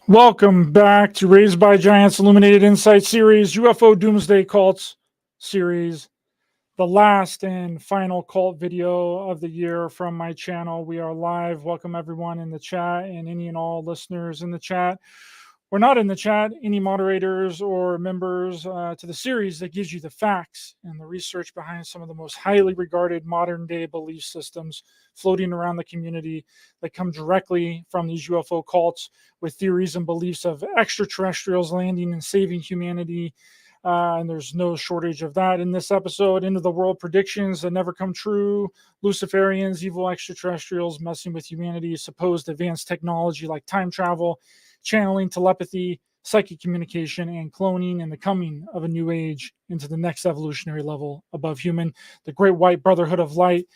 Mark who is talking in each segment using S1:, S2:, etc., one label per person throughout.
S1: Welcome back to Raised by Giants Illuminated Insight series, UFO Doomsday Cults series, the last and final cult video of the year from my channel. We are live. Welcome everyone in the chat and any and all listeners in the chat. We're not in the chat, any moderators or members to the series that gives you the facts and the research behind some of the most highly regarded modern day belief systems floating around the community that come directly from these UFO cults with theories and beliefs of extraterrestrials landing and saving humanity. And there's no shortage of that in this episode. End of the world predictions that never come true, Luciferians, evil extraterrestrials messing with humanity, supposed advanced technology like time travel, channeling, telepathy, psychic communication, and cloning, and the coming of a new age into the next evolutionary level above human, the Great White Brotherhood of Light,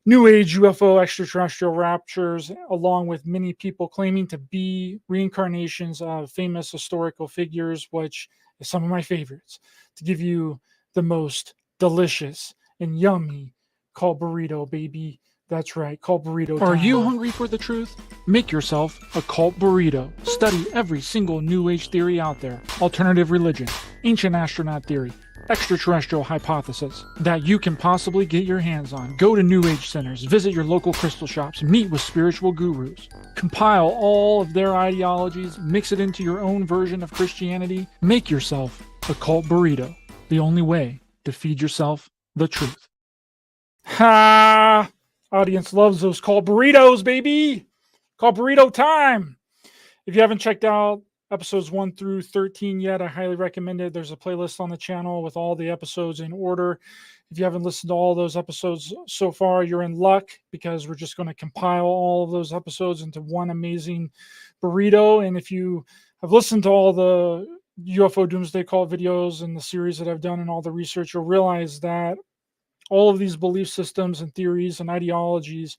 S1: New Age UFO extraterrestrial raptures, along with many people claiming to be reincarnations of famous historical figures, which is some of my favorites, to give you the most delicious and yummy called burrito, baby. That's right, cult burrito time. Are you hungry for the truth? Make yourself a cult burrito. Study every single New Age theory out there. Alternative religion, ancient astronaut theory, extraterrestrial hypothesis that you can possibly get your hands on. Go to New Age centers, visit your local crystal shops, meet with spiritual gurus, compile all of their ideologies, mix it into your own version of Christianity. Make yourself a cult burrito. The only way to feed yourself the truth. Ha! Audience loves those called burritos, baby. Called burrito time. If you haven't checked out episodes 1 through 13 yet, I highly recommend it. There's a playlist on the channel with all the episodes in order. If you haven't listened to all those episodes so far, you're in luck because we're just going to compile all of those episodes into one amazing burrito. And if you have listened to all the UFO Doomsday Cult videos and the series that I've done and all the research, you'll realize that all of these belief systems and theories and ideologies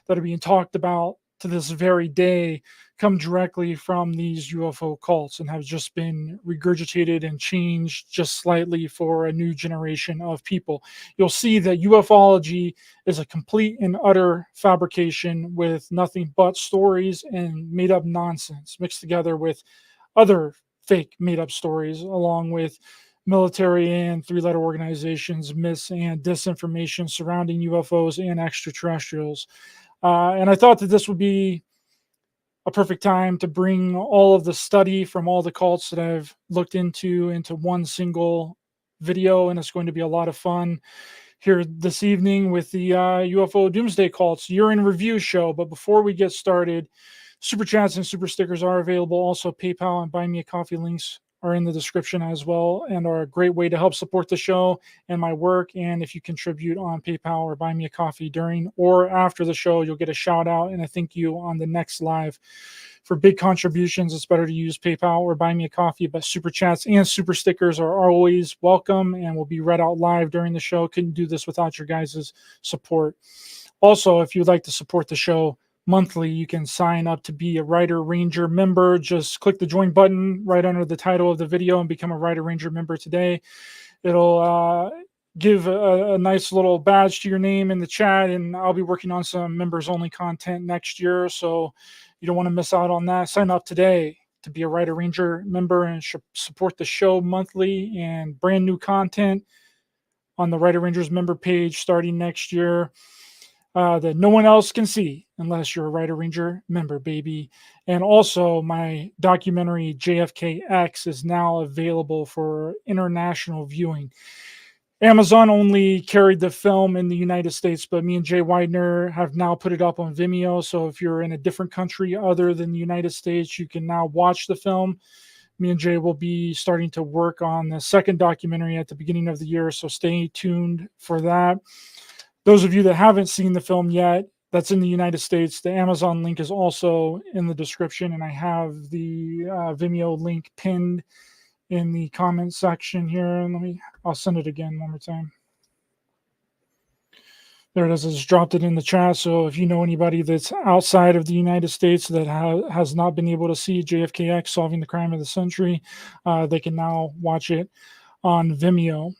S1: that are being talked about to this very day come directly from these UFO cults and have just been regurgitated and changed just slightly for a new generation of people. You'll see that ufology is a complete and utter fabrication with nothing but stories and made up nonsense mixed together with other fake made up stories, along with military and three-letter organizations, myths and disinformation surrounding UFOs and extraterrestrials. And I thought that this would be a perfect time to bring all of the study from all the cults that I've looked into one single video, and it's going to be a lot of fun here this evening with the UFO Doomsday Cults Year in Review show. But before we get started, super chats and super stickers are available. Also, PayPal and Buy Me a Coffee links are in the description as well and are a great way to help support the show and my work. And if you contribute on PayPal or Buy Me a Coffee during or after the show, you'll get a shout out and a thank you on the next live. For big contributions, it's better to use PayPal or Buy Me a Coffee, but super chats and super stickers are always welcome and will be read out live during the show. Couldn't do this without your guys' support. Also, if you'd like to support the show monthly, you can sign up to be a Writer Ranger member. Just click the join button right under the title of the video and become a Writer Ranger member today. It'll give a nice little badge to your name in the chat, and I'll be working on some members only content next year, so you don't want to miss out on that. Sign up today to be a Writer Ranger member and support the show monthly and brand new content on the Writer Rangers member page starting next year. That no one else can see unless you're a Writer Ranger member, baby. And also, my documentary JFK X is now available for international viewing. Amazon only carried the film in the United States, but me and Jay Widener have now put it up on Vimeo. So if you're in a different country other than the United States, you can now watch the film. Me and Jay will be starting to work on the second documentary at the beginning of the year, so stay tuned for that. Those of you that haven't seen the film yet, that's in the United States, the Amazon link is also in the description, and I have the Vimeo link pinned in the comment section here. And I'll send it again one more time. There it is. I just dropped it in the chat. So if you know anybody that's outside of the United States that has not been able to see JFK X Solving the Crime of the Century, they can now watch it on Vimeo.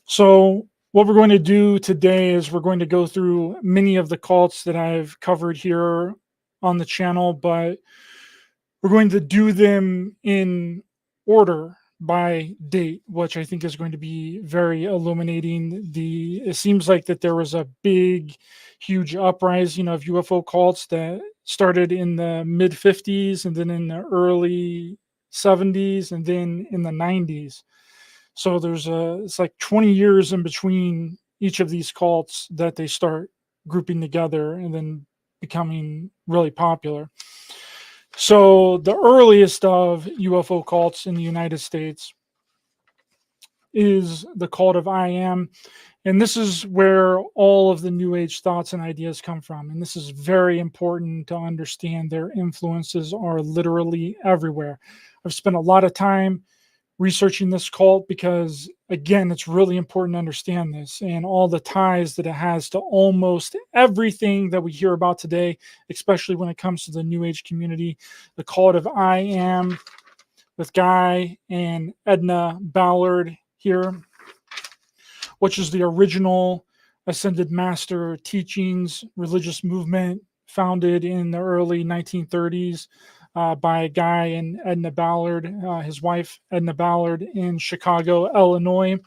S1: So what we're going to do today is we're going to go through many of the cults that I've covered here on the channel, but We're going to do them in order by date, which I think is going to be very illuminating. It seems like that there was a big, huge uprising of UFO cults that started in the mid 50s and then in the early 70s and then in the 90s. So it's like 20 years in between each of these cults that they start grouping together and then becoming really popular. So the earliest of UFO cults in the United States is the cult of I Am. And this is where all of the New Age thoughts and ideas come from. And this is very important to understand. Their influences are literally everywhere. I've spent a lot of time researching this cult because, again, it's really important to understand this and all the ties that it has to almost everything that we hear about today, especially when it comes to the New Age community. The cult of I Am with Guy and Edna Ballard here, which is the original Ascended Master teachings religious movement founded in the early 1930s by a guy and Edna Ballard, his wife Edna Ballard in Chicago, Illinois,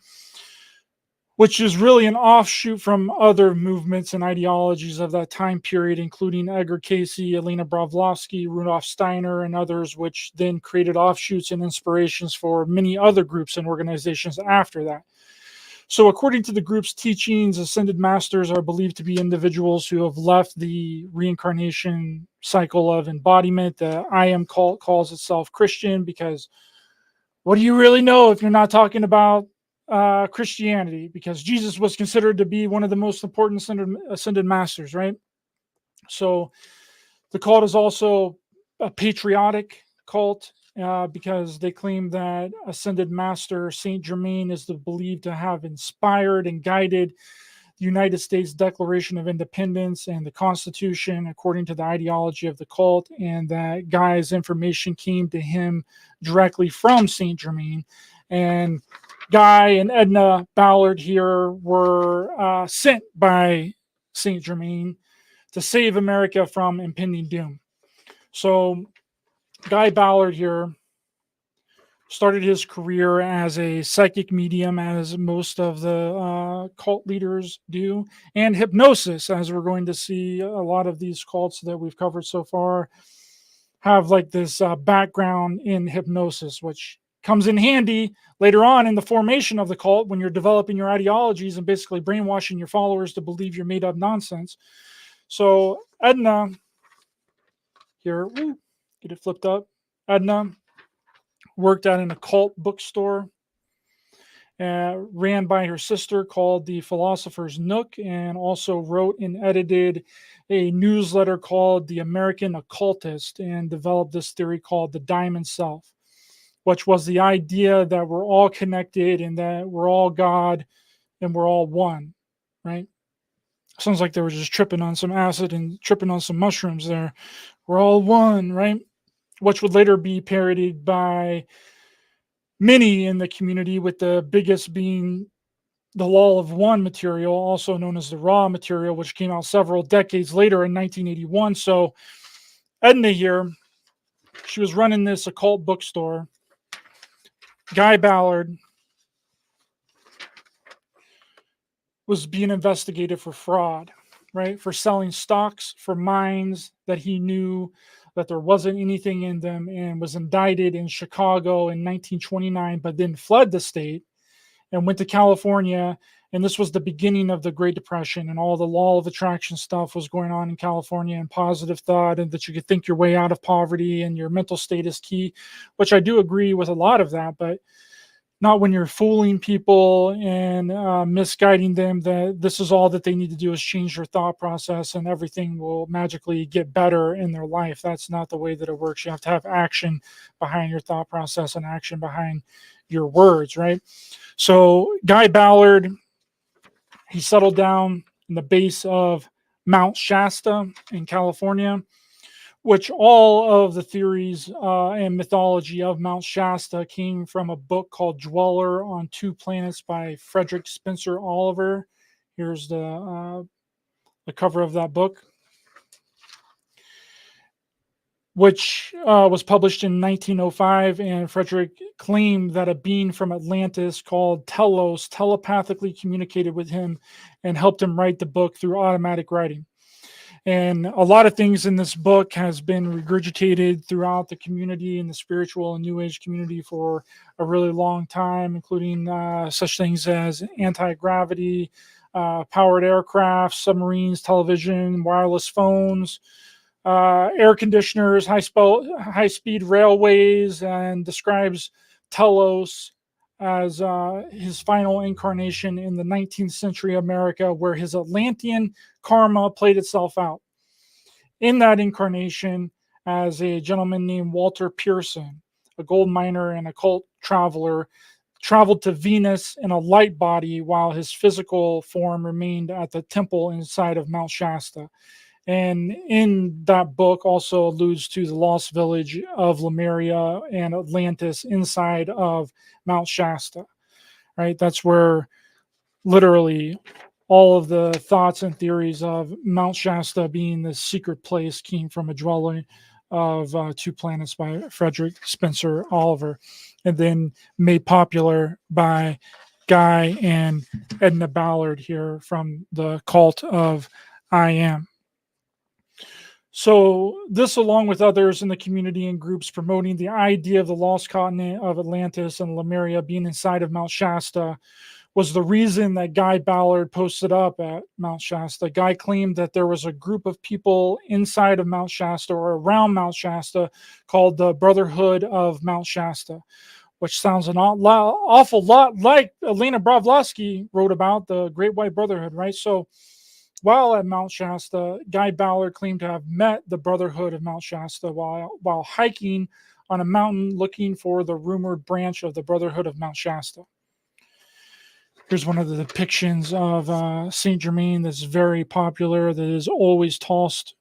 S1: which is really an offshoot from other movements and ideologies of that time period, including Edgar Cayce, Elena Blavatsky, Rudolf Steiner, and others, which then created offshoots and inspirations for many other groups and organizations after that. So according to the group's teachings, ascended masters are believed to be individuals who have left the reincarnation cycle of embodiment. The I Am cult calls itself Christian because what do you really know if you're not talking about Christianity? Because Jesus was considered to be one of the most important ascended masters, right? So the cult is also a patriotic cult because they claim that ascended master Saint Germain is believed to have inspired and guided the United States Declaration of Independence and the Constitution according to the ideology of the cult, and that Guy's information came to him directly from Saint Germain. And Guy and Edna Ballard here were sent by Saint Germain to save America from impending doom. So Guy Ballard here started his career as a psychic medium, as most of the cult leaders do, and hypnosis, as we're going to see a lot of these cults that we've covered so far have like this background in hypnosis, which comes in handy later on in the formation of the cult when you're developing your ideologies and basically brainwashing your followers to believe you're made up nonsense. So Edna here, get it flipped up. Edna worked at an occult bookstore ran by her sister called The Philosopher's Nook, and also wrote and edited a newsletter called The American Occultist, and developed this theory called the Diamond Self, which was the idea that we're all connected and that we're all God and we're all one, right? Sounds like they were just tripping on some acid and tripping on some mushrooms there. We're all one, right? Which would later be parodied by many in the community, with the biggest being the Law of One material, also known as the Raw material, which came out several decades later in 1981. So Edna here, she was running this occult bookstore. Guy Ballard was being investigated for fraud, right? For selling stocks for mines that he knew that there wasn't anything in them, and was indicted in Chicago in 1929, but then fled the state and went to California. And this was the beginning of the Great Depression, and all the law of attraction stuff was going on in California, and positive thought, and that you could think your way out of poverty and your mental state is key, which I do agree with a lot of that, but not when you're fooling people and misguiding them that this is all that they need to do is change their thought process and everything will magically get better in their life. That's not the way that it works. You have to have action behind your thought process and action behind your words, right? So Guy Ballard, he settled down in the base of Mount Shasta in California, which all of the theories and mythology of Mount Shasta came from a book called Dweller on Two Planets by Frederick Spencer Oliver. Here's the cover of that book. which was published in 1905. And Frederick claimed that a being from Atlantis called Telos telepathically communicated with him and helped him write the book through automatic writing. And a lot of things in this book has been regurgitated throughout the community and the spiritual and new age community for a really long time, including such things as anti-gravity, powered aircraft, submarines, television, wireless phones, air conditioners, high-speed railways, and describes Telos as his final incarnation in the 19th century America, where his Atlantean karma played itself out. In that incarnation, as a gentleman named Walter Pearson, a gold miner and occult traveler, traveled to Venus in a light body while his physical form remained at the temple inside of Mount Shasta. And in that book also alludes to the lost village of Lemuria and Atlantis inside of Mount Shasta, right? That's where literally all of the thoughts and theories of Mount Shasta being the secret place came from a dwelling of Two Planets by Frederick Spencer Oliver, and then made popular by Guy and Edna Ballard here from the cult of I Am. So this, along with others in the community and groups promoting the idea of the lost continent of Atlantis and Lemuria being inside of Mount Shasta, was the reason that Guy Ballard posted up at Mount Shasta. Guy claimed that there was a group of people inside of Mount Shasta or around Mount Shasta called the Brotherhood of Mount Shasta, which sounds an awful lot like Elena Blavatsky wrote about the Great White Brotherhood, right? So while at Mount Shasta, Guy Ballard claimed to have met the Brotherhood of Mount Shasta while hiking on a mountain looking for the rumored branch of the Brotherhood of Mount Shasta. Here's one of the depictions of Saint Germain that's very popular, that is always tossed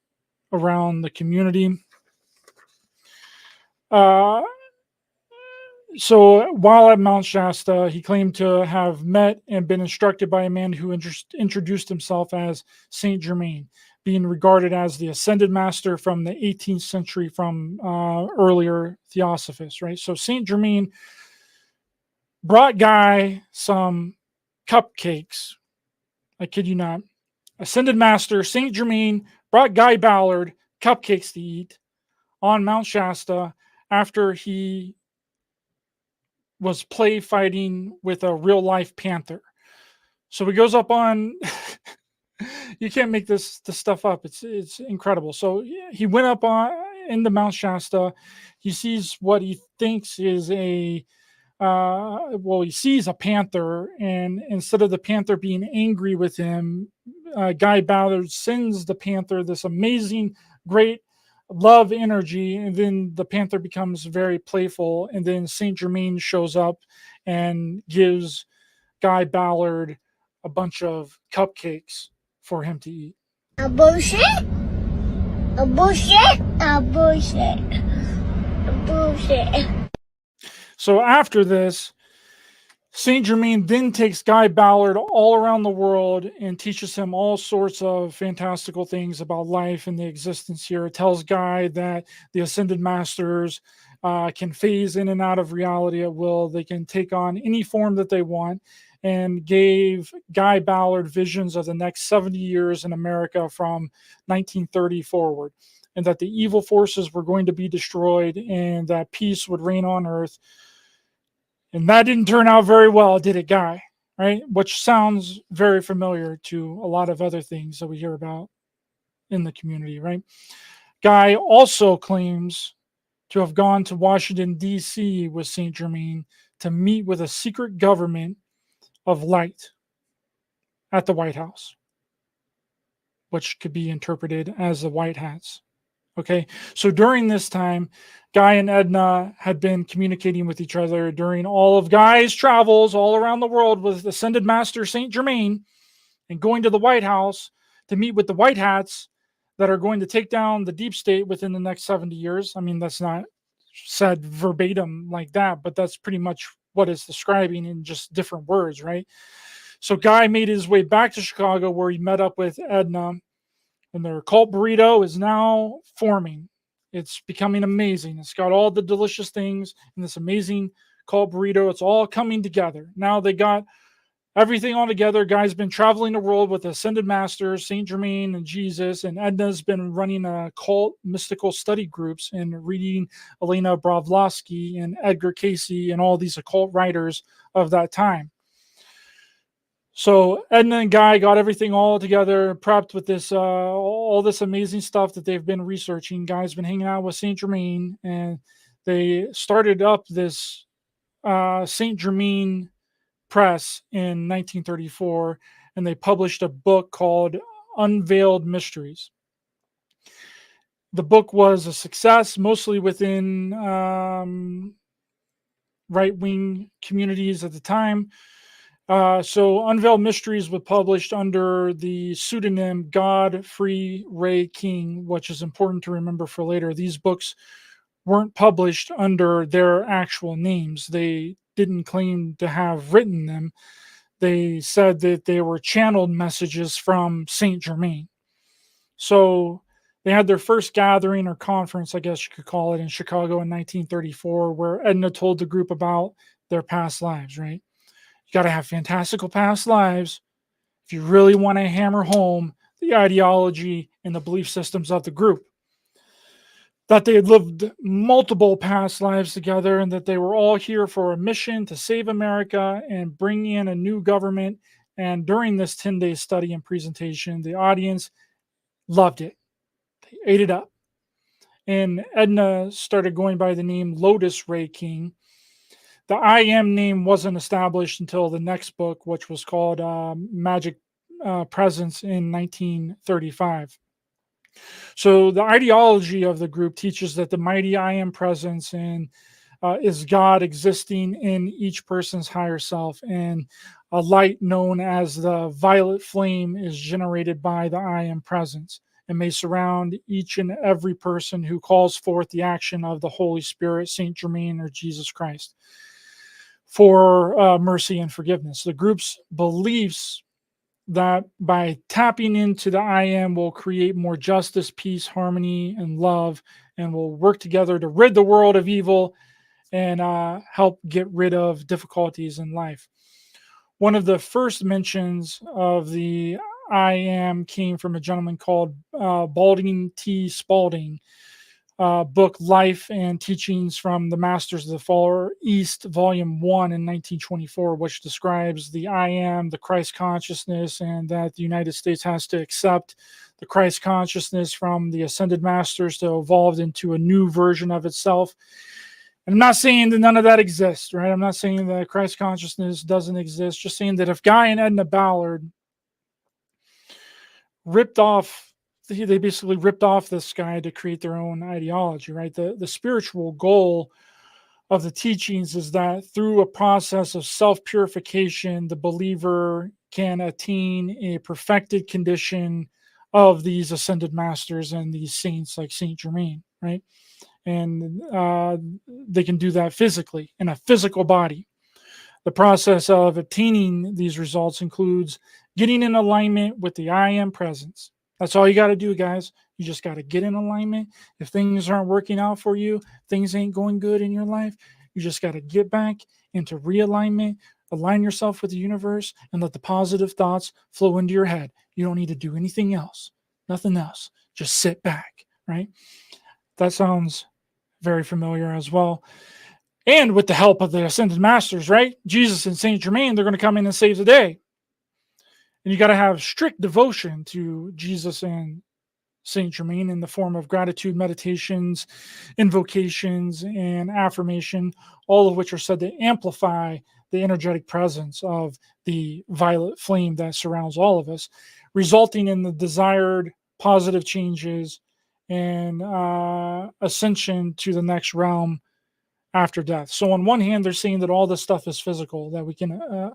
S1: around the community. So while at Mount Shasta, he claimed to have met and been instructed by a man who introduced himself as Saint Germain, being regarded as the ascended master from the 18th century from earlier theosophists, right? So Saint Germain brought Guy some cupcakes. I kid you not. Ascended Master Saint Germain brought Guy Ballard cupcakes to eat on Mount Shasta after he was play fighting with a real life panther. So he goes up on you can't make this stuff up. It's incredible. So he went up on into Mount Shasta. He sees what he thinks is he sees a panther, and instead of the panther being angry with him, Guy Ballard sends the panther this amazing, great love energy, and then the panther becomes very playful, and then Saint Germain shows up and gives Guy Ballard a bunch of cupcakes for him to eat.
S2: A bullshit? A bullshit? A bullshit? A bullshit?
S1: So after this, Saint Germain then takes Guy Ballard all around the world and teaches him all sorts of fantastical things about life and the existence here. It tells Guy that the Ascended Masters can phase in and out of reality at will. They can take on any form that they want, and gave Guy Ballard visions of the next 70 years in America from 1930 forward, and that the evil forces were going to be destroyed and that peace would reign on earth. And that didn't turn out very well, did it, Guy? Right? Which sounds very familiar to a lot of other things that we hear about in the community, right? Guy also claims to have gone to Washington, D.C. with Saint Germain to meet with a secret government of light at the White House, which could be interpreted as the White Hats. Okay, so during this time, Guy and Edna had been communicating with each other during all of Guy's travels all around the world with Ascended Master Saint Germain, and going to the White House to meet with the White Hats that are going to take down the deep state within the next 70 years. I mean, that's not said verbatim like that, but that's pretty much what it's describing in just different words, right? So Guy made his way back to Chicago, where he met up with Edna, and their cult burrito is now forming. It's becoming amazing. It's got all the delicious things in this amazing cult burrito. It's all coming together. Now they got everything all together. Guy's been traveling the world with Ascended Masters, Saint Germain, and Jesus. And Edna's been running a cult mystical study groups and reading Elena Blavatsky and Edgar Casey and all these occult writers of that time. So Edna and Guy got everything all together, prepped with this all this amazing stuff that they've been researching. Guy's been hanging out with Saint Germain, and they started up this Saint Germain Press in 1934, and they published a book called Unveiled Mysteries. The book was a success, mostly within right-wing communities at the time. So Unveiled Mysteries was published under the pseudonym Godfrey Ray King, which is important to remember for later. These books weren't published under their actual names. They didn't claim to have written them. They said that they were channeled messages from Saint Germain. So they had their first gathering or conference, I guess you could call it, in Chicago in 1934, where Edna told the group about their past lives, right? You got to have fantastical past lives if you really want to hammer home the ideology and the belief systems of the group. That they had lived multiple past lives together and that they were all here for a mission to save America and bring in a new government. And during this 10-day study and presentation, the audience loved it. They ate it up. And Edna started going by the name Lotus Ray King. The I Am name wasn't established until the next book, which was called Magic Presence in 1935. So the ideology of the group teaches that the mighty I Am presence and is God existing in each person's higher self, and a light known as the violet flame is generated by the I Am presence and may surround each and every person who calls forth the action of the Holy Spirit, Saint Germain, or Jesus Christ for mercy and forgiveness. The group's beliefs that by tapping into the I Am will create more justice, peace, harmony, and love, and will work together to rid the world of evil and help get rid of difficulties in life. One of the first mentions of the I Am came from a gentleman called Balding T. Spalding, book Life and Teachings from the Masters of the Far East, Volume 1 in 1924, which describes the I Am, the Christ consciousness, and that the United States has to accept the Christ consciousness from the Ascended Masters to evolve into a new version of itself. And I'm not saying that none of that exists, right? I'm not saying that Christ consciousness doesn't exist, just saying that if Guy and Edna Ballard they basically ripped off this guy to create their own ideology, right? The spiritual goal of the teachings is that through a process of self-purification, the believer can attain a perfected condition of these ascended masters and these saints like Saint Germain, right? And they can do that physically in a physical body. The process of obtaining these results includes getting in alignment with the I Am presence. That's all you got to do, guys. You just got to get in alignment. If things aren't working out for you, things ain't going good in your life, you just got to get back into realignment, align yourself with the universe, and let the positive thoughts flow into your head. You don't need to do anything else, nothing else. Just sit back, right? That sounds very familiar as well. And with the help of the Ascended Masters, right? Jesus and Saint Germain, they're going to come in and save the day. And you got to have strict devotion to Jesus and Saint Germain in the form of gratitude, meditations, invocations, and affirmation, all of which are said to amplify the energetic presence of the violet flame that surrounds all of us, resulting in the desired positive changes and ascension to the next realm after death. So on one hand, they're saying that all this stuff is physical, that we can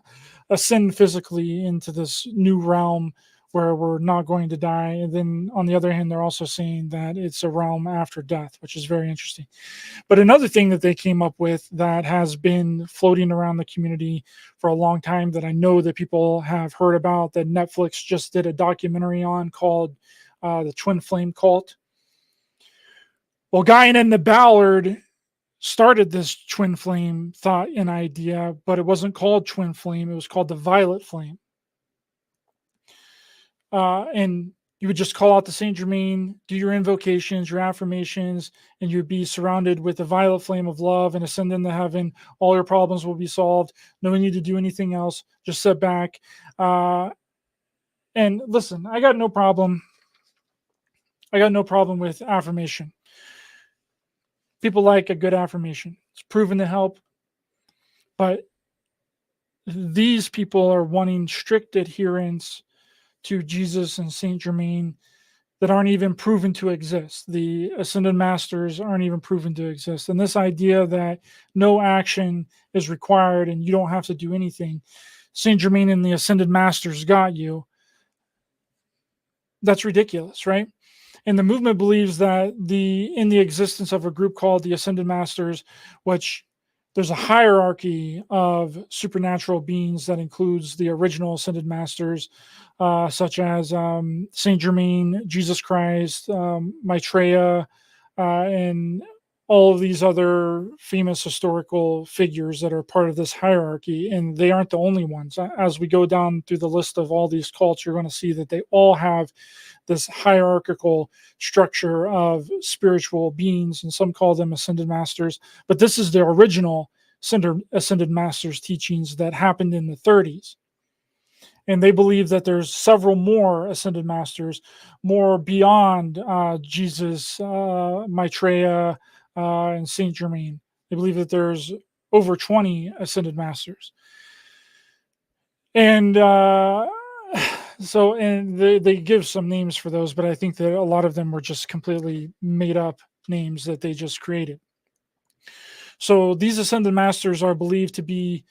S1: ascend physically into this new realm where we're not going to die. And then on the other hand, they're also saying that it's a realm after death, which is very interesting. But another thing that they came up with that has been floating around the community for a long time that I know that people have heard about, that Netflix just did a documentary on, called The Twin Flame Cult. Well, Guy and Edna Ballard started this twin flame thought and idea, but it wasn't called twin flame. It was called the violet flame. And you would just call out the Saint Germain, do your invocations, your affirmations, and you'd be surrounded with the violet flame of love and ascend into heaven. All your problems will be solved. No need to do anything else. Just sit back. And listen, I got no problem. I got no problem with affirmation. People like a good affirmation. It's proven to help. But these people are wanting strict adherence to Jesus and Saint Germain that aren't even proven to exist. The Ascended Masters aren't even proven to exist. And this idea that no action is required and you don't have to do anything, Saint Germain and the Ascended Masters got you, that's ridiculous, right? And the movement believes that in the existence of a group called the Ascended Masters, which there's a hierarchy of supernatural beings that includes the original Ascended Masters, such as Saint Germain, Jesus Christ, Maitreya, and all of these other famous historical figures that are part of this hierarchy. And they aren't the only ones. As we go down through the list of all these cults, you're going to see that they all have this hierarchical structure of spiritual beings, and some call them Ascended Masters. But this is the original Ascended Masters teachings that happened in the 30s. And they believe that there's several more Ascended Masters, more beyond Jesus, Maitreya, and Saint Germain. They believe that there's over 20 Ascended Masters. And and they give some names for those, but I think that a lot of them were just completely made up names that they just created. So these Ascended Masters are believed to be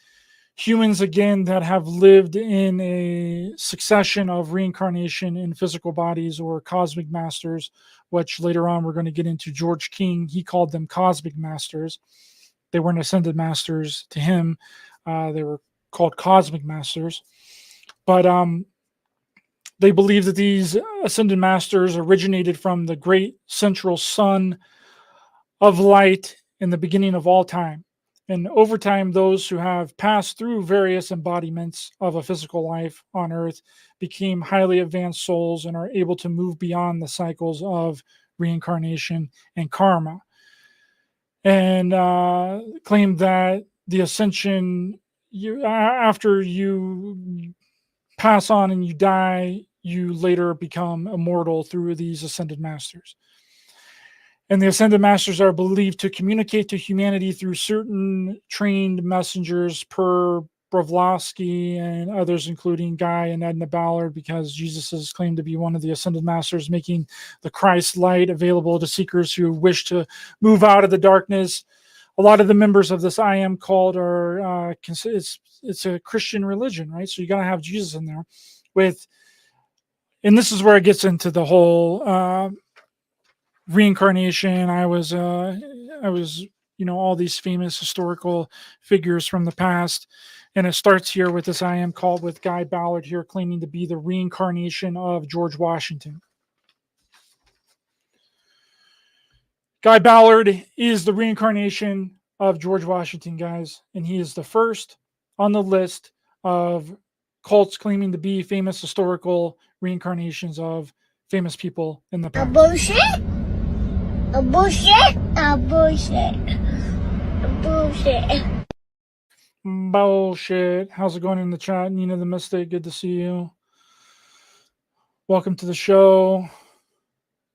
S1: humans, again, that have lived in a succession of reincarnation in physical bodies, or cosmic masters, which later on we're going to get into. George King, he called them cosmic masters. They weren't Ascended Masters to him. They were called cosmic masters. But they believe that these Ascended Masters originated from the great central sun of light in the beginning of all time. And over time, those who have passed through various embodiments of a physical life on Earth became highly advanced souls and are able to move beyond the cycles of reincarnation and karma. And claim that the ascension, after you pass on and you die, you later become immortal through these Ascended Masters. And the Ascended Masters are believed to communicate to humanity through certain trained messengers, per Blavatsky and others, including Guy and Edna Ballard, because Jesus is claimed to be one of the Ascended Masters, making the Christ light available to seekers who wish to move out of the darkness. A lot of the members of this I Am cult are, it's a Christian religion, right? So you got to have Jesus in there and this is where it gets into the whole reincarnation. I was all these famous historical figures from the past, and it starts here with this I Am called with Guy Ballard here, claiming to be the reincarnation of George Washington. Guy Ballard is the reincarnation of George Washington, guys, and he is the first on the list of cults claiming to be famous historical reincarnations of famous people in the past.
S2: A bullshit? A bullshit? A bullshit. A bullshit.
S1: Bullshit. How's it going in the chat? Nina the Mystic, good to see you. Welcome to the show.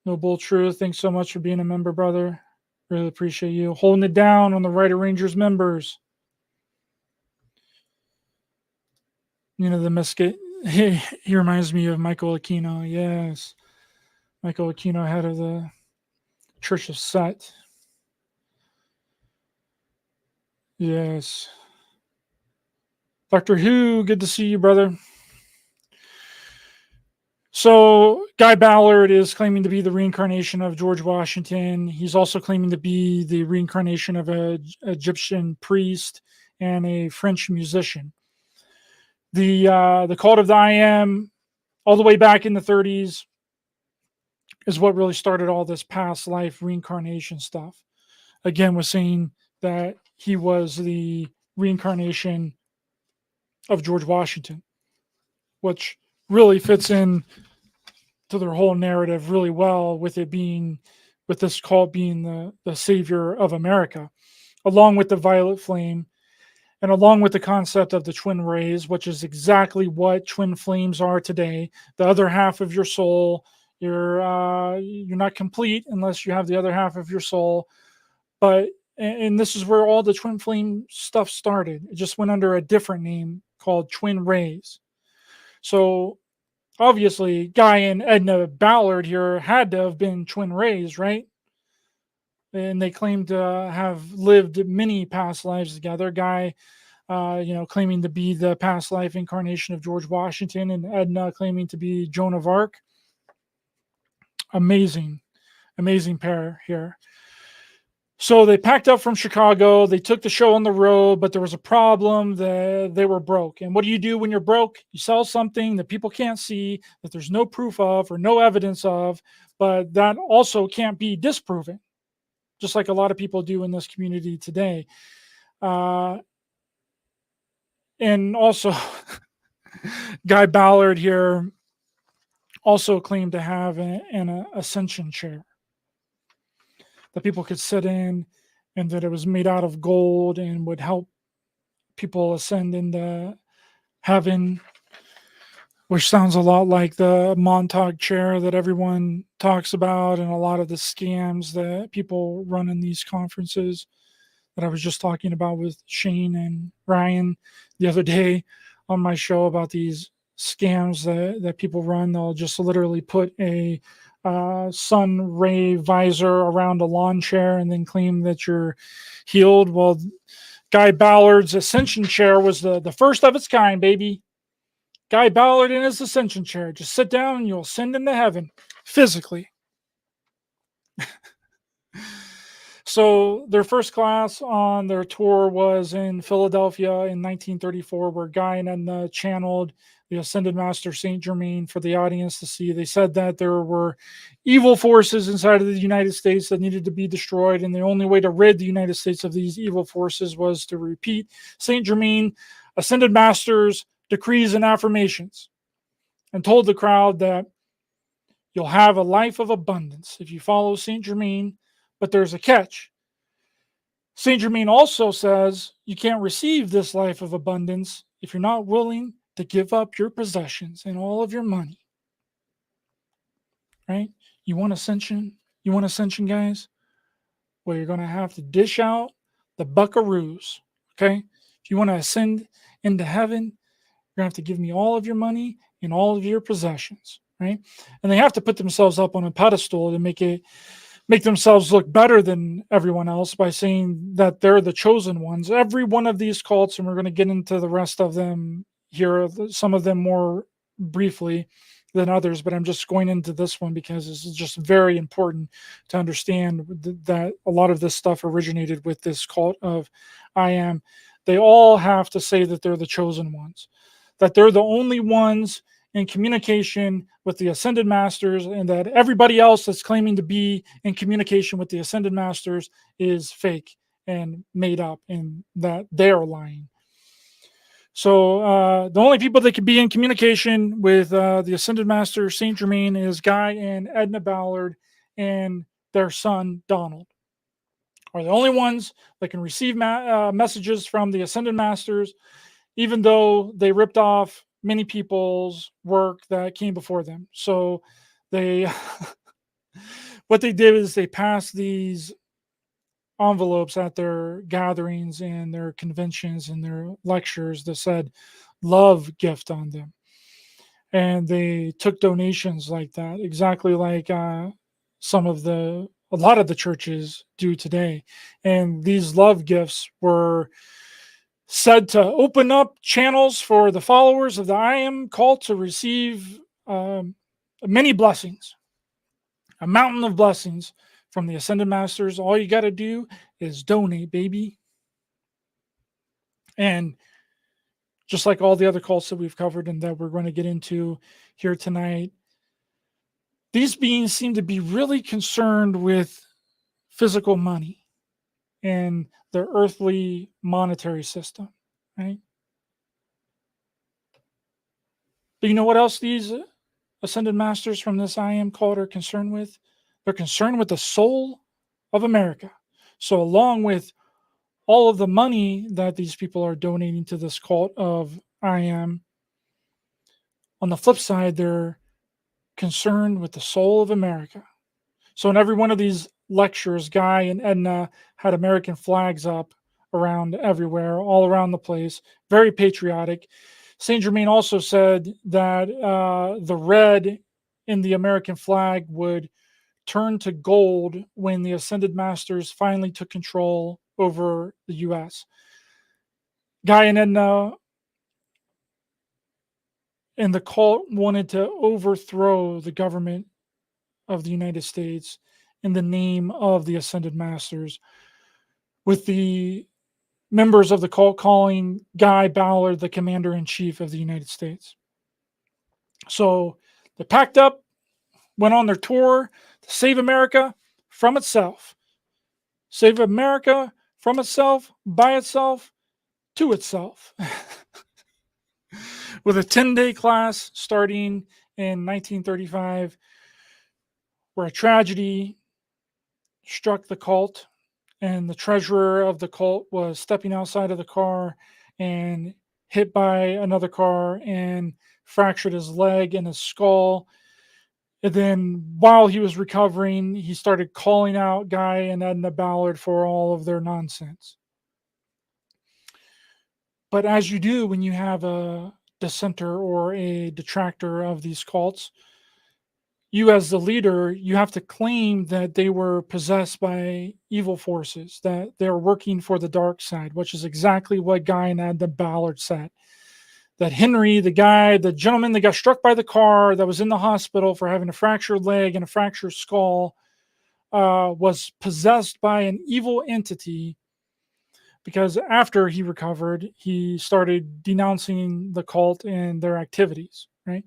S1: No Bull Truth, thanks so much for being a member, brother. Really appreciate you. Holding it down on the Rider Rangers members. Nina the Mystic, he reminds me of Michael Aquino. Yes. Michael Aquino, head of the Church of Set. Yes. Dr. Who, good to see you, brother. So Guy Ballard is claiming to be the reincarnation of George Washington. He's also claiming to be the reincarnation of an Egyptian priest and a French musician. The cult of the I Am, all the way back in the 30s, is what really started all this past life reincarnation stuff. Again, was saying that he was the reincarnation of George Washington, which really fits in to their whole narrative really well, with this cult being the savior of America, along with the violet flame, and along with the concept of the twin rays, which is exactly what twin flames are today. The other half of your soul, you're not complete unless you have the other half of your soul. But and this is where all the twin flame stuff started. It just went under a different name called twin rays. So obviously, Guy and Edna Ballard here had to have been twin rays, right? And they claimed to have lived many past lives together. Guy, claiming to be the past life incarnation of George Washington, and Edna claiming to be Joan of Arc. Amazing pair here. So they packed up from Chicago. They took the show on the road, but there was a problem. They were broke. And what do you do when you're broke? You sell something that people can't see, that there's no proof of or no evidence of, but that also can't be disproven, just like a lot of people do in this community today. And also, Guy Ballard here also claimed to have an ascension chair that people could sit in, and that it was made out of gold and would help people ascend into heaven, which sounds a lot like the Montauk chair that everyone talks about, and a lot of the scams that people run in these conferences that I was just talking about with Shane and Ryan the other day on my show about these scams that people run. They'll just literally put a sun ray visor around a lawn chair and then claim that you're healed. Well, Guy Ballard's ascension chair was the first of its kind, baby. Guy Ballard in his ascension chair. Just sit down and you'll ascend into heaven physically. So their first class on their tour was in Philadelphia in 1934, where Guy and Edna channeled the Ascended Master Saint Germain for the audience to see. They said that there were evil forces inside of the United States that needed to be destroyed, and the only way to rid the United States of these evil forces was to repeat Saint Germain, Ascended Master's decrees and affirmations, and told the crowd that you'll have a life of abundance if you follow Saint Germain, but there's a catch. Saint Germain also says you can't receive this life of abundance if you're not willing to give up your possessions and all of your money. Right? You want ascension? You want ascension, guys? Well, you're going to have to dish out the buckaroos. Okay? If you want to ascend into heaven, you're going to have to give me all of your money and all of your possessions. Right? And they have to put themselves up on a pedestal to make themselves look better than everyone else by saying that they're the chosen ones. Every one of these cults, and we're going to get into the rest of them here, some of them more briefly than others, but I'm just going into this one because this is just very important to understand that a lot of this stuff originated with this cult of I Am. They all have to say that they're the chosen ones, that they're the only ones in communication with the Ascended Masters, and that everybody else that's claiming to be in communication with the Ascended Masters is fake and made up, and that they're lying. So the only people that can be in communication with the Ascended Master Saint Germain is Guy and Edna Ballard and their son Donald are the only ones that can receive messages from the Ascended Masters, even though they ripped off many people's work that came before them. So they what they did is they passed these envelopes at their gatherings and their conventions and their lectures that said love gift on them, and they took donations like that, exactly like a lot of the churches do today. And these love gifts were said to open up channels for the followers of the I Am cult to receive many blessings, a mountain of blessings from the Ascended Masters. All you got to do is donate, baby. And just like all the other cults that we've covered and that we're going to get into here tonight, these beings seem to be really concerned with physical money and their earthly monetary system, right? But you know what else these ascended masters from this I am cult are concerned with? They're concerned with the soul of America. So along with all of the money that these people are donating to this cult of I am, on the flip side, they're concerned with the soul of America. So in every one of these lectures, Guy and Edna had American flags up around everywhere, all around the place, very patriotic. Saint Germain also said that the red in the American flag would turn to gold when the Ascended Masters finally took control over the US. Guy and Edna and the cult wanted to overthrow the government of the United States in the name of the Ascended Masters, with the members of the cult calling Guy Ballard the commander in chief of the United States. So they packed up, went on their tour to save America from itself. Save America from itself, by itself, to itself. With a 10-day class starting in 1935, where a tragedy struck the cult, and the treasurer of the cult was stepping outside of the car and hit by another car and fractured his leg and his skull. And then while he was recovering, he started calling out Guy and Edna Ballard for all of their nonsense. But as you do when you have a dissenter or a detractor of these cults, you as the leader, you have to claim that they were possessed by evil forces, that they're working for the dark side, which is exactly what Guy and Edna Ballard said. That Henry, the gentleman that got struck by the car, that was in the hospital for having a fractured leg and a fractured skull, was possessed by an evil entity, because after he recovered, he started denouncing the cult and their activities, right?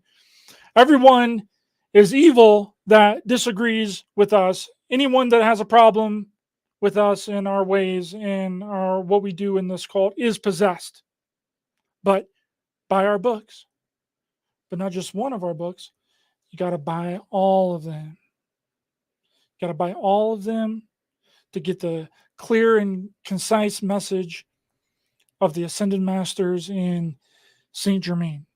S1: Everyone is evil that disagrees with us. Anyone that has a problem with us and our ways and what we do in this cult is possessed. But buy our books. But not just one of our books. You got to buy all of them. You got to buy all of them to get the clear and concise message of the Ascended Masters in Saint Germain.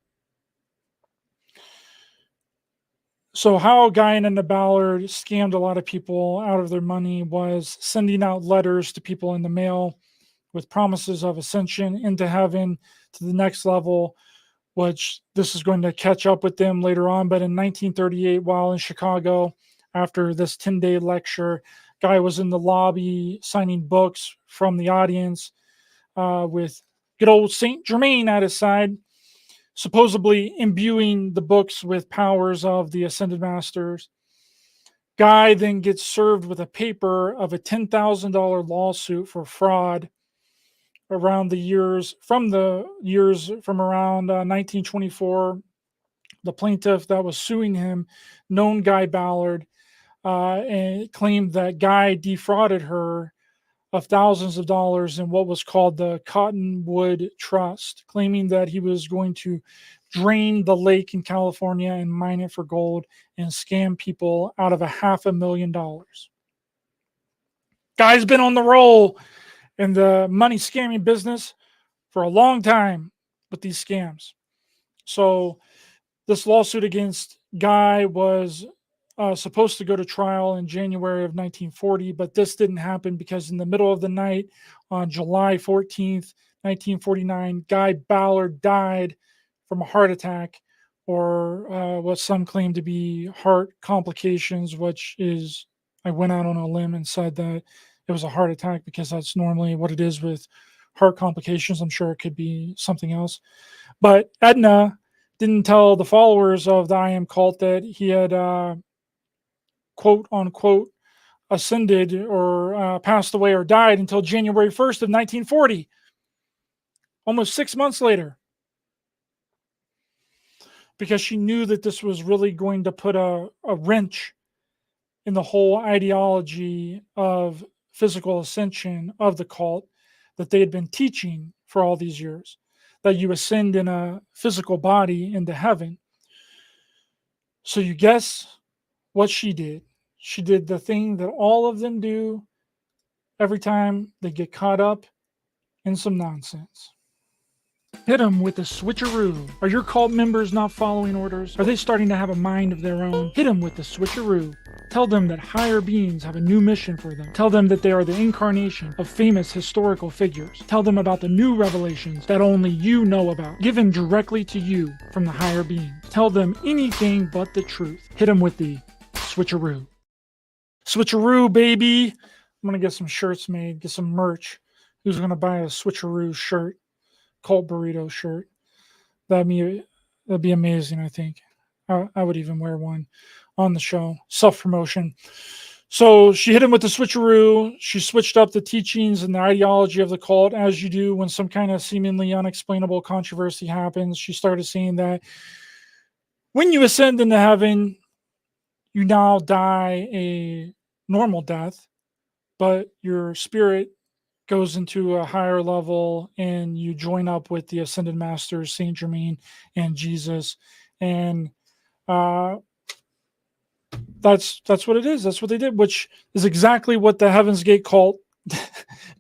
S1: So how Guy and Edna Ballard scammed a lot of people out of their money was sending out letters to people in the mail with promises of ascension into heaven to the next level, which this is going to catch up with them later on. But in 1938, while in Chicago, after this 10-day lecture, Guy was in the lobby signing books from the audience with good old Saint Germain at his side, supposedly imbuing the books with powers of the Ascended Masters. Guy then gets served with a paper of a $10,000 lawsuit for fraud around the years from around 1924. The plaintiff that was suing him, known Guy Ballard, and claimed that Guy defrauded her of thousands of dollars in what was called the Cottonwood Trust, claiming that he was going to drain the lake in California and mine it for gold and scam people out of $500,000. Guy's been on the roll in the money scamming business for a long time with these scams. So this lawsuit against Guy was supposed to go to trial in January of 1940, but this didn't happen because in the middle of the night on July 14th, 1949, Guy Ballard died from a heart attack, or what some claim to be heart complications, which is, I went out on a limb and said that it was a heart attack because that's normally what it is with heart complications. I'm sure it could be something else. But Edna didn't tell the followers of the I Am cult that he had quote unquote ascended or passed away or died until January 1st of 1940, almost 6 months later. because she knew that this was really going to put a wrench in the whole ideology of physical ascension of the cult that they had been teaching for all these years, that you ascend in a physical body into heaven. So you guess what she did? She did the thing that all of them do every time they get caught up in some nonsense. Hit them with a switcheroo. Are your cult members not following orders? Are they starting to have a mind of their own? Hit them with the switcheroo. Tell them that higher beings have a new mission for them. Tell them that they are the incarnation of famous historical figures. Tell them about the new revelations that only you know about, given directly to you from the higher beings. Tell them anything but the truth. Hit them with the switcheroo. Switcheroo, baby. I'm going to get some shirts made, get some merch. Who's going to buy a switcheroo shirt? Cult burrito shirt. That'd be amazing. I think I would even wear one on the show. Self-promotion. So she hit him with the switcheroo. She switched up the teachings and the ideology of the cult, as you do when some kind of seemingly unexplainable controversy happens. She started saying that when you ascend into heaven, you now die a normal death, but your spirit goes into a higher level and you join up with the ascended masters, Saint Germain and Jesus. And that's what it is. That's what they did, which is exactly what the Heaven's Gate cult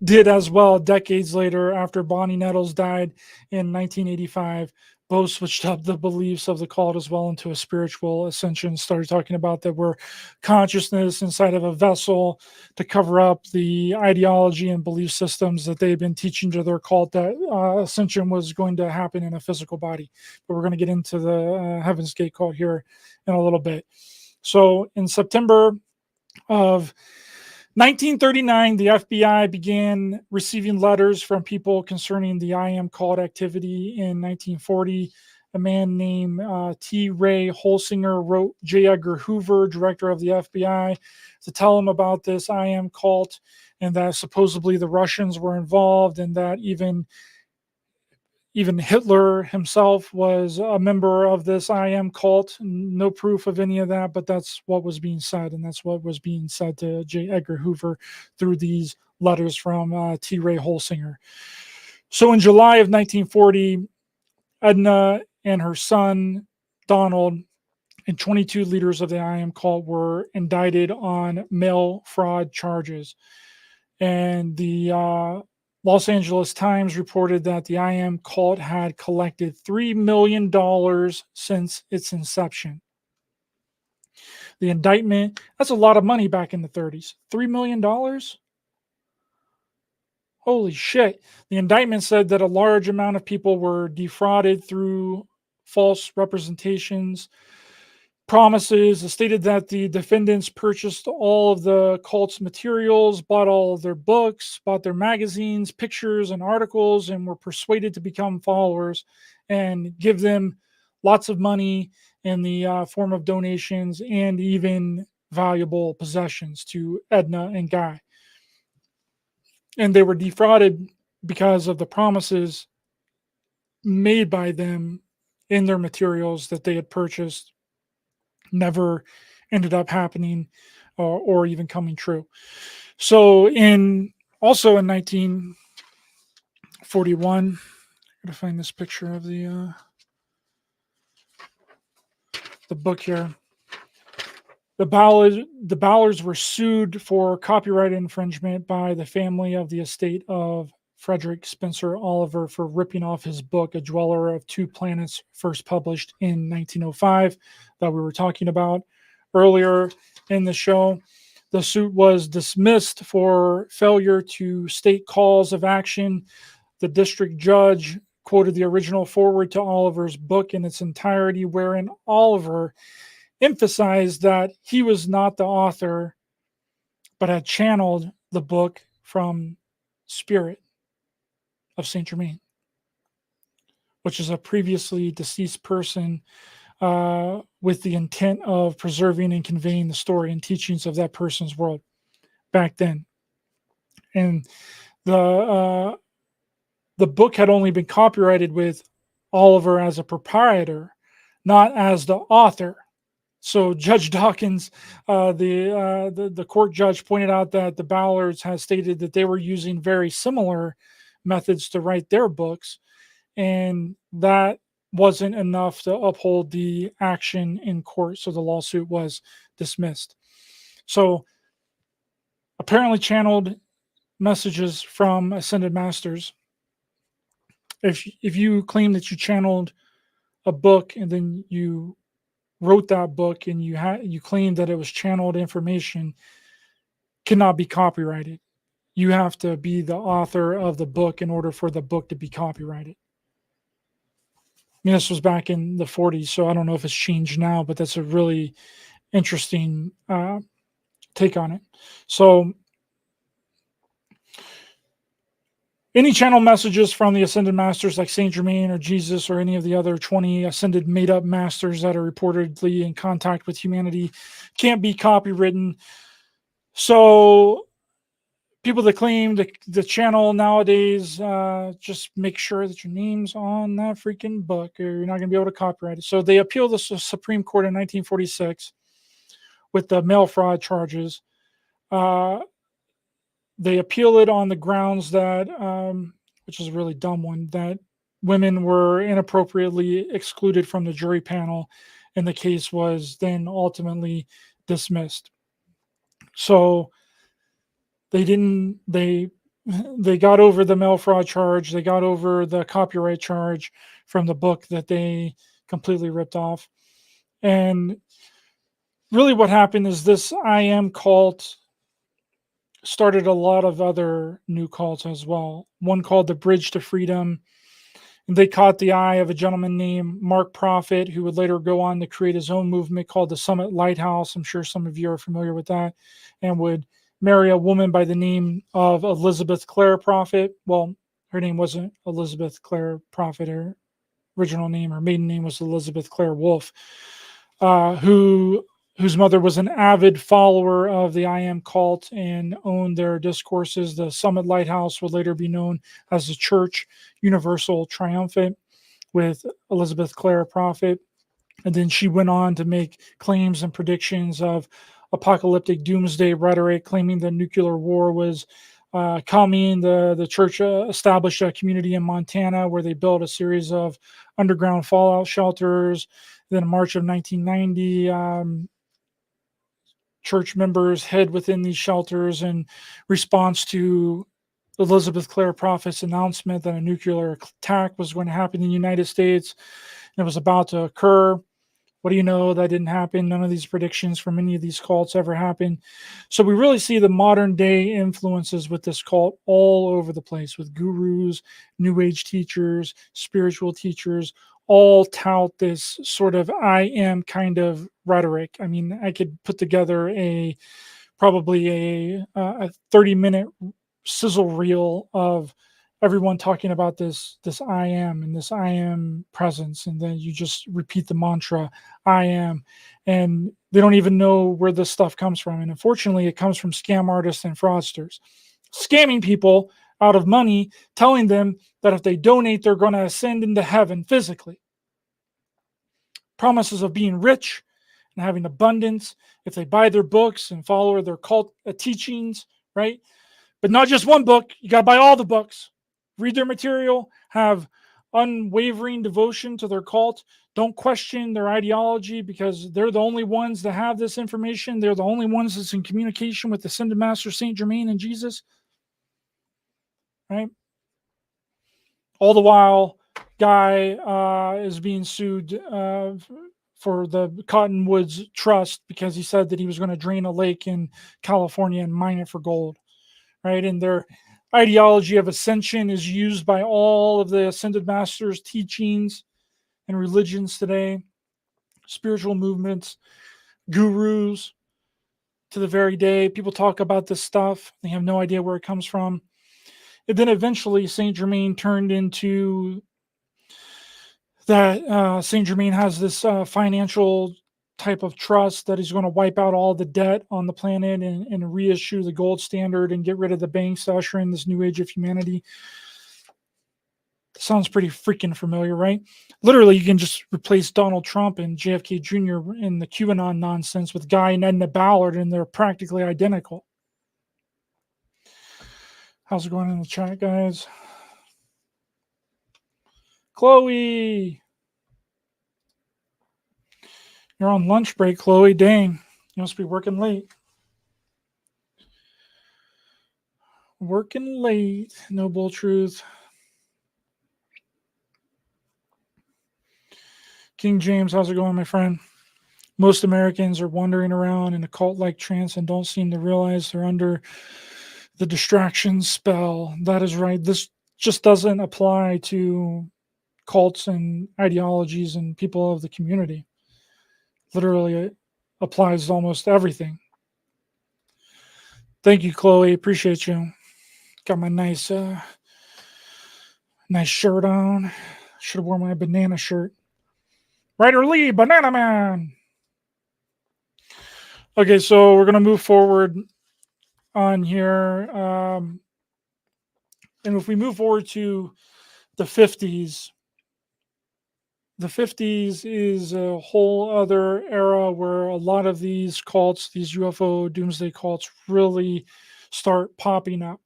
S1: did as well. Decades later, after Bonnie Nettles died in 1985, both switched up the beliefs of the cult as well into a spiritual ascension, started talking about that we're consciousness inside of a vessel to cover up the ideology and belief systems that they've been teaching to their cult, that ascension was going to happen in a physical body. But we're going to get into the Heaven's Gate cult here in a little bit. So in September of 1939, the FBI began receiving letters from people concerning the I Am cult activity. In 1940, a man named T. Ray Holsinger wrote J. Edgar Hoover, director of the FBI, to tell him about this I Am cult and that supposedly the Russians were involved, and that even Hitler himself was a member of this I Am cult. No proof of any of that, but that's what was being said. And that's what was being said to J. Edgar Hoover through these letters from T. Ray Holsinger. So in July of 1940, Edna and her son, Donald, and 22 leaders of the I Am cult were indicted on mail fraud charges. And the Los Angeles Times reported that the I Am cult had collected $3 million since its inception. The indictment, that's a lot of money back in the 30s. $3 million? Holy shit. The indictment said that a large amount of people were defrauded through false representations, promises. It stated that the defendants purchased all of the cult's materials, bought all of their books, bought their magazines, pictures, and articles, and were persuaded to become followers and give them lots of money in the form of donations and even valuable possessions to Edna and Guy. And they were defrauded because of the promises made by them in their materials that they had purchased never ended up happening or even coming true. So also in 1941, I'm going to find this picture of the book here. The Bowlers were sued for copyright infringement by the family of the estate of Frederick Spencer Oliver for ripping off his book, A Dweller of Two Planets, first published in 1905, that we were talking about earlier in the show. The suit was dismissed for failure to state cause of action. The district judge quoted the original foreword to Oliver's book in its entirety, wherein Oliver emphasized that he was not the author, but had channeled the book from Spirit of Saint Germain, which is a previously deceased person, with the intent of preserving and conveying the story and teachings of that person's world back then. And the book had only been copyrighted with Oliver as a proprietor, not as the author. So Judge Dawkins, the court judge, pointed out that the Ballards has stated that they were using very similar methods to write their books, and that wasn't enough to uphold the action in court. So the lawsuit was dismissed. So apparently channeled messages from ascended masters. If you claim that you channeled a book and then you wrote that book and you claim that it was channeled information, cannot be copyrighted. You have to be the author of the book in order for the book to be copyrighted. I mean, this was back in the 40s, so I don't know if it's changed now, but that's a really interesting take on it. So any channel messages from the ascended masters like Saint Germain or Jesus or any of the other 20 ascended made-up masters that are reportedly in contact with humanity can't be copywritten. So people that claim the channel nowadays, just make sure that your name's on that freaking book or you're not going to be able to copyright it. So they appealed the Supreme Court in 1946 with the mail fraud charges. They appeal it on the grounds that, which is a really dumb one, that women were inappropriately excluded from the jury panel, and the case was then ultimately dismissed. So they got over the mail fraud charge. They got over the copyright charge from the book that they completely ripped off. And really what happened is this I Am cult started a lot of other new cults as well. One called the Bridge to Freedom. And they caught the eye of a gentleman named Mark Prophet, who would later go on to create his own movement called the Summit Lighthouse. I'm sure some of you are familiar with that. And would marry a woman by the name of Elizabeth Clare Prophet. Well, her name wasn't Elizabeth Clare Prophet. Her original name, her maiden name was Elizabeth Clare Wolfe, whose mother was an avid follower of the I Am cult and owned their discourses. The Summit Lighthouse would later be known as the Church Universal Triumphant with Elizabeth Clare Prophet. And then she went on to make claims and predictions of apocalyptic doomsday rhetoric, claiming that nuclear war was coming. The church established a community in Montana where they built a series of underground fallout shelters. Then in March of 1990, church members hid within these shelters in response to Elizabeth Clare Prophet's announcement that a nuclear attack was going to happen in the United States and it was about to occur. What do you know? That didn't happen. None of these predictions from any of these cults ever happened. So we really see the modern day influences with this cult all over the place, with gurus, new age teachers, spiritual teachers, all tout this sort of I am kind of rhetoric. I mean, I could put together probably a 30-minute sizzle reel of everyone talking about this I am and this I am presence, and then you just repeat the mantra I am, and they don't even know where this stuff comes from. And unfortunately, it comes from scam artists and fraudsters scamming people out of money, telling them that if they donate, they're going to ascend into heaven physically. Promises of being rich and having abundance if they buy their books and follow their cult teachings, right? But not just one book. You got to buy all the books. Read their material, have unwavering devotion to their cult. Don't question their ideology because they're the only ones that have this information. They're the only ones that's in communication with the Ascended Master Saint Germain and Jesus. Right? All the while, guy is being sued for the Cottonwoods Trust because he said that he was going to drain a lake in California and mine it for gold. Right? And their ideology of ascension is used by all of the Ascended Masters' teachings and religions today, spiritual movements, gurus, to the very day. People talk about this stuff. They have no idea where it comes from. And then eventually Saint Germain turned into that Saint Germain has this financial type of trust that he's going to wipe out all the debt on the planet and reissue the gold standard and get rid of the banks to usher in this new age of humanity. Sounds pretty freaking familiar, right? Literally, you can just replace Donald Trump and JFK Jr. in the QAnon nonsense with Guy and Edna Ballard, and they're practically identical. How's it going in the chat, guys? Chloe! You're on lunch break, Chloe. Dang, you must be working late. Working late. Noble truth. King James, how's it going, my friend? Most Americans are wandering around in a cult-like trance and don't seem to realize they're under the distraction spell. That is right. This just doesn't apply to cults and ideologies and people of the community. Literally, it applies to almost everything. Thank you, Chloe. Appreciate you. Got my nice shirt on. Should have worn my banana shirt. Ryder Lee, Banana Man. Okay, so we're going to move forward on here. And if we move forward to the 50s, the 50s is a whole other era where a lot of these cults, these UFO Doomsday cults, really start popping up.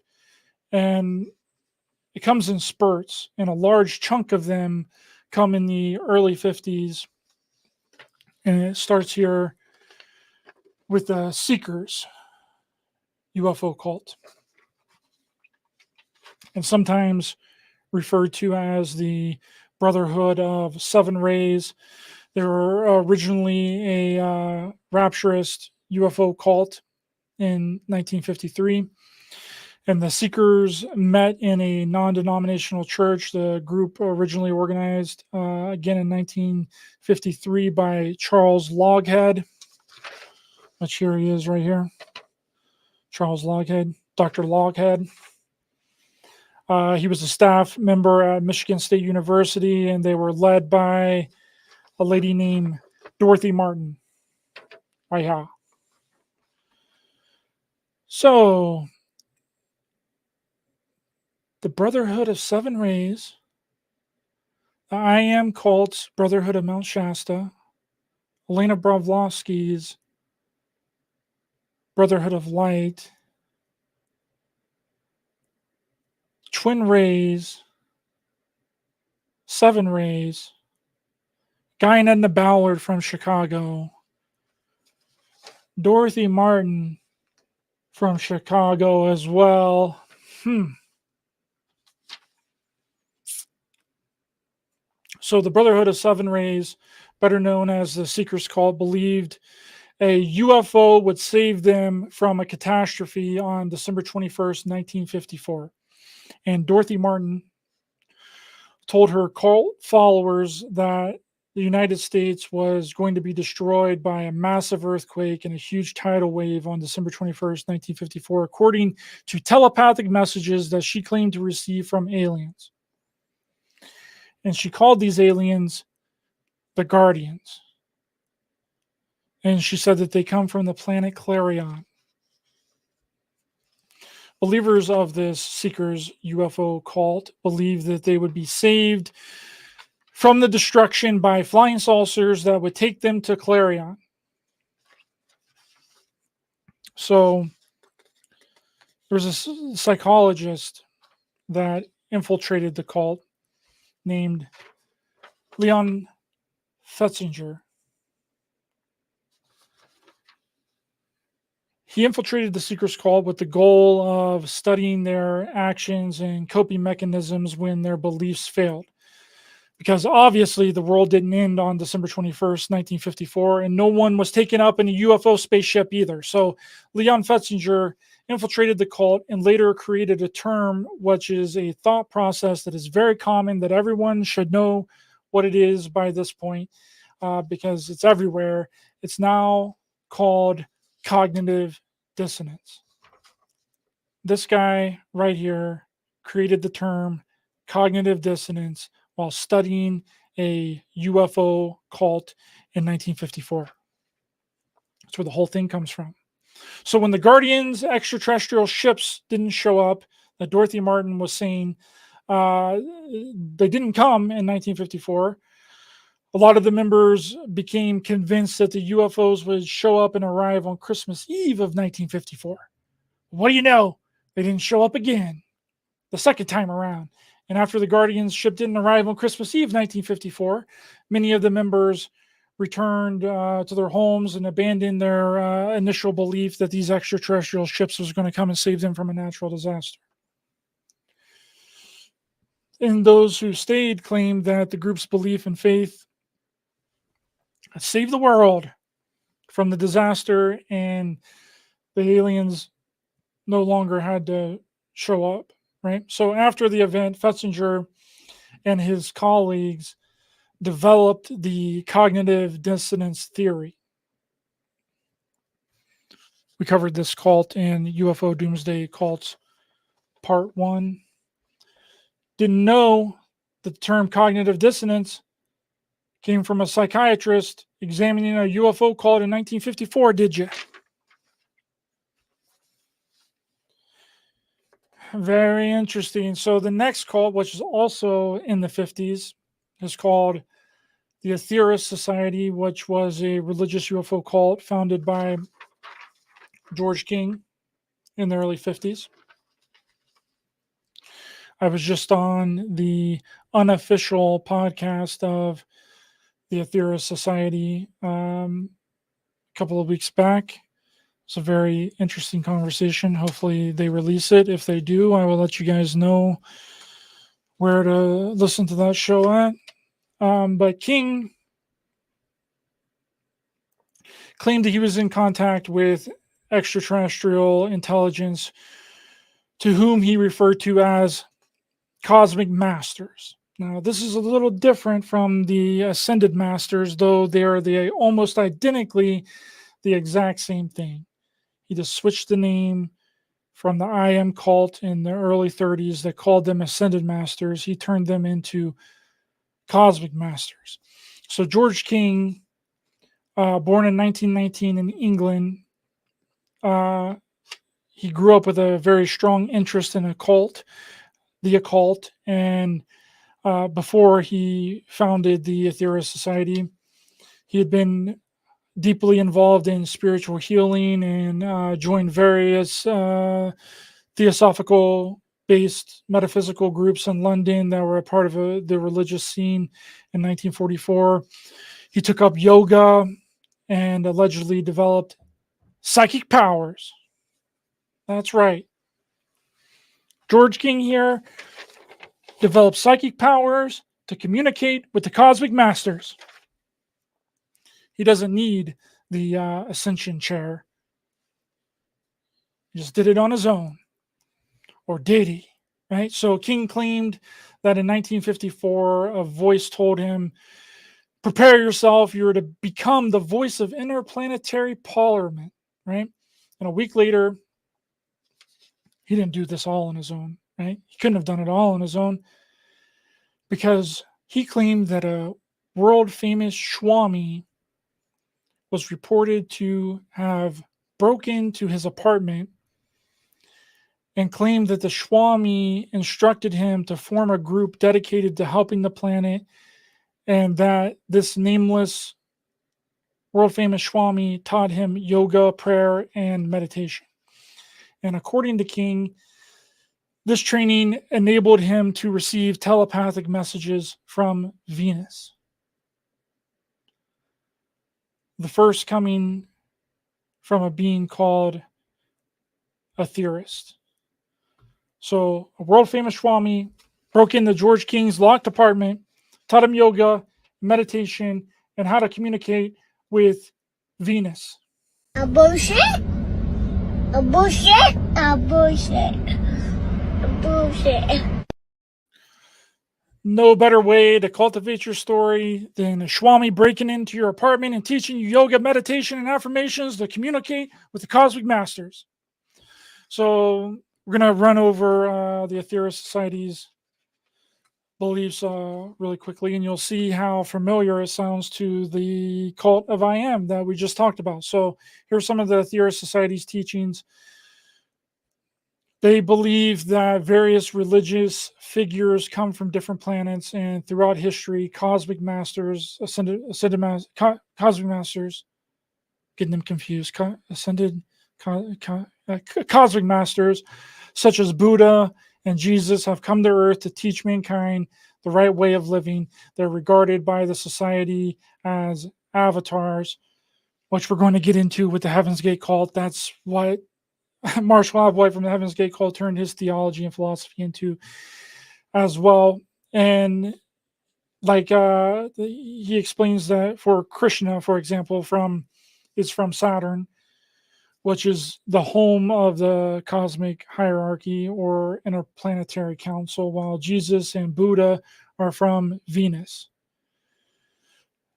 S1: And it comes in spurts, and a large chunk of them come in the early 50s. And it starts here with the Seekers UFO cult, and sometimes referred to as the Brotherhood of Seven Rays. They were originally a rapturist UFO cult in 1953. And the Seekers met in a non-denominational church. The group originally organized again in 1953 by Charles Loghead, which here he is right here. Charles Loghead, Dr. Loghead. He was a staff member at Michigan State University, and they were led by a lady named Dorothy Martin. Right here. So, the Brotherhood of Seven Rays, the I Am Cult's Brotherhood of Mount Shasta, Elena Blavatsky's Brotherhood of Light, Twin Rays, Seven Rays, Guy and Edna Ballard from Chicago, Dorothy Martin from Chicago as well. So the Brotherhood of Seven Rays, better known as the Seekers Cult, believed a UFO would save them from a catastrophe on December 21st, 1954. And Dorothy Martin told her cult followers that the United States was going to be destroyed by a massive earthquake and a huge tidal wave on December 21st, 1954, according to telepathic messages that she claimed to receive from aliens. And she called these aliens the Guardians. And she said that they come from the planet Clarion. Believers of this Seekers UFO cult believed that they would be saved from the destruction by flying saucers that would take them to Clarion. So there was a psychologist that infiltrated the cult named Leon Fetzinger. He infiltrated the Seekers cult with the goal of studying their actions and coping mechanisms when their beliefs failed. Because obviously the world didn't end on December 21st, 1954, and no one was taken up in a UFO spaceship either. So Leon Fetzinger infiltrated the cult and later created a term, which is a thought process that is very common, that everyone should know what it is by this point, because it's everywhere. It's now called cognitive dissonance. This guy right here created the term cognitive dissonance while studying a UFO cult in 1954. That's where the whole thing comes from. So when the Guardians extraterrestrial ships didn't show up, that Dorothy Martin was saying They didn't come in 1954. A lot of the members became convinced that the UFOs would show up and arrive on Christmas Eve of 1954. What do you know? They didn't show up again the second time around. And after the Guardians ship didn't arrive on Christmas Eve 1954, many of the members returned to their homes and abandoned their initial belief that these extraterrestrial ships was going to come and save them from a natural disaster. And those who stayed claimed that the group's belief and faith saved the world from the disaster, and the aliens no longer had to show up, right? So after the event, Fetzinger and his colleagues developed the cognitive dissonance theory. We covered this cult in UFO Doomsday Cults Part 1. Didn't know that the term cognitive dissonance came from a psychiatrist examining a UFO cult in 1954, did you? Very interesting. So the next cult, which is also in the 50s, is called the Aetherius Society, which was a religious UFO cult founded by George King in the early 50s. I was just on the unofficial podcast of the Aetherius Society a couple of weeks back. It's a very interesting conversation. Hopefully they release it. If they do, I will let you guys know where to listen to that show at. But King claimed that he was in contact with extraterrestrial intelligence, to whom he referred to as cosmic masters. Now, this is a little different from the ascended masters, though they're almost identically the exact same thing. He just switched the name from the I Am cult in the early 30s that called them ascended masters. He turned them into cosmic masters. So George King, born in 1919 in England, he grew up with a very strong interest in the occult, and before he founded the Aetherius Society, he had been deeply involved in spiritual healing and joined various theosophical-based metaphysical groups in London that were a part of the religious scene in 1944. He took up yoga and allegedly developed psychic powers. That's right. George King here developed psychic powers to communicate with the cosmic masters. He doesn't need the ascension chair. He just did it on his own. Or did he? Right? So King claimed that in 1954, a voice told him, prepare yourself, you're to become the voice of interplanetary parliament. Right? And a week later, he didn't do this all on his own. Right? He couldn't have done it all on his own, because he claimed that a world famous Swami was reported to have broken into his apartment and claimed that the Swami instructed him to form a group dedicated to helping the planet, and that this nameless world famous Swami taught him yoga, prayer, and meditation. And according to King, this training enabled him to receive telepathic messages from Venus. The first coming from a being called Aetherius. So a world famous Swami broke into George King's locked apartment, taught him yoga, meditation, and how to communicate with Venus.
S2: A bullshit? A bullshit? A bullshit. A bullshit.
S1: No better way to cultivate your story than a Swami breaking into your apartment and teaching you yoga, meditation, and affirmations to communicate with the cosmic masters. So we're going to run over the Aetherius Society's beliefs really quickly, and you'll see how familiar it sounds to the cult of I Am that we just talked about. So here's some of the Aetherius Society's teachings. They believe that various religious figures come from different planets, and throughout history, cosmic masters, cosmic masters, getting them confused, cosmic masters, such as Buddha and Jesus, have come to Earth to teach mankind the right way of living. They're regarded by the society as avatars, which we're going to get into with the Heaven's Gate cult. That's what Marshall Applewhite from the Heaven's Gate cult turned his theology and philosophy into as well. And he explains that for Krishna, for example, is from Saturn, which is the home of the cosmic hierarchy or interplanetary council, while Jesus and Buddha are from Venus.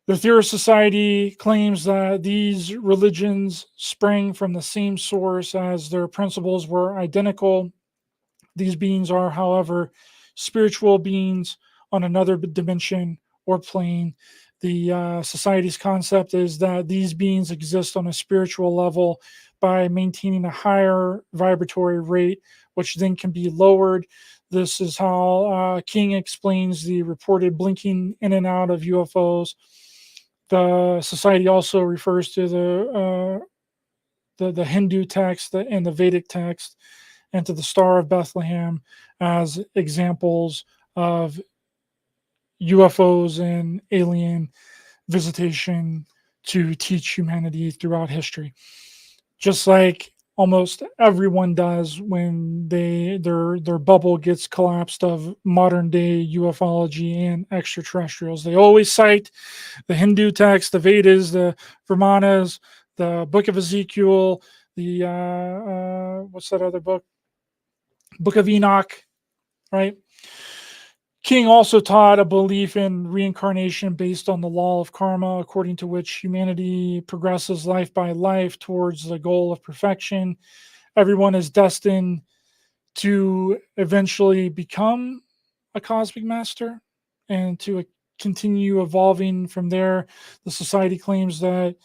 S1: The Theorist Society claims that these religions sprang from the same source, as their principles were identical. These beings are, however, spiritual beings on another dimension or plane. The Society's concept is that these beings exist on a spiritual level by maintaining a higher vibratory rate, which then can be lowered. This is how King explains the reported blinking in and out of UFOs. The Society also refers to the Hindu text and the Vedic text and to the Star of Bethlehem as examples of UFOs and alien visitation to teach humanity throughout history. Just like almost everyone does when their bubble gets collapsed of modern day ufology and extraterrestrials. They always cite the Hindu text, the Vedas, the Brahmanas, the Book of Ezekiel, the what's that other book? Book of Enoch, right? King also taught a belief in reincarnation based on the law of karma, according to which humanity progresses life by life towards the goal of perfection. Everyone is destined to eventually become a cosmic master and to continue evolving from there. The Society claims that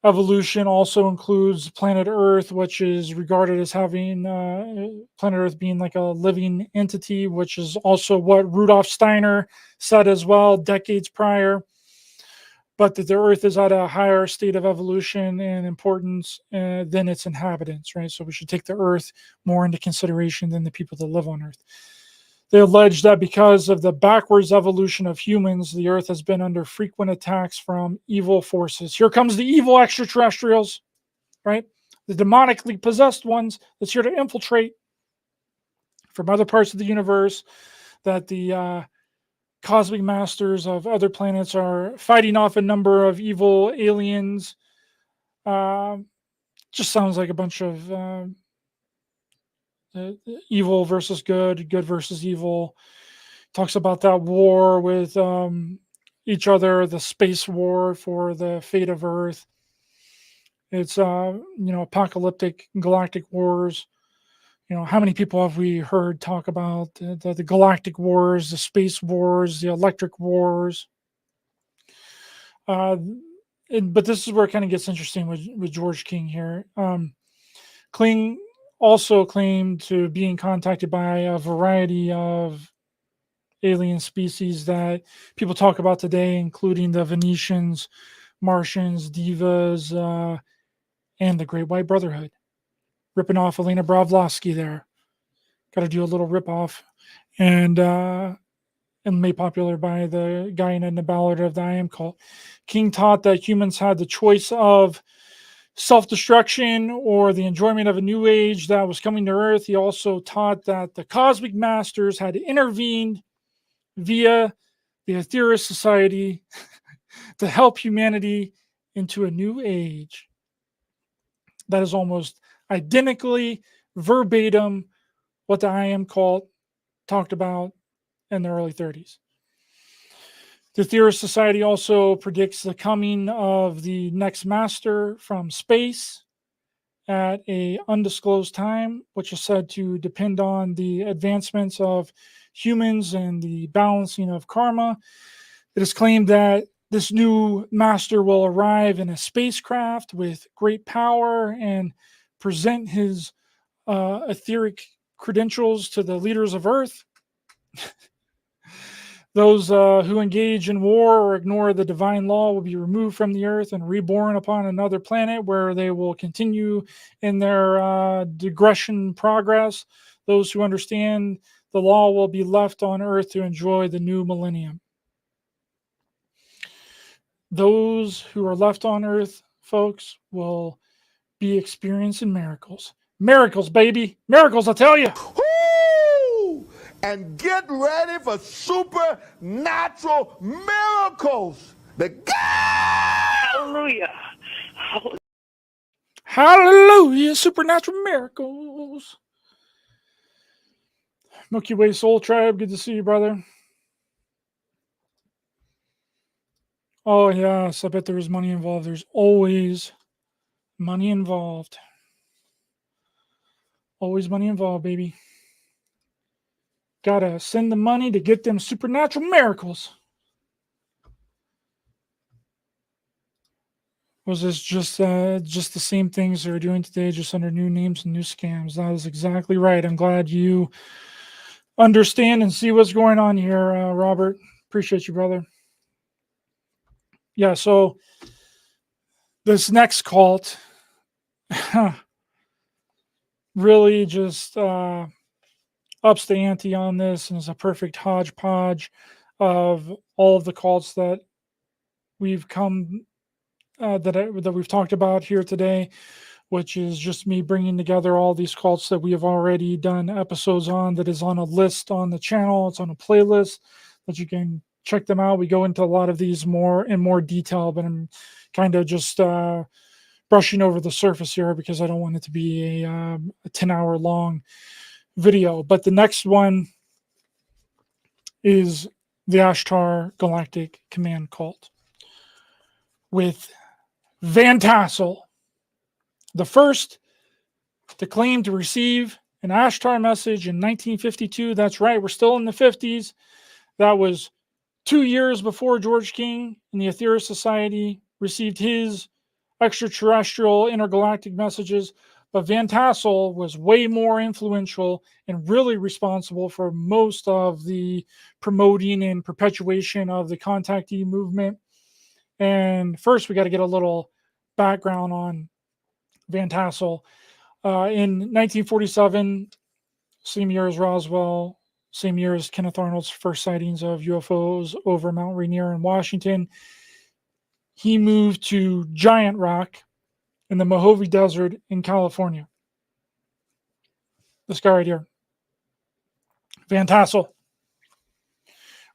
S1: evolution also includes planet Earth, which is regarded as having planet Earth being like a living entity, which is also what Rudolf Steiner said as well decades prior. But that the Earth is at a higher state of evolution and importance than its inhabitants, right? So we should take the Earth more into consideration than the people that live on Earth. They allege that because of the backwards evolution of humans, the Earth has been under frequent attacks from evil forces. Here comes the evil extraterrestrials, right? The demonically possessed ones that's here to infiltrate from other parts of the universe, that the cosmic masters of other planets are fighting off a number of evil aliens. Just sounds like a bunch of evil versus good, good versus evil. Talks about that war with each other, the space war for the fate of Earth. It's apocalyptic galactic wars. How many people have we heard talk about the galactic wars, the space wars, the electric wars? But this is where it kind of gets interesting with George King here. King also claimed to being contacted by a variety of alien species that people talk about today, including the Venetians, Martians, Divas, and the Great White Brotherhood. Ripping off Elena Blavatsky there. Got to do a little rip off, and made popular by the guy in the ballad of the I Am cult. King taught that humans had the choice of self-destruction or the enjoyment of a new age that was coming to Earth. He also taught that the cosmic masters had intervened via the Aetherius Society to help humanity into a new age. That is almost identically verbatim what the I Am cult talked about in the early 30s. The Theorist Society also predicts the coming of the next master from space at a undisclosed time, which is said to depend on the advancements of humans and the balancing of karma. It is claimed that this new master will arrive in a spacecraft with great power and present his etheric credentials to the leaders of Earth. Those who engage in war or ignore the divine law will be removed from the earth and reborn upon another planet where they will continue in their digression progress. Those who understand the law will be left on earth to enjoy the new millennium. Those who are left on earth, folks, will be experiencing miracles. Miracles, baby. Miracles, I tell you.
S3: Woo! And get ready for supernatural miracles.
S4: Hallelujah.
S1: Hallelujah. Supernatural miracles. Milky Way Soul Tribe, good to see you, brother. Oh, yes. I bet there was money involved. There's always money involved. Always money involved, baby. Gotta send the money to get them supernatural miracles. Was this just the same things they're doing today, just under new names and new scams? That is exactly right. I'm glad you understand and see what's going on here, Robert. Appreciate you, brother. Yeah, so this next cult really just ups the ante on this and is a perfect hodgepodge of all of the cults that we've come that we've talked about here today, which is just me bringing together all these cults that we have already done episodes on. That is on a list on the channel. It's on a playlist that you can check them out. We go into a lot of these in more detail, but I'm kind of just brushing over the surface here because I don't want it to be a 10-hour long video. But the next one is the Ashtar Galactic Command Cult with Van Tassel, the first to claim to receive an Ashtar message in 1952. That's right, we're still in the 50s. That was 2 years before George King and the Aetherius Society received his extraterrestrial intergalactic messages. But Van Tassel was way more influential and really responsible for most of the promoting and perpetuation of the contactee movement. And first, we got to get a little background on Van Tassel. In 1947, same year as Roswell, same year as Kenneth Arnold's first sightings of UFOs over Mount Rainier in Washington, he moved to Giant Rock in the Mojave Desert in California. This guy right here, Van Tassel,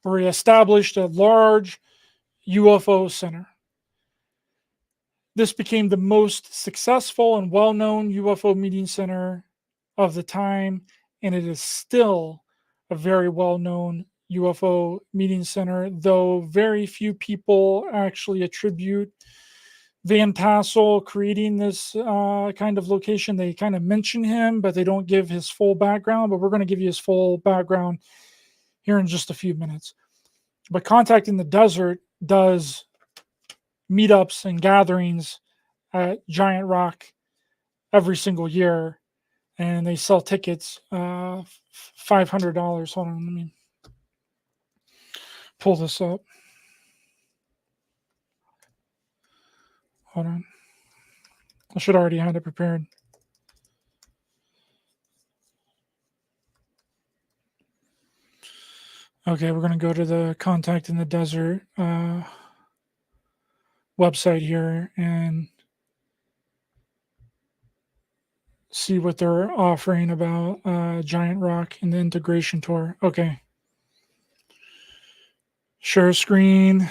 S1: where he established a large UFO center. This became the most successful and well-known UFO meeting center of the time, and it is still a very well-known UFO meeting center, though very few people actually attribute Van Tassel creating this kind of location. They kind of mention him, but they don't give his full background, but we're going to give you his full background here in just a few minutes. But Contact in the Desert does meetups and gatherings at Giant Rock every single year, and they sell tickets $500. Hold on, let me pull this up. Hold on, I should already have it prepared. Okay, we're going to go to the Contact in the Desert website here and see what they're offering about Giant Rock and the integration tour. Okay. Share screen,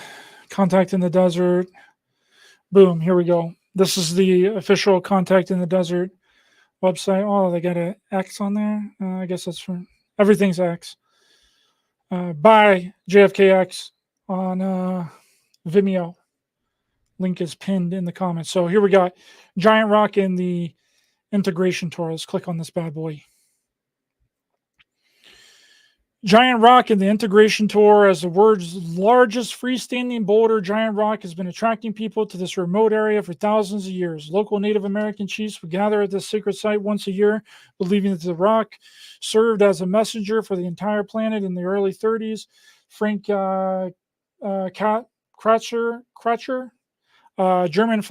S1: Contact in the Desert. Boom, here we go. This is the official Contact in the Desert website. Oh, they got an X on there. I guess that's for everything's X. By JFK X on Vimeo. Link is pinned in the comments. So here we got Giant Rock and the integration tour. Let's click on this bad boy. Giant Rock and the Integration Tour. As the world's largest freestanding boulder, Giant Rock has been attracting people to this remote area for thousands of years. Local Native American chiefs would gather at this sacred site once a year, believing that the rock served as a messenger for the entire planet. In the early 30s, Frank Kratzer, German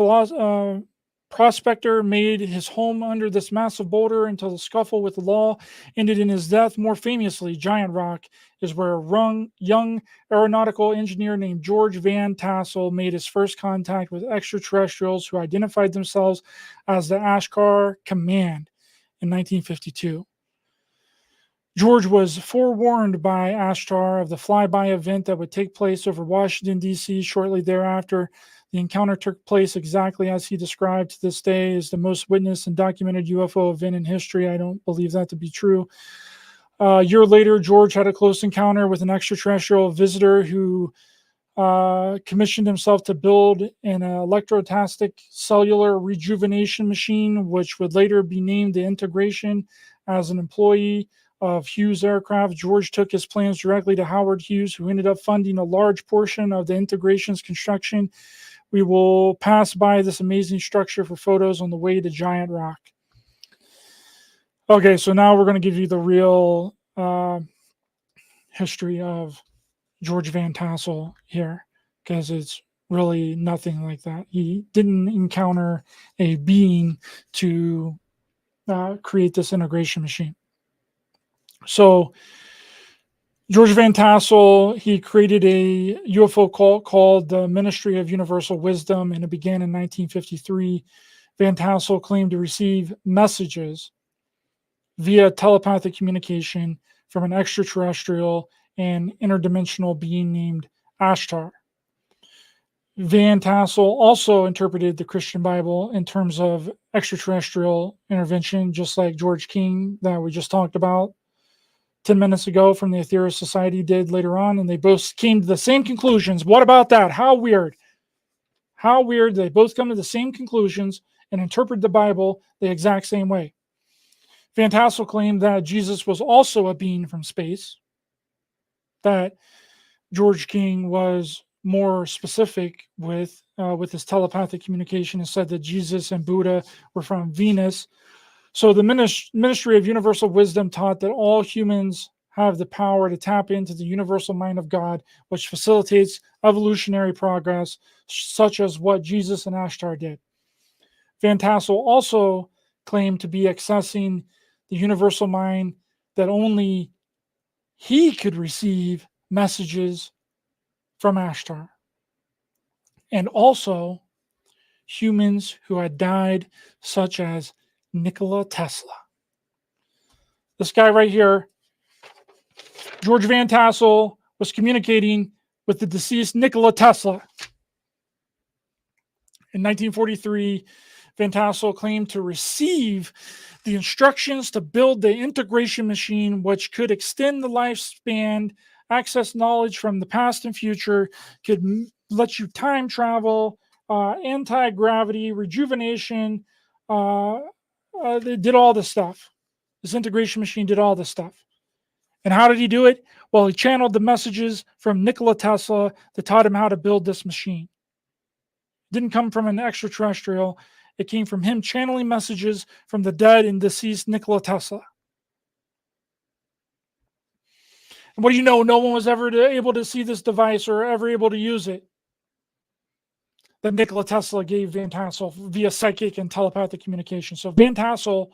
S1: prospector, made his home under this massive boulder until the scuffle with the law ended in his death. More famously, Giant Rock is where a young aeronautical engineer named George Van Tassel made his first contact with extraterrestrials who identified themselves as the Ashtar Command in 1952. George was forewarned by Ashtar of the flyby event that would take place over Washington, D.C. shortly thereafter. The encounter took place exactly as he described. To this day is the most witnessed and documented UFO event in history. I don't believe that to be true. A year later, George had a close encounter with an extraterrestrial visitor who commissioned himself to build an electrostatic cellular rejuvenation machine, which would later be named the Integration. As an employee of Hughes Aircraft, George took his plans directly to Howard Hughes, who ended up funding a large portion of the Integration's construction. We will pass by this amazing structure for photos on the way to Giant Rock. Okay, so now we're going to give you the real history of George Van Tassel here, because it's really nothing like that. He didn't encounter a being to create this integration machine. So George Van Tassel, he created a UFO cult called the Ministry of Universal Wisdom, and it began in 1953. Van Tassel claimed to receive messages via telepathic communication from an extraterrestrial and interdimensional being named Ashtar. Van Tassel also interpreted the Christian Bible in terms of extraterrestrial intervention, just like George King that we just talked about 10 minutes ago from the Aetherius Society did later on, and they both came to the same conclusions. What about that? How weird. How weird. They both come to the same conclusions and interpret the Bible the exact same way. Van Tassel claimed that Jesus was also a being from space, that George King was more specific with his telepathic communication and said that Jesus and Buddha were from Venus. So the Ministry of Universal Wisdom taught that all humans have the power to tap into the universal mind of God, which facilitates evolutionary progress, such as what Jesus and Ashtar did. Van Tassel also claimed to be accessing the universal mind, that only he could receive messages from Ashtar. And also humans who had died, such as Nikola Tesla. This guy right here, George Van Tassel, was communicating with the deceased Nikola Tesla. In 1943, Van Tassel claimed to receive the instructions to build the integration machine, which could extend the lifespan, access knowledge from the past and future, could let you time travel, anti-gravity, rejuvenation. They did all this stuff. This integration machine did all this stuff. And how did he do it? Well, he channeled the messages from Nikola Tesla that taught him how to build this machine. It didn't come from an extraterrestrial. It came from him channeling messages from the dead and deceased Nikola Tesla. And what do you know? No one was ever able to see this device or ever able to use it that Nikola Tesla gave Van Tassel via psychic and telepathic communication. So Van Tassel,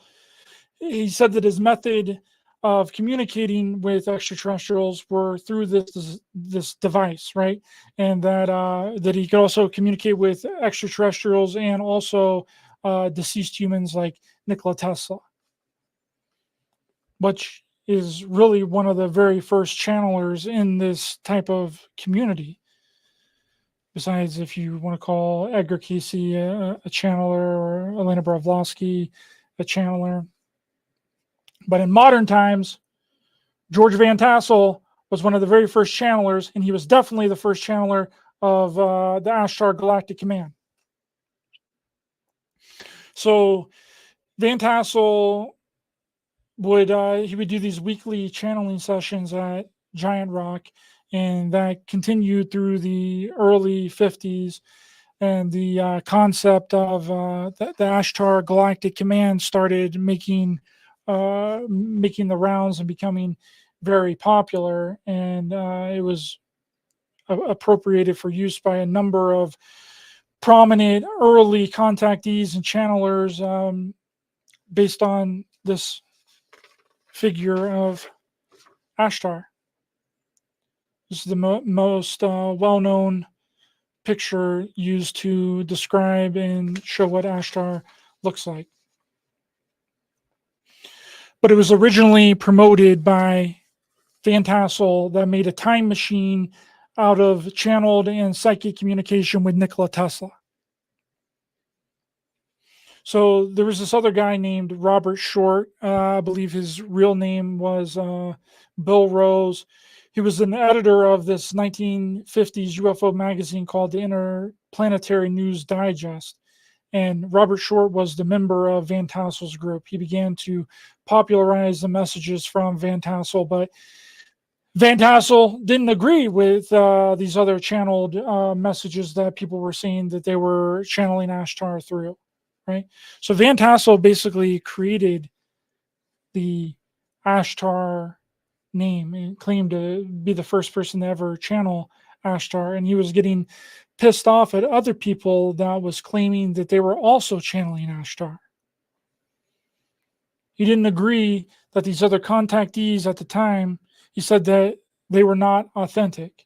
S1: he said that his method of communicating with extraterrestrials were through this device, right? And that he could also communicate with extraterrestrials and also deceased humans like Nikola Tesla, which is really one of the very first channelers in this type of community. Besides, if you want to call Edgar Casey a channeler, or Elena Blavatsky a channeler. But in modern times, George Van Tassel was one of the very first channelers, and he was definitely the first channeler of the Ashtar Galactic Command. So Van Tassel he would do these weekly channeling sessions at Giant Rock, and that continued through the early 50s. And the concept of the Ashtar Galactic Command started making the rounds and becoming very popular, and it was appropriated for use by a number of prominent early contactees and channelers, based on this figure of Ashtar. This is the most well-known picture used to describe and show what Ashtar looks like. But it was originally promoted by Van Tassel, that made a time machine out of channeled and psychic communication with Nikola Tesla. So there was this other guy named Robert Short. I believe his real name was Bill Rose. He was an editor of this 1950s UFO magazine called the Interplanetary News Digest. And Robert Short was the member of Van Tassel's group. He began to popularize the messages from Van Tassel, but Van Tassel didn't agree with these other channeled messages that people were saying that they were channeling Ashtar through, right? So Van Tassel basically created the Ashtar name and claimed to be the first person to ever channel Ashtar, and he was getting pissed off at other people that was claiming that they were also channeling Ashtar. He didn't agree that these other contactees at the time, he said that they were not authentic.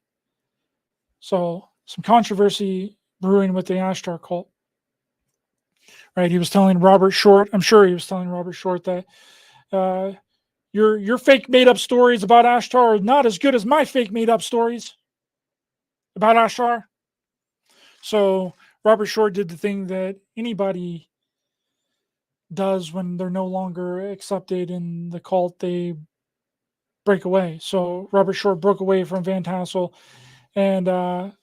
S1: So some controversy brewing with the Ashtar cult. Right? He was telling Robert Short, I'm sure he was telling Robert Short that your fake made up stories about Ashtar are not as good as my fake made up stories about Ashtar. So Robert Short did the thing that anybody does when they're no longer accepted in the cult. They break away. So Robert Short broke away from Van Tassel and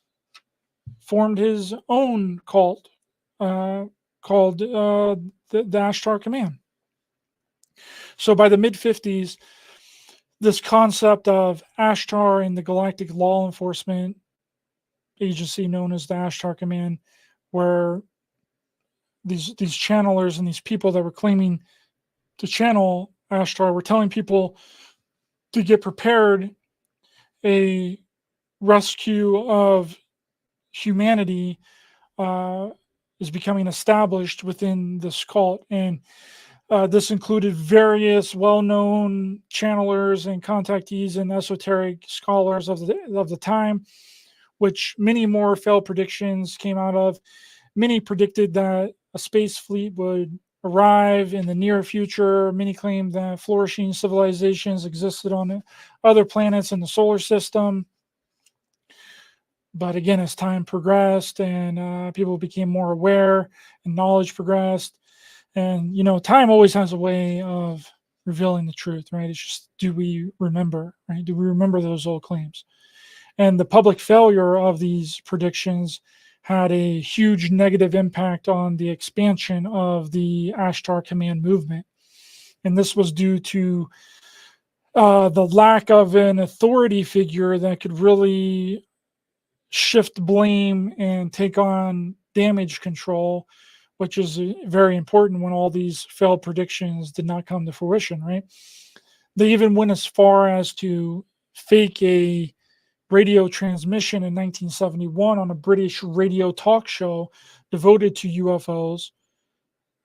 S1: formed his own cult called the Ashtar Command. So by the mid-50s, this concept of Ashtar and the Galactic Law Enforcement Agency known as the Ashtar Command, where these channelers and these people that were claiming to channel Ashtar were telling people to get prepared. A rescue of humanity is becoming established within this cult, and this included various well-known channelers and contactees and esoteric scholars of the time, which many more failed predictions came out of. Many predicted that a space fleet would arrive in the near future. Many claimed that flourishing civilizations existed on other planets in the solar system. But again, as time progressed and people became more aware and knowledge progressed, and time always has a way of revealing the truth, right? It's just, do we remember, right? Do we remember those old claims? And the public failure of these predictions had a huge negative impact on the expansion of the Ashtar Command movement. And this was due to the lack of an authority figure that could really shift blame and take on damage control, which is very important when all these failed predictions did not come to fruition, right? They even went as far as to fake a radio transmission in 1971 on a British radio talk show devoted to UFOs,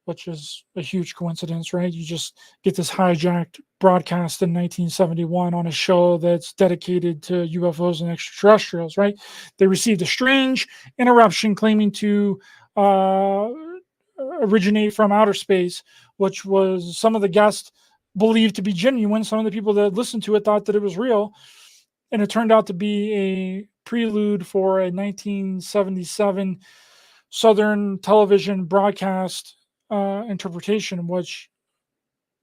S1: which is a huge coincidence, right? You just get this hijacked broadcast in 1971 on a show that's dedicated to UFOs and extraterrestrials, right? They received a strange interruption claiming to originate from outer space, which was some of the guests believed to be genuine. Some of the people that listened to it thought that it was real. And it turned out to be a prelude for a 1977 Southern television broadcast interpretation, which,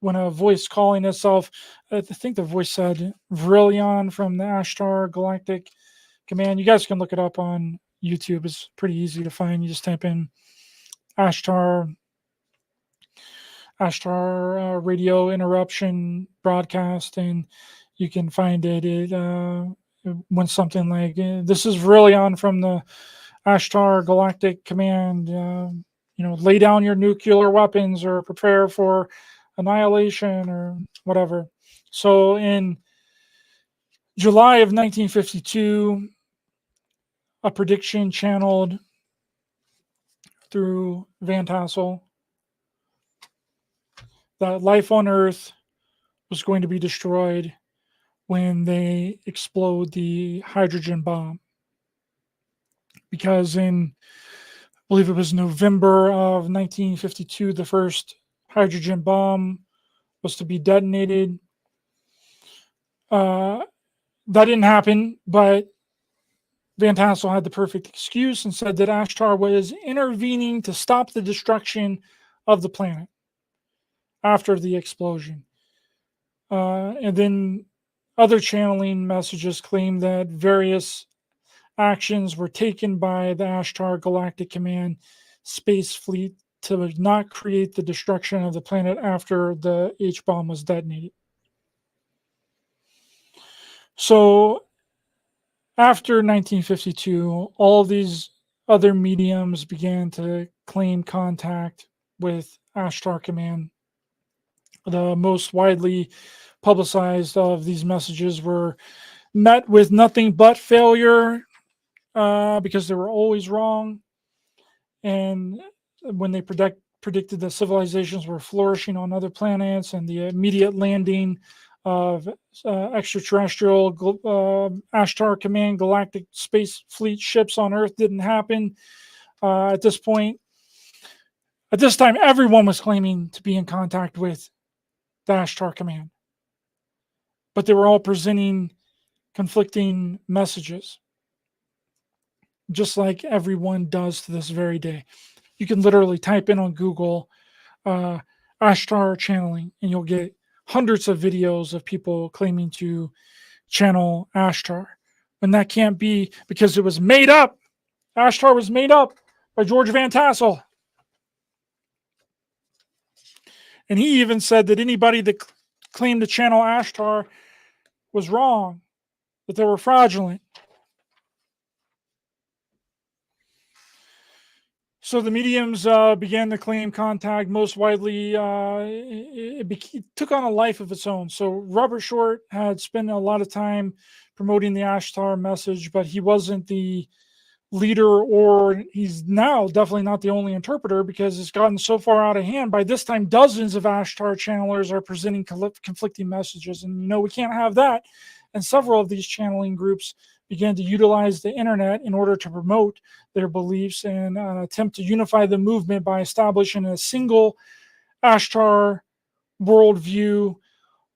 S1: when a voice calling itself, I think the voice said Vrillion from the Ashtar Galactic Command. You guys can look it up on YouTube. It's pretty easy to find. You just type in Ashtar Ashtar radio interruption broadcast, and you can find it when something like this is really on from the Ashtar Galactic Command. Lay down your nuclear weapons or prepare for annihilation or whatever. So in July of 1952, a prediction channeled through Van Tassel that life on Earth was going to be destroyed when they explode the hydrogen bomb. Because in, I believe it was November of 1952, the first hydrogen bomb was to be detonated. That didn't happen, but Van Tassel had the perfect excuse and said that Ashtar was intervening to stop the destruction of the planet after the explosion. And then other channeling messages claim that various actions were taken by the Ashtar Galactic Command space fleet to not create the destruction of the planet after the H-bomb was detonated. So after 1952, all these other mediums began to claim contact with Ashtar Command. The most widely publicized of these messages were met with nothing but failure because they were always wrong. And when they predicted that civilizations were flourishing on other planets and the immediate landing of extraterrestrial Ashtar Command Galactic Space Fleet ships on Earth didn't happen. At this time, everyone was claiming to be in contact with the Ashtar Command, but they were all presenting conflicting messages, just like everyone does to this very day. You can literally type in on Google Ashtar channeling, and you'll get hundreds of videos of people claiming to channel Ashtar. And that can't be, because it was made up. Ashtar was made up by George Van Tassel. And he even said that anybody that claimed to channel Ashtar was wrong, that they were fraudulent. So the mediums began to claim contact. Most widely, it took on a life of its own. So Robert Short had spent a lot of time promoting the Ashtar message, but he wasn't the leader, or he's now definitely not the only interpreter, because it's gotten so far out of hand. By this time, dozens of Ashtar channelers are presenting conflicting messages, and we can't have that. And several of these channeling groups began to utilize the internet in order to promote their beliefs and attempt to unify the movement by establishing a single Ashtar worldview,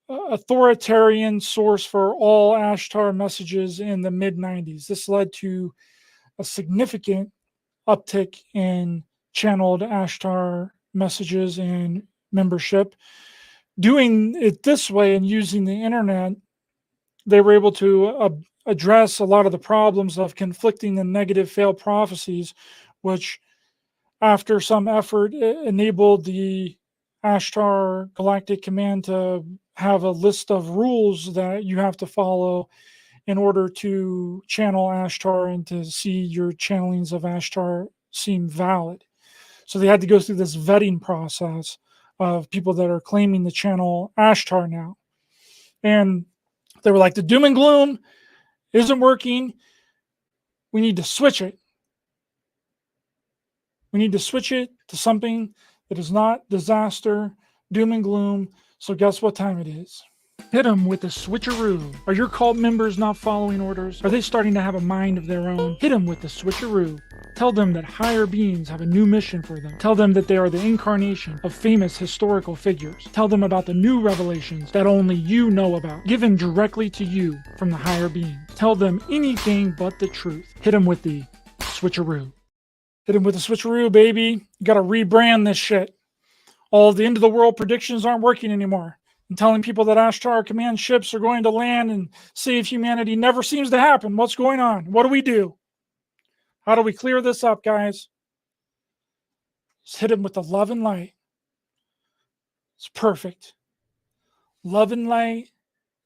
S1: authoritarian source for all Ashtar messages in the mid-90s. This led to a significant uptick in channeled Ashtar messages and membership. Doing it this way and using the internet, they were able to address a lot of the problems of conflicting and negative failed prophecies, which after some effort enabled the Ashtar Galactic Command to have a list of rules that you have to follow in order to channel Ashtar and to see your channelings of Ashtar seem valid. So they had to go through this vetting process of people that are claiming to channel Ashtar now. And they were like, the doom and gloom isn't working. We need to switch it. We need to switch it to something that is not disaster, doom and gloom. So guess what time it is? Hit them with the switcheroo. Are your cult members not following orders? Are they starting to have a mind of their own? Hit them with the switcheroo. Tell them that higher beings have a new mission for them. Tell them that they are the incarnation of famous historical figures. Tell them about the new revelations that only you know about, given directly to you from the higher beings. Tell them anything but the truth. Hit them with the switcheroo. Hit them with the switcheroo, baby. You gotta rebrand this shit. All the end of the world predictions aren't working anymore. And telling people that Ashtar Command ships are going to land and save humanity never seems to happen. What's going on? What do we do? How do we clear this up, guys? Just hit him with the love and light. It's perfect. Love and light,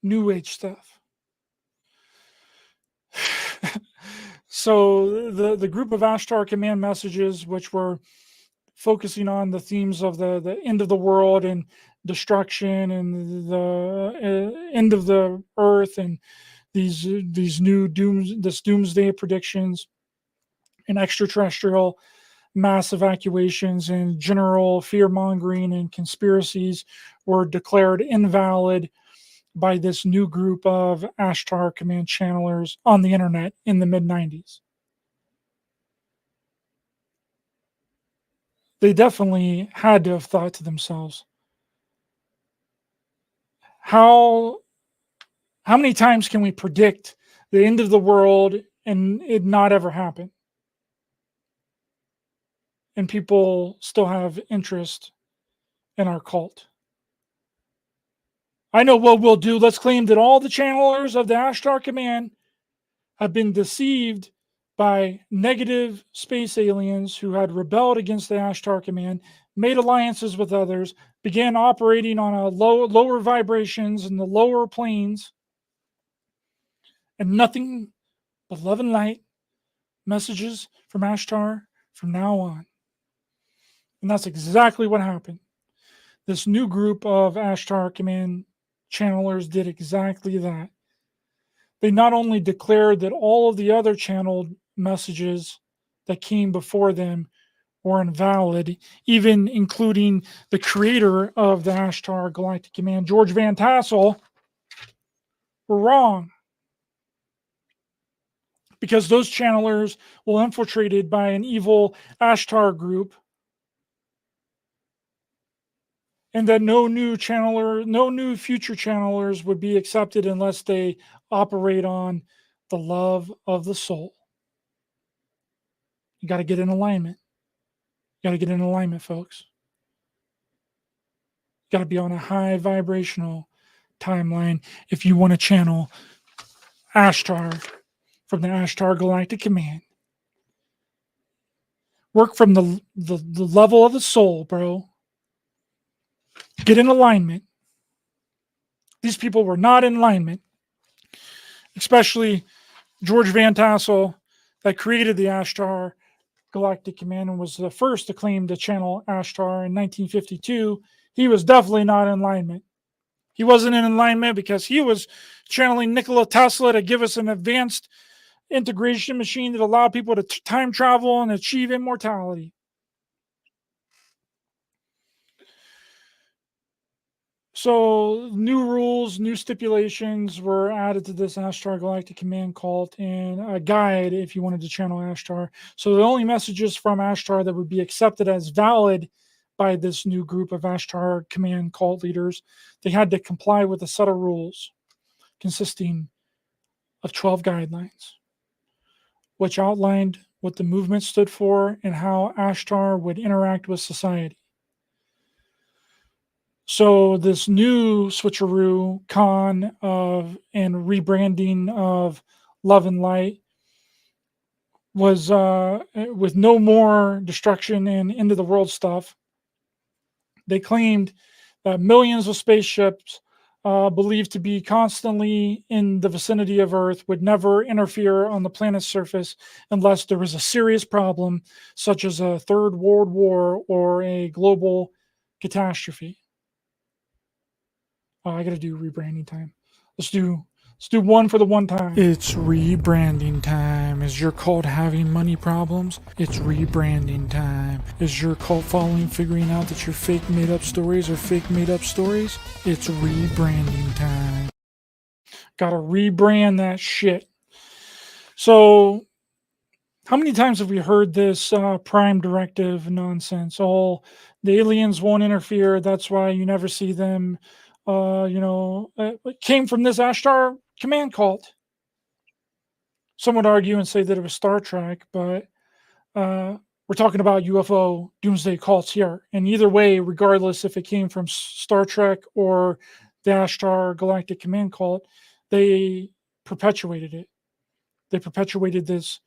S1: new age stuff. So the group of Ashtar command messages, which were focusing on the themes of the end of the world and destruction and the end of the earth and these new doomsday predictions and extraterrestrial mass evacuations and general fear mongering and conspiracies, were declared invalid by this new group of Ashtar command channelers on the internet in the mid 90s. They definitely had to have thought to themselves, how many times can we predict the end of the world and it not ever happen? And people still have interest in our cult. I know what we'll do. Let's claim that all the channelers of the Ashtar Command have been deceived by negative space aliens who had rebelled against the Ashtar Command, made alliances with others, began operating on a lower vibrations in the lower planes, and nothing but love and light messages from Ashtar from now on. And that's exactly what happened. This new group of Ashtar Command channelers did exactly that. They not only declared that all of the other channeled messages that came before them were invalid, even including the creator of the Ashtar Galactic Command, George Van Tassel, were wrong. Because those channelers were infiltrated by an evil Ashtar group, and that no new future channelers would be accepted unless they operate on the love of the soul. You got to get in alignment. You got to get in alignment, folks. You got to be on a high vibrational timeline if you want to channel Ashtar from the Ashtar Galactic Command. Work from the level of the soul, bro. Get in alignment. These people were not in alignment, especially George Van Tassel, that created the Ashtar Galactic Command and was the first to claim to channel Ashtar in 1952. He was definitely not in alignment. He wasn't in alignment because he was channeling Nikola Tesla to give us an advanced integration machine that allowed people to time travel and achieve immortality. So new rules, new stipulations were added to this Ashtar Galactic Command cult, and a guide if you wanted to channel Ashtar. So the only messages from Ashtar that would be accepted as valid by this new group of Ashtar Command cult leaders, they had to comply with a set of rules consisting of 12 guidelines, which outlined what the movement stood for and how Ashtar would interact with society. So this new switcheroo con of and rebranding of Love and Light was with no more destruction and end of the world stuff. They claimed that millions of spaceships believed to be constantly in the vicinity of Earth would never interfere on the planet's surface unless there was a serious problem, such as a third world war or a global catastrophe. Oh, I gotta do rebranding time. Let's do one for the one time. It's rebranding time. Is your cult having money problems? It's rebranding time. Is your cult following figuring out that your fake made up stories are fake made up stories? It's rebranding time. Gotta rebrand that shit. So how many times have we heard this prime directive nonsense? Oh, the aliens won't interfere. That's why you never see them. It came from this Ashtar command cult. Some would argue and say that it was Star Trek, but we're talking about UFO Doomsday cults here. And either way, regardless if it came from Star Trek or the Ashtar Galactic Command cult, they perpetuated it. They perpetuated this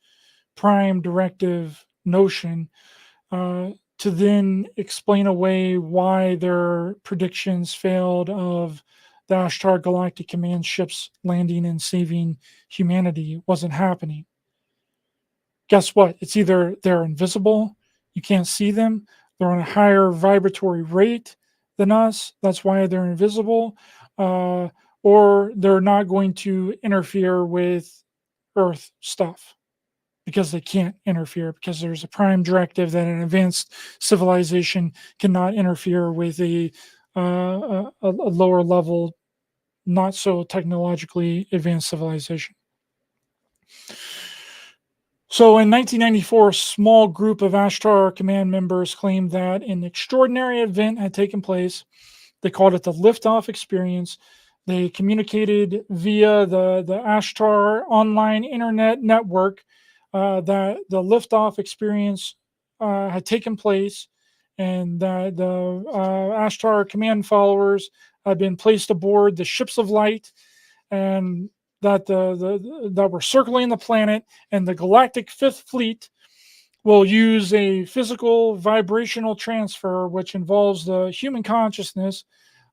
S1: prime directive notion to then explain away why their predictions failed of the Ashtar Galactic Command ships landing and saving humanity wasn't happening. Guess what? It's either they're invisible, you can't see them, they're on a higher vibratory rate than us, that's why they're invisible, or they're not going to interfere with Earth stuff because they can't interfere, because there's a prime directive that an advanced civilization cannot interfere with a lower level, not so technologically advanced civilization. So in 1994, a small group of Ashtar Command members claimed that an extraordinary event had taken place. They called it the liftoff experience. They communicated via the Ashtar online internet network that the liftoff experience had taken place, and that the Ashtar Command followers had been placed aboard the ships of light, and that that were circling the planet, and the Galactic Fifth Fleet will use a physical vibrational transfer, which involves the human consciousness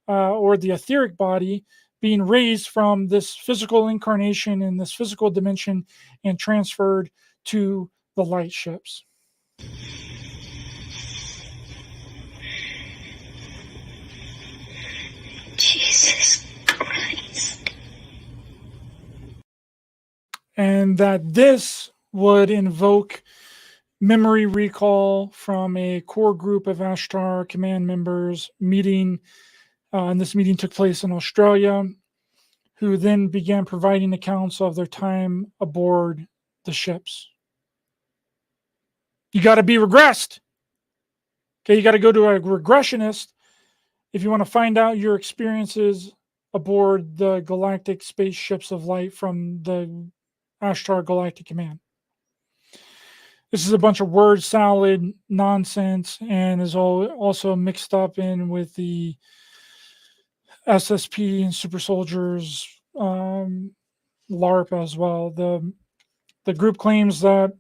S1: or the etheric body being raised from this physical incarnation in this physical dimension and transferred to the light ships.
S2: Jesus Christ.
S1: And that this would invoke memory recall from a core group of Ashtar Command members meeting, and this meeting took place in Australia, who then began providing accounts of their time aboard the ships. You got to be regressed. Okay, you got to go to a regressionist if you want to find out your experiences aboard the galactic spaceships of light from the Ashtar Galactic Command. This is a bunch of word salad nonsense, and is also mixed up in with the SSP and Super Soldiers LARP as well. The group claims that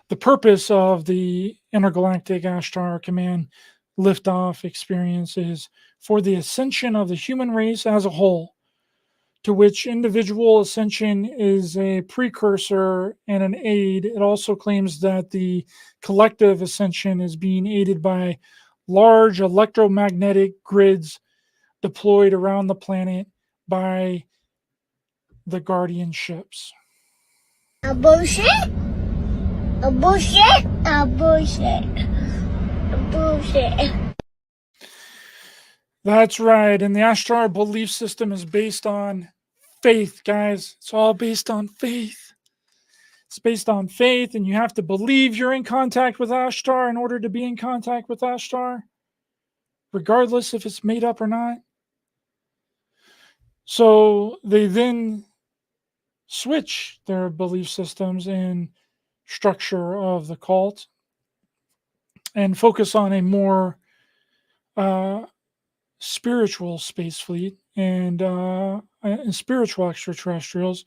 S1: the purpose of the Intergalactic Ashtar Command liftoff experience is for the ascension of the human race as a whole, to which individual ascension is a precursor and an aid. It also claims that the collective ascension is being aided by large electromagnetic grids deployed around the planet by the Guardian ships.
S2: A bullshit? A bullshit? A bullshit. A bullshit.
S1: That's right. And the Ashtar belief system is based on faith, guys. It's all based on faith. It's based on faith, and you have to believe you're in contact with Ashtar in order to be in contact with Ashtar, regardless if it's made up or not. So they then switch their belief systems and structure of the cult and focus on a more spiritual space fleet and spiritual extraterrestrials,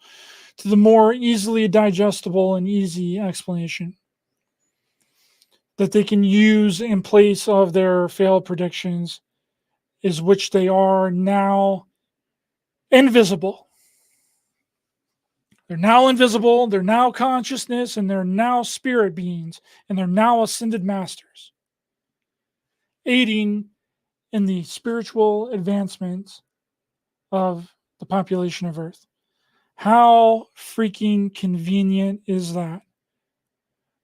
S1: to the more easily digestible and easy explanation that they can use in place of their failed predictions, is which they are now invisible. They're now invisible, they're now consciousness, and they're now spirit beings, and they're now ascended masters, aiding in the spiritual advancement of the population of Earth. How freaking convenient is that?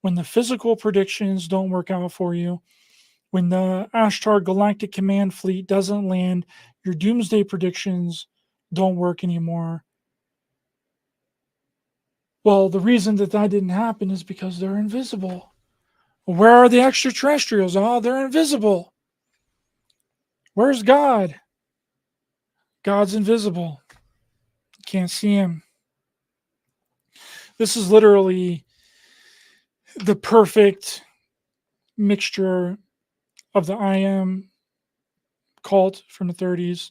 S1: When the physical predictions don't work out for you, when the Ashtar Galactic Command Fleet doesn't land, your doomsday predictions don't work anymore. Well, the reason that didn't happen is because they're invisible. Where are the extraterrestrials? Oh, they're invisible. Where's God? God's invisible. You can't see him. This is literally the perfect mixture of the I Am cult from the 30s,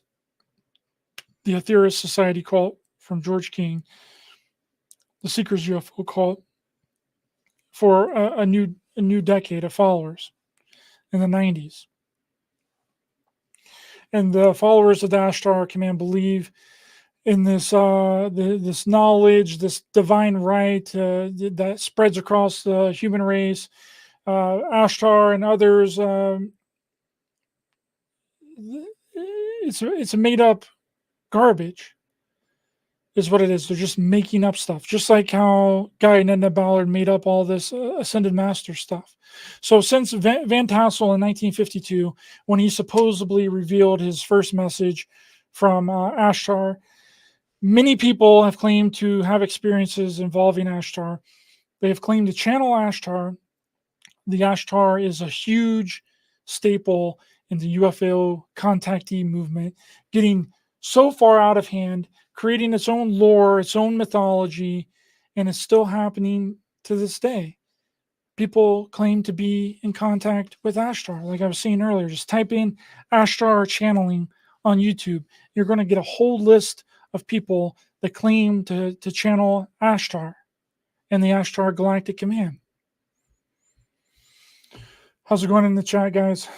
S1: the Aetherius Society cult from George King, the Seekers UFO cult, for a new a new decade of followers in the 90s. And the followers of the Ashtar Command believe in this this knowledge, this divine right that spreads across the human race. Ashtar and others, it's a made up garbage, is what it is. They're just making up stuff, just like how Guy and Edna Ballard made up all this Ascended Master stuff. So since Van Tassel in 1952, when he supposedly revealed his first message from Ashtar, many people have claimed to have experiences involving Ashtar. They have claimed to channel Ashtar. The Ashtar is a huge staple in the UFO contactee movement, getting so far out of hand, creating its own lore, its own mythology, and it's still happening to this day. People claim to be in contact with Ashtar. Like I was saying earlier, just type in Ashtar channeling on YouTube. You're going to get a whole list of people that claim to channel Ashtar and the Ashtar Galactic Command. How's it going in the chat, guys?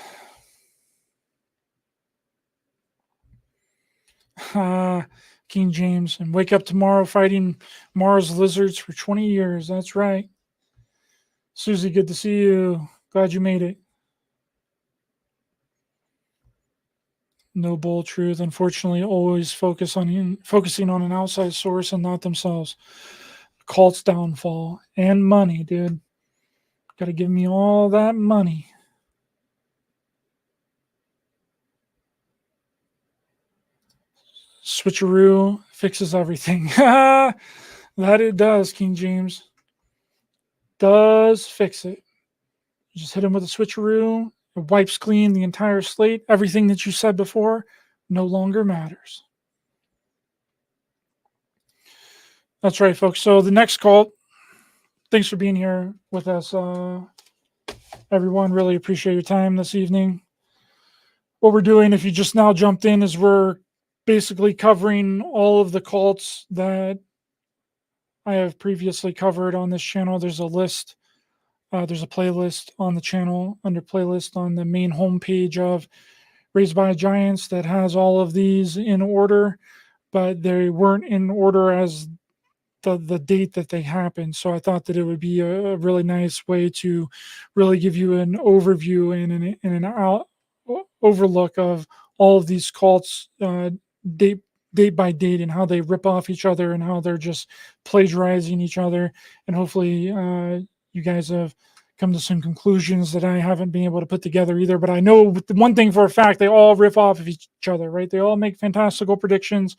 S1: King James, and wake up tomorrow fighting Mars lizards for 20 years. That's right. Susie, good to see you. Glad you made it. Noble truth, unfortunately, always focusing on an outside source and not themselves. Cult's downfall and money, dude. Got to give me all that money. Switcheroo fixes everything. That it does, King James. Does fix it. You just hit him with a switcheroo. It wipes clean the entire slate. Everything that you said before no longer matters. That's right, folks. So the next cult, thanks for being here with us, everyone. Really appreciate your time this evening. What we're doing, if you just now jumped in, is we're basically covering all of the cults that I have previously covered on this channel. There's a list. There's a playlist on the channel under playlist on the main homepage of Raised by Giants that has all of these in order, but they weren't in order as the date that they happened. So I thought that it would be a really nice way to really give you an overview and an overlook of all of these cults date by date and how they rip off each other and how they're just plagiarizing each other. And hopefully you guys have come to some conclusions that I haven't been able to put together either. But I know one thing for a fact, they all rip off of each other, right? They all make fantastical predictions,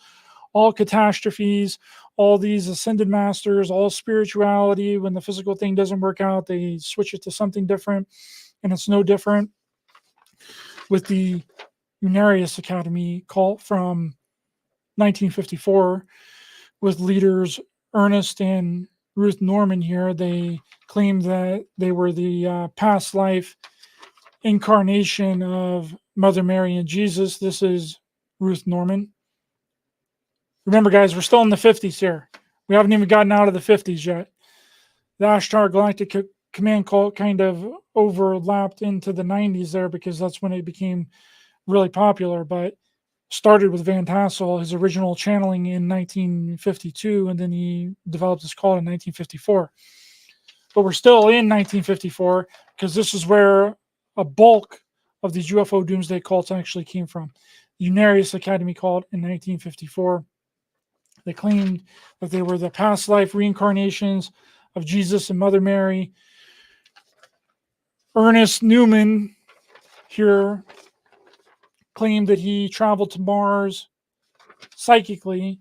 S1: all catastrophes, all these ascended masters, all spirituality. When the physical thing doesn't work out, they switch it to something different. And it's no different with the Unarius Academy cult from 1954 with leaders Ernest and Ruth Norman here. They claimed that they were the past life incarnation of Mother Mary and Jesus. This is Ruth Norman. Remember, guys, we're still in the 50s here. We haven't even gotten out of the 50s yet. The Ashtar Galactic Command cult kind of overlapped into the 90s there because that's when it became really popular, but started with Van Tassel, his original channeling in 1952, and then he developed his cult in 1954. But we're still in 1954 because this is where a bulk of these UFO Doomsday cults actually came from. The Unarius Academy cult in 1954. They claimed that they were the past life reincarnations of Jesus and Mother Mary. Ernest Newman here claimed that he traveled to Mars psychically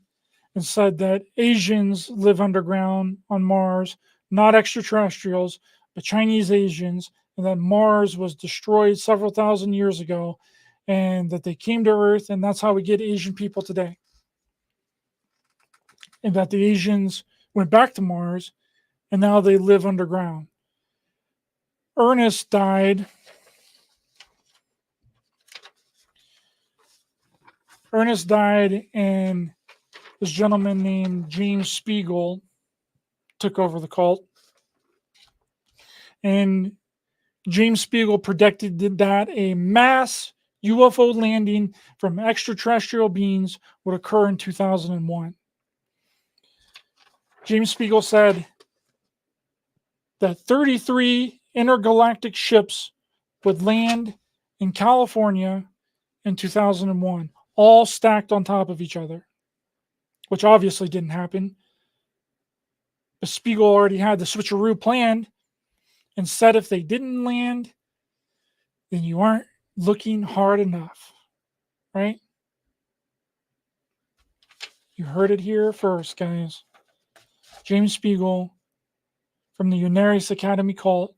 S1: and said that Asians live underground on Mars, not extraterrestrials, but Chinese Asians, and that Mars was destroyed several thousand years ago, and that they came to Earth, and that's how we get Asian people today. And that the Asians went back to Mars, and now they live underground. Ernest died. Ernest died, and this gentleman named James Spiegel took over the cult. And James Spiegel predicted that a mass UFO landing from extraterrestrial beings would occur in 2001. James Spiegel said that 33 intergalactic ships would land in California in 2001, all stacked on top of each other, which obviously didn't happen. But Spiegel already had the switcheroo planned and said if they didn't land, then you aren't looking hard enough, right? You heard it here first, guys. James Spiegel from the Unarius Academy cult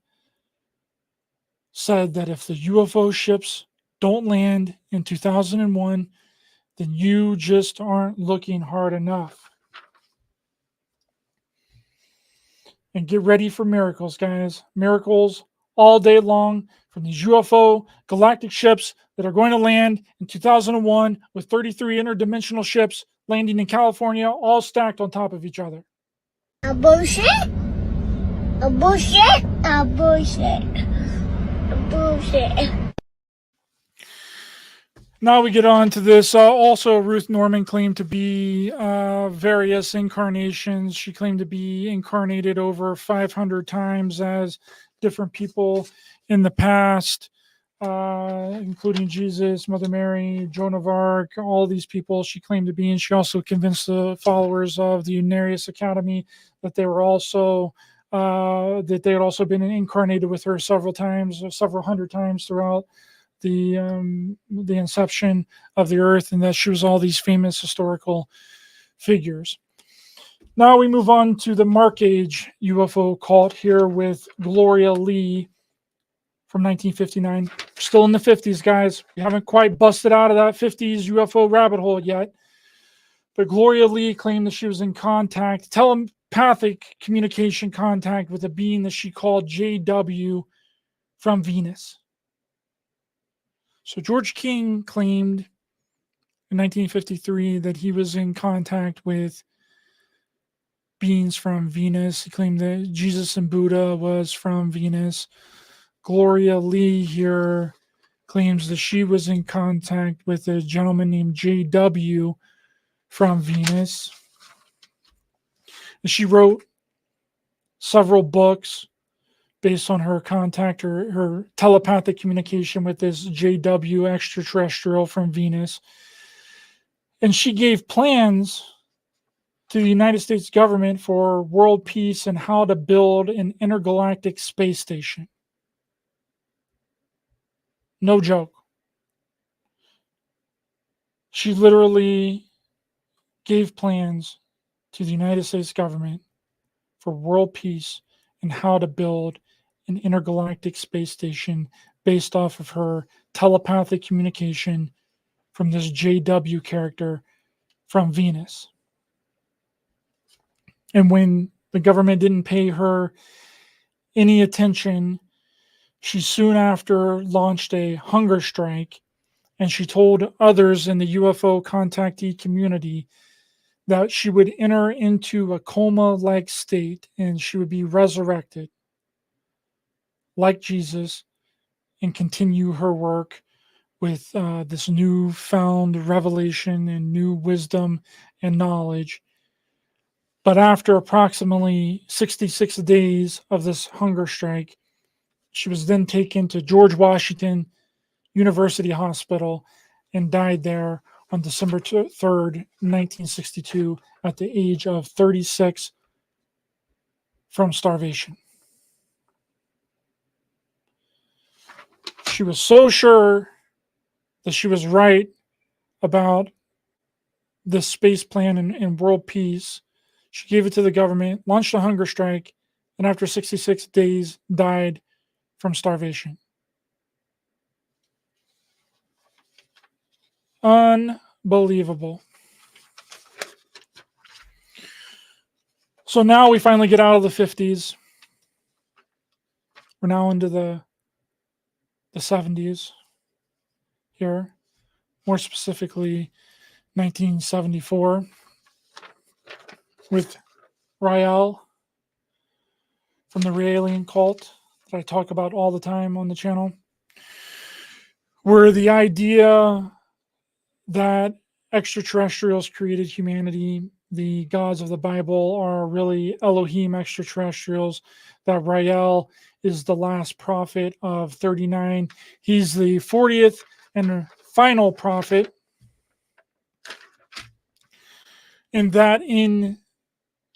S1: said that if the UFO ships don't land in 2001, then you just aren't looking hard enough. And get ready for miracles, guys. Miracles all day long from these UFO galactic ships that are going to land in 2001 with 33 interdimensional ships landing in California, all stacked on top of each other.
S2: A bullshit? A bullshit? A bullshit. A bullshit.
S1: Now we get on to this. Also, Ruth Norman claimed to be various incarnations. She claimed to be incarnated over 500 times as different people in the past, including Jesus, Mother Mary, Joan of Arc, all these people she claimed to be. And she also convinced the followers of the Unarius Academy that they were also that they had also been incarnated with her several times, or several hundred times throughout the inception of the earth, and that she was all these famous historical figures. Now we move on to the Mark Age UFO cult here with Gloria Lee from 1959. Still in the 50s, guys. We haven't quite busted out of that 50s UFO rabbit hole yet. But Gloria Lee claimed that she was in contact, telepathic communication contact with a being that she called JW from Venus. So George King claimed in 1953 that he was in contact with beings from Venus. He claimed that Jesus and Buddha was from Venus. Gloria Lee here claims that she was in contact with a gentleman named JW from Venus. And she wrote several books based on her contact or her telepathic communication with this JW extraterrestrial from Venus. And she gave plans to the United States government for world peace and how to build an intergalactic space station. No joke. She literally gave plans to the United States government for world peace and how to build an intergalactic space station based off of her telepathic communication from this JW character from Venus. And when the government didn't pay her any attention, she soon after launched a hunger strike, and she told others in the UFO contactee community that she would enter into a coma-like state and she would be resurrected like Jesus and continue her work with this newfound revelation and new wisdom and knowledge. But after approximately 66 days of this hunger strike, she was then taken to George Washington University Hospital and died there on December 3rd, 1962, at the age of 36 from starvation. She was so sure that she was right about the space plan and world peace. She gave it to the government, launched a hunger strike, and after 66 days died from starvation. Unbelievable. So now we finally get out of the 50s. We're now into the 70s here, more specifically 1974 with Rael from the Raelian cult, that I talk about all the time on the channel, where the idea that extraterrestrials created humanity, the gods of the Bible are really Elohim extraterrestrials, that Rael is the last prophet of 39. He's the 40th and final prophet, and that in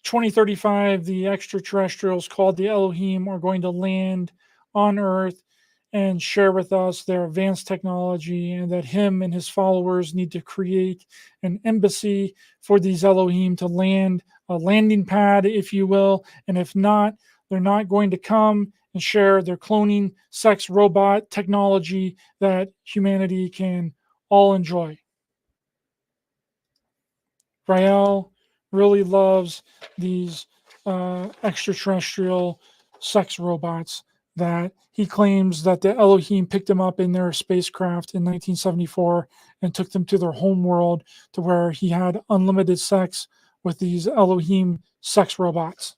S1: 2035, the extraterrestrials called the Elohim are going to land on Earth and share with us their advanced technology, and that him and his followers need to create an embassy for these Elohim to land, a landing pad, if you will. And if not, they're not going to come and share their cloning sex robot technology that humanity can all enjoy. Rael really loves these extraterrestrial sex robots that he claims that the Elohim picked them up in their spacecraft in 1974 and took them to their home world, to where he had unlimited sex with these Elohim sex robots.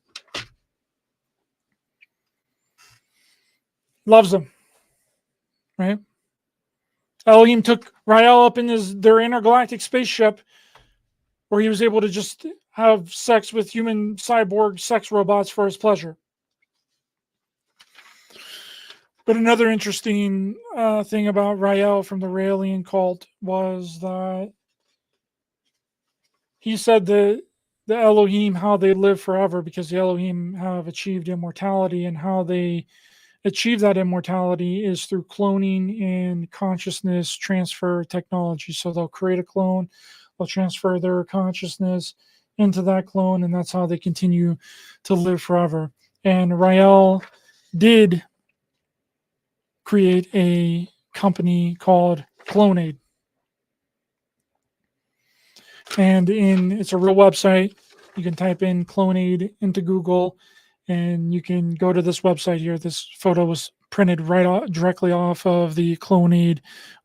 S1: Loves them, right? Elohim took Rael up in their intergalactic spaceship, where he was able to just have sex with human cyborg sex robots for his pleasure. But another interesting thing about Rael from the Raelian cult was that he said that the Elohim, how they live forever, because the Elohim have achieved immortality, and how they achieve that immortality is through cloning and consciousness transfer technology. So they'll create a clone, they'll transfer their consciousness into that clone, and that's how they continue to live forever. And Rael did create a company called Clonaid. And it's a real website. You can type in Clonaid into Google, and you can go to this website here. This photo was printed directly off of the Clonaid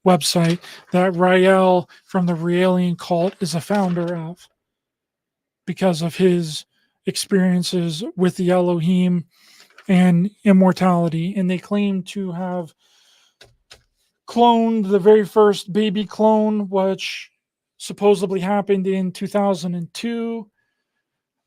S1: website that Rael from the Raelian cult is a founder of, because of his experiences with the Elohim and immortality. And they claim to have cloned the very first baby clone, which supposedly happened in 2002.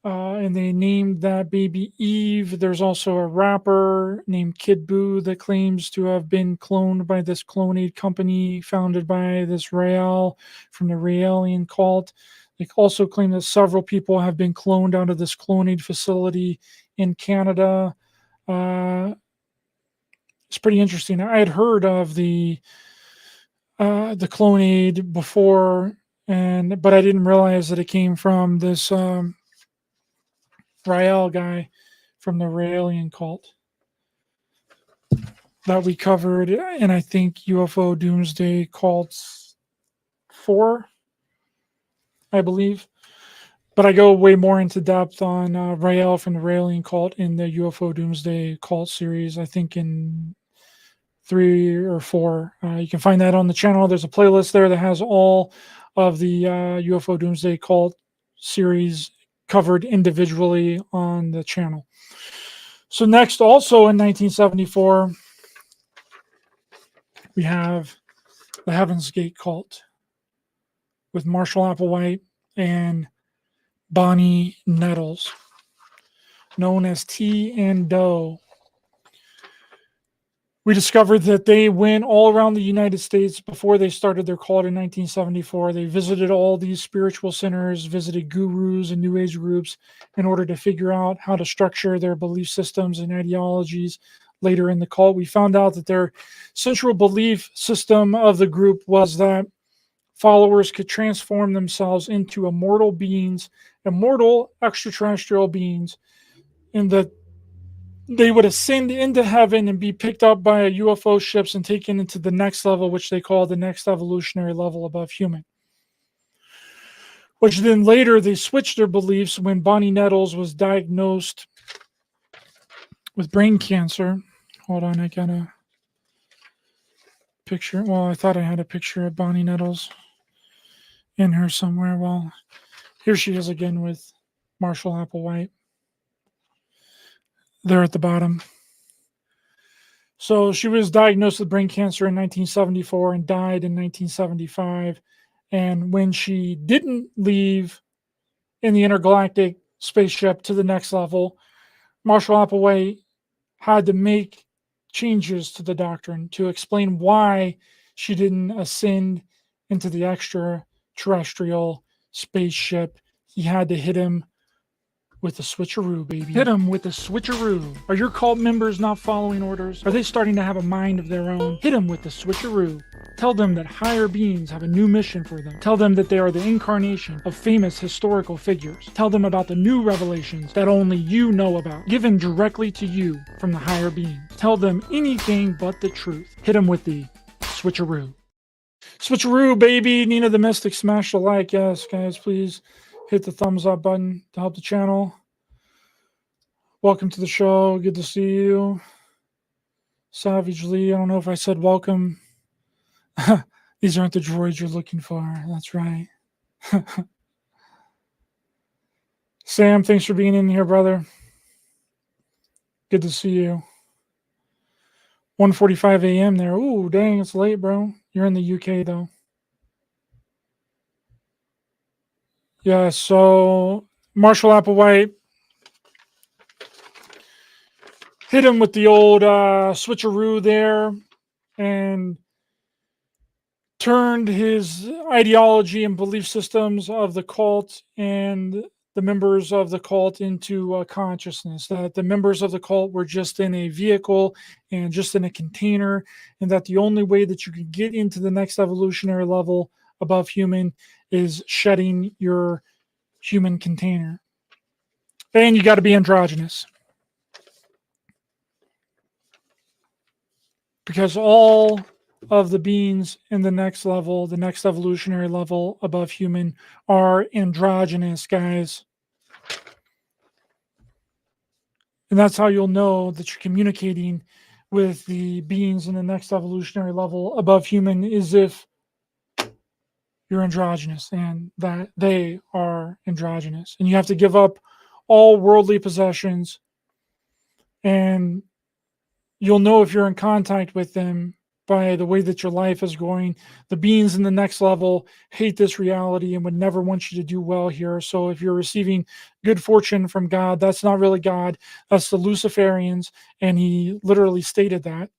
S1: And they named that baby Eve. There's also a rapper named Kid Buu that claims to have been cloned by this Clonaid company founded by this Rael from the Raelian cult. They also claim that several people have been cloned out of this Clonaid facility in Canada. It's pretty interesting. I had heard of the Clonaid before, but I didn't realize that it came from this Rael guy from the Raelian cult that we covered, and I think UFO Doomsday Cults 4, I believe. But I go way more into depth on Rael from the Raelian cult in the UFO Doomsday Cult series, I think in 3 or 4. You can find that on the channel. There's a playlist there that has all of the UFO Doomsday Cult series covered individually on the channel. So next, also in 1974, we have the Heaven's Gate cult with Marshall Applewhite and Bonnie Nettles, known as T and Doe. We discovered that they went all around the United States before they started their cult in 1974. They visited all these spiritual centers, visited gurus and New Age groups in order to figure out how to structure their belief systems and ideologies later in the cult. We found out that their central belief system of the group was that followers could transform themselves into immortal beings, immortal extraterrestrial beings, and that they would ascend into heaven and be picked up by UFO ships and taken into the next level, which they call the next evolutionary level above human. Which then later they switched their beliefs when Bonnie Nettles was diagnosed with brain cancer. Hold on, I got a picture. Well, I thought I had a picture of Bonnie Nettles in here somewhere. Well, here she is again with Marshall Applewhite. There at the bottom. So she was diagnosed with brain cancer in 1974 and died in 1975. And when she didn't leave in the intergalactic spaceship to the next level, Marshall Applewhite had to make changes to the doctrine to explain why she didn't ascend into the extraterrestrial spaceship. He had to hit him with the switcheroo, baby. Hit him with the switcheroo. Are your cult members not following orders? Are they starting to have a mind of their own? Hit them with the switcheroo. Tell them that higher beings have a new mission for them. Tell them that they are the incarnation of famous historical figures. Tell them about the new revelations that only you know about, given directly to you from the higher beings. Tell them anything but the truth. Hit them with the switcheroo. Switcheroo, baby. Nina the Mystic, smash the like. Yes, guys, please hit the thumbs up button to help the channel. Welcome to the show. Good to see you. Savage Lee, I don't know if I said welcome. These aren't the droids you're looking for. That's right. Sam, thanks for being in here, brother. Good to see you. 1:45 a.m. there. Ooh, dang, it's late, bro. You're in the UK, though. Yeah, so Marshall Applewhite hit him with the old switcheroo there and turned his ideology and belief systems of the cult and the members of the cult into consciousness, that the members of the cult were just in a vehicle and just in a container, and that the only way that you could get into the next evolutionary level above human is shedding your human container. And you got to be androgynous. Because all of the beings in the next level, the next evolutionary level above human, are androgynous, guys. And that's how you'll know that you're communicating with the beings in the next evolutionary level above human, is if you're androgynous and that they are androgynous. And you have to give up all worldly possessions, and you'll know if you're in contact with them by the way that your life is going. The beings in the next level hate this reality and would never want you to do well here. So if you're receiving good fortune from God, that's not really God. That's the Luciferians. And he literally stated that.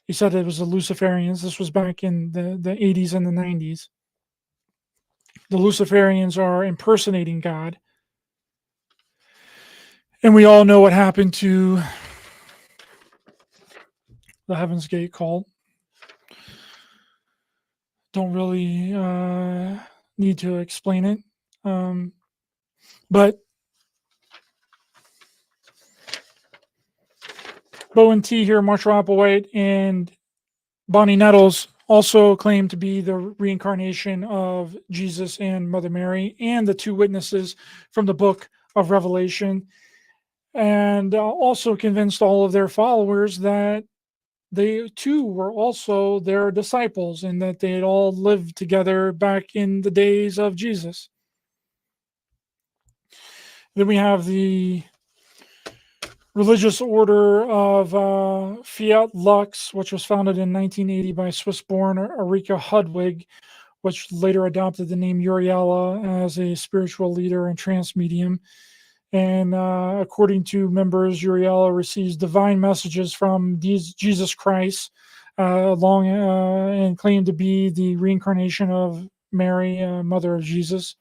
S1: He said it was the Luciferians. This was back in the 80s and the 90s. The Luciferians are impersonating God. And we all know what happened to the Heaven's Gate cult. Don't really need to explain it. But Bo and T here, Marshall Applewhite, and Bonnie Nettles also claim to be the reincarnation of Jesus and Mother Mary, and the two witnesses from the book of Revelation, and also convinced all of their followers that they too were also their disciples and that they had all lived together back in the days of Jesus. Then we have the religious order of Fiat Lux, which was founded in 1980 by Swiss-born Erika Ludwig, which later adopted the name Uriella as a spiritual leader and trance medium. And according to members, Uriella receives divine messages from Jesus Christ, and claimed to be the reincarnation of Mary, mother of Jesus.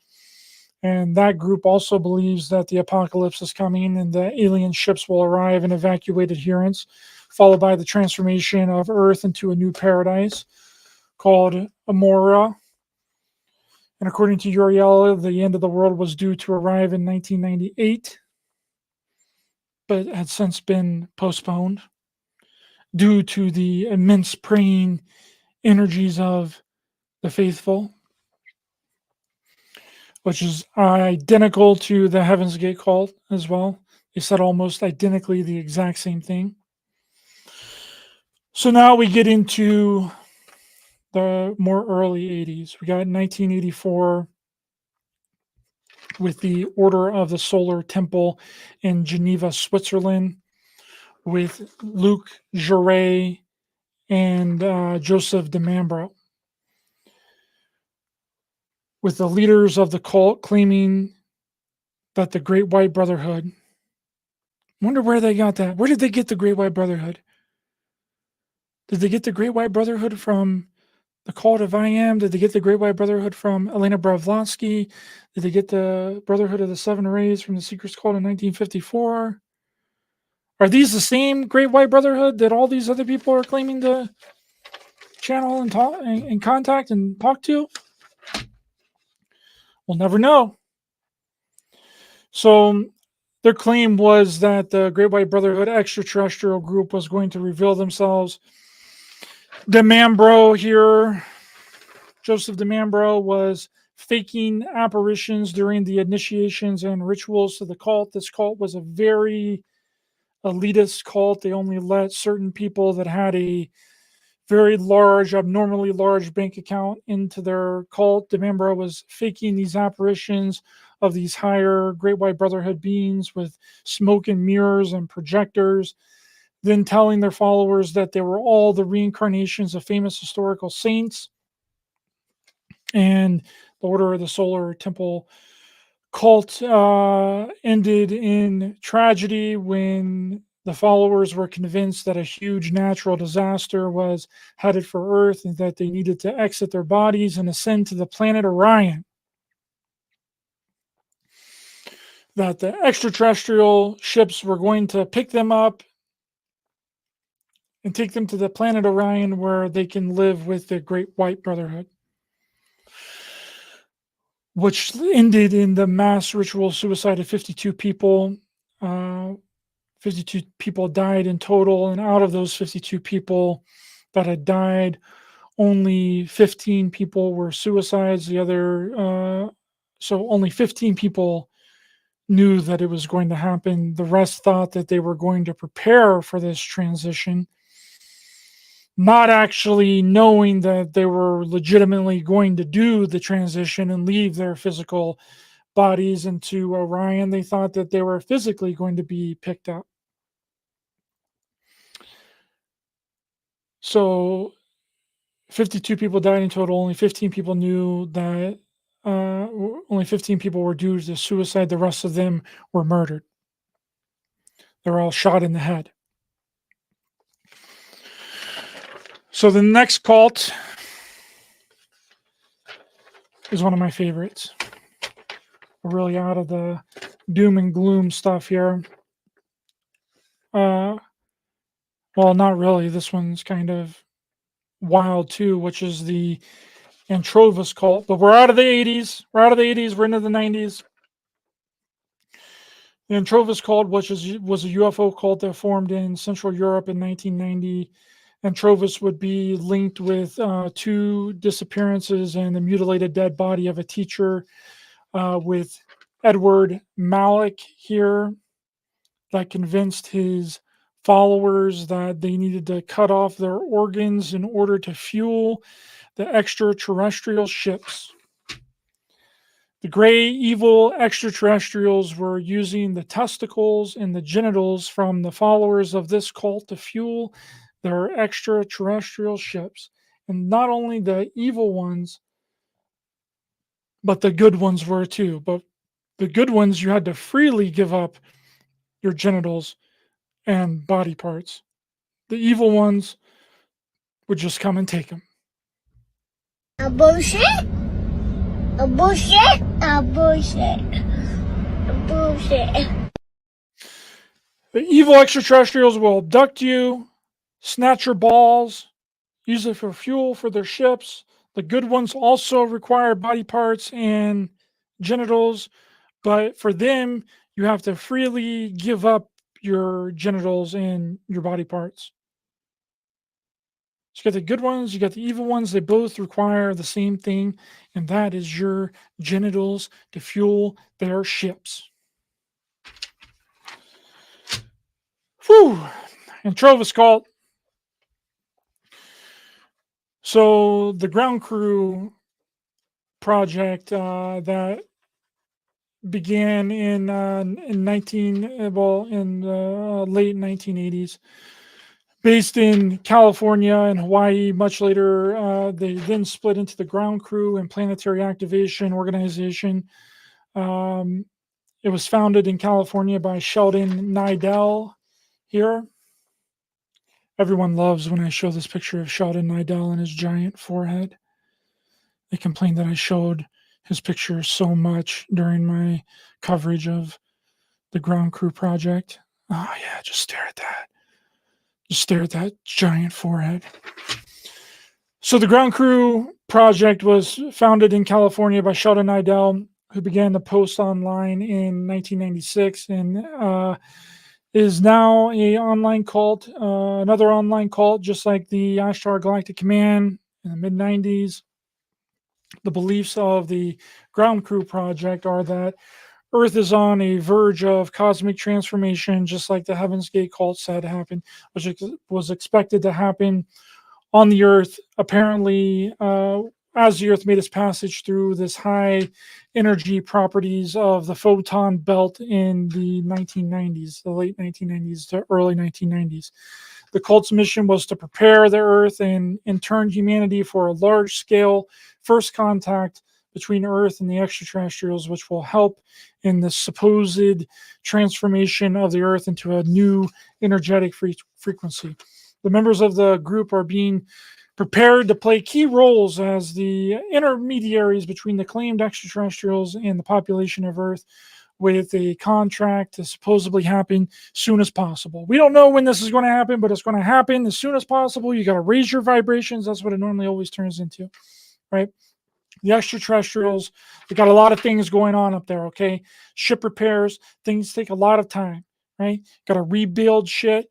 S1: And that group also believes that the apocalypse is coming and the alien ships will arrive and evacuate adherents, followed by the transformation of Earth into a new paradise called Amora. And according to Uriella, the end of the world was due to arrive in 1998, but had since been postponed due to the immense praying energies of the faithful, which is identical to the Heaven's Gate cult as well. They said almost identically the exact same thing. So now we get into the more early 80s. We got 1984 with the Order of the Solar Temple in Geneva, Switzerland, with Luke Jarret and Joseph DeMambro, with the leaders of the cult claiming that the Great White Brotherhood, wonder where they got that. Where did they get the Great White Brotherhood? Did they get the Great White Brotherhood from the cult of I Am? Did they get the Great White Brotherhood from Elena Blavatsky? Did they get the Brotherhood of the Seven Rays from the Secret Cult in 1954? Are these the same Great White Brotherhood that all these other people are claiming to channel and talk and contact and talk to? We'll never know. So their claim was that the Great White Brotherhood extraterrestrial group was going to reveal themselves. DeMambro here, Joseph DeMambro, was faking apparitions during the initiations and rituals to the cult. This cult was a very elitist cult. They only let certain people that had a very large, abnormally large bank account into their cult. DeMambro was faking these apparitions of these higher Great White Brotherhood beings with smoke and mirrors and projectors, then telling their followers that they were all the reincarnations of famous historical saints. And the Order of the Solar Temple cult ended in tragedy when the followers were convinced that a huge natural disaster was headed for Earth and that they needed to exit their bodies and ascend to the planet Orion. That the extraterrestrial ships were going to pick them up and take them to the planet Orion where they can live with the Great White Brotherhood, which ended in the mass ritual suicide of 52 people. 52 people died in total, and out of those 52 people that had died, only 15 people were suicides. So only 15 people knew that it was going to happen. The rest thought that they were going to prepare for this transition, not actually knowing that they were legitimately going to do the transition and leave their physical bodies into Orion. They thought that they were physically going to be picked up. So 52 people died in total. Only 15 people knew that only 15 people were due to suicide. The rest of them were murdered. They were all shot in the head. So the next cult is one of my favorites. We're really out of the doom and gloom stuff here. Well, not really. This one's kind of wild too, which is the Antrovis cult. But we're out of the 80s. We're out of the 80s. We're into the 90s. The Antrovis cult, which was a UFO cult that formed in Central Europe in 1990. Antrovis would be linked with 2 disappearances and the mutilated dead body of a teacher with Edward Malik here, that convinced his followers that they needed to cut off their organs in order to fuel the extraterrestrial ships. The gray, evil extraterrestrials were using the testicles and the genitals from the followers of this cult to fuel their extraterrestrial ships. And not only the evil ones, but the good ones were too. But the good ones, you had to freely give up your genitals and body parts. The evil ones would just come and take them.
S2: Abortion? Abortion? Abortion. Abortion.
S1: The evil extraterrestrials will abduct you, snatch your balls, use it for fuel for their ships. The good ones also require body parts and genitals, but for them, you have to freely give up your genitals and your body parts. So you got the good ones, you got the evil ones. They both require the same thing, and that is your genitals to fuel their ships. Whew. Antrovis cult. So the ground crew project that began in late 1980s, based in California and Hawaii. Much later, they then split into the Ground Crew and Planetary Activation Organization. It was founded in California by Sheldon Nidell here. Everyone loves when I show this picture of Sheldon Nidell and his giant forehead. They complained that I showed his picture so much during my coverage of the Ground Crew project. Oh, yeah, just stare at that. Just stare at that giant forehead. So the Ground Crew project was founded in California by Sheldon Nidell, who began to post online in 1996 and is now a online cult, another online cult, just like the Ashtar Galactic Command in the mid-90s. The beliefs of the Ground Crew project are that Earth is on a verge of cosmic transformation, just like the Heaven's Gate cult said happened, which was expected to happen on the Earth. Apparently, as the Earth made its passage through this high energy properties of the photon belt in the 1990s, the late 1990s to early 1990s. The cult's mission was to prepare the Earth and in turn humanity for a large-scale first contact between Earth and the extraterrestrials, which will help in the supposed transformation of the Earth into a new energetic frequency. The members of the group are being prepared to play key roles as the intermediaries between the claimed extraterrestrials and the population of Earth, with a contract to supposedly happen soon as possible. We don't know when this is going to happen, but it's going to happen as soon as possible. You got to raise your vibrations. That's what it normally always turns into, right? The extraterrestrials, they got a lot of things going on up there, okay? Ship repairs, things take a lot of time, right? Got to rebuild shit,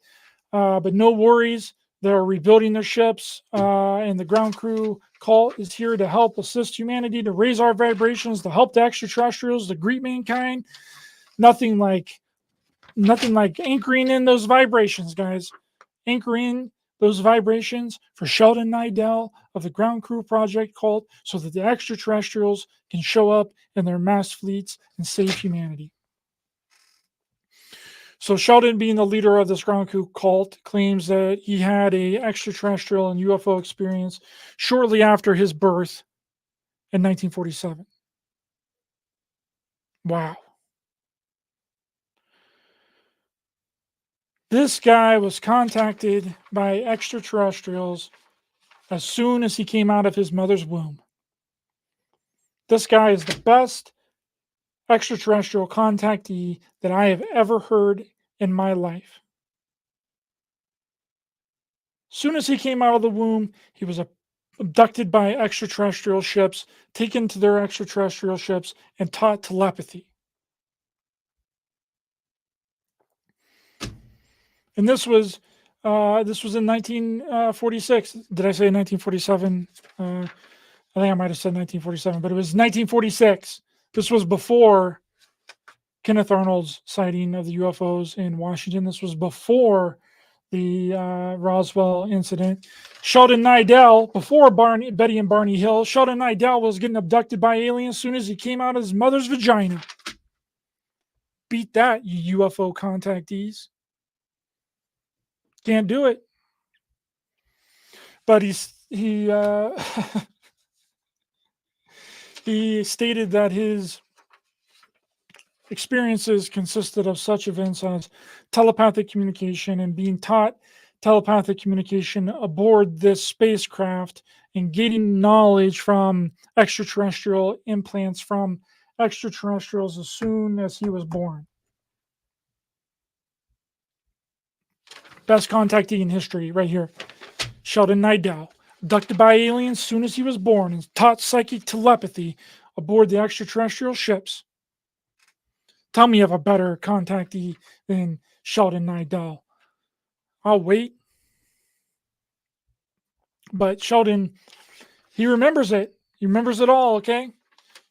S1: but no worries. They're rebuilding their ships, and the Ground Crew cult is here to help assist humanity, to raise our vibrations, to help the extraterrestrials, to greet mankind. Nothing like anchoring in those vibrations, guys. Anchor in those vibrations for Sheldon Nidell of the Ground Crew Project cult, so that the extraterrestrials can show up in their mass fleets and save humanity. So Sheldon, being the leader of this Ground Crew cult, claims that he had a extraterrestrial and UFO experience shortly after his birth in 1947. Wow. This guy was contacted by extraterrestrials as soon as he came out of his mother's womb. This guy is the best extraterrestrial contactee that I have ever heard in my life. Soon as he came out of the womb, he was abducted by extraterrestrial ships, taken to their extraterrestrial ships, and taught telepathy. And this was in 1946. Did I say 1947? I think I might have said 1947, but it was 1946. This was before Kenneth Arnold's sighting of the UFOs in Washington. This was before the Roswell incident. Sheldon Nidell, before Betty and Barney Hill, Sheldon Nidell was getting abducted by aliens as soon as he came out of his mother's vagina. Beat that, you UFO contactees. Can't do it. But he he stated that his experiences consisted of such events as telepathic communication and being taught telepathic communication aboard this spacecraft and getting knowledge from extraterrestrial implants from extraterrestrials as soon as he was born. Best contactee in history right here. Sheldon Nidell, abducted by aliens as soon as he was born and taught psychic telepathy aboard the extraterrestrial ships. Tell me you have a better contactee than Sheldon Nidell. I'll wait. But Sheldon, he remembers it. He remembers it all, okay?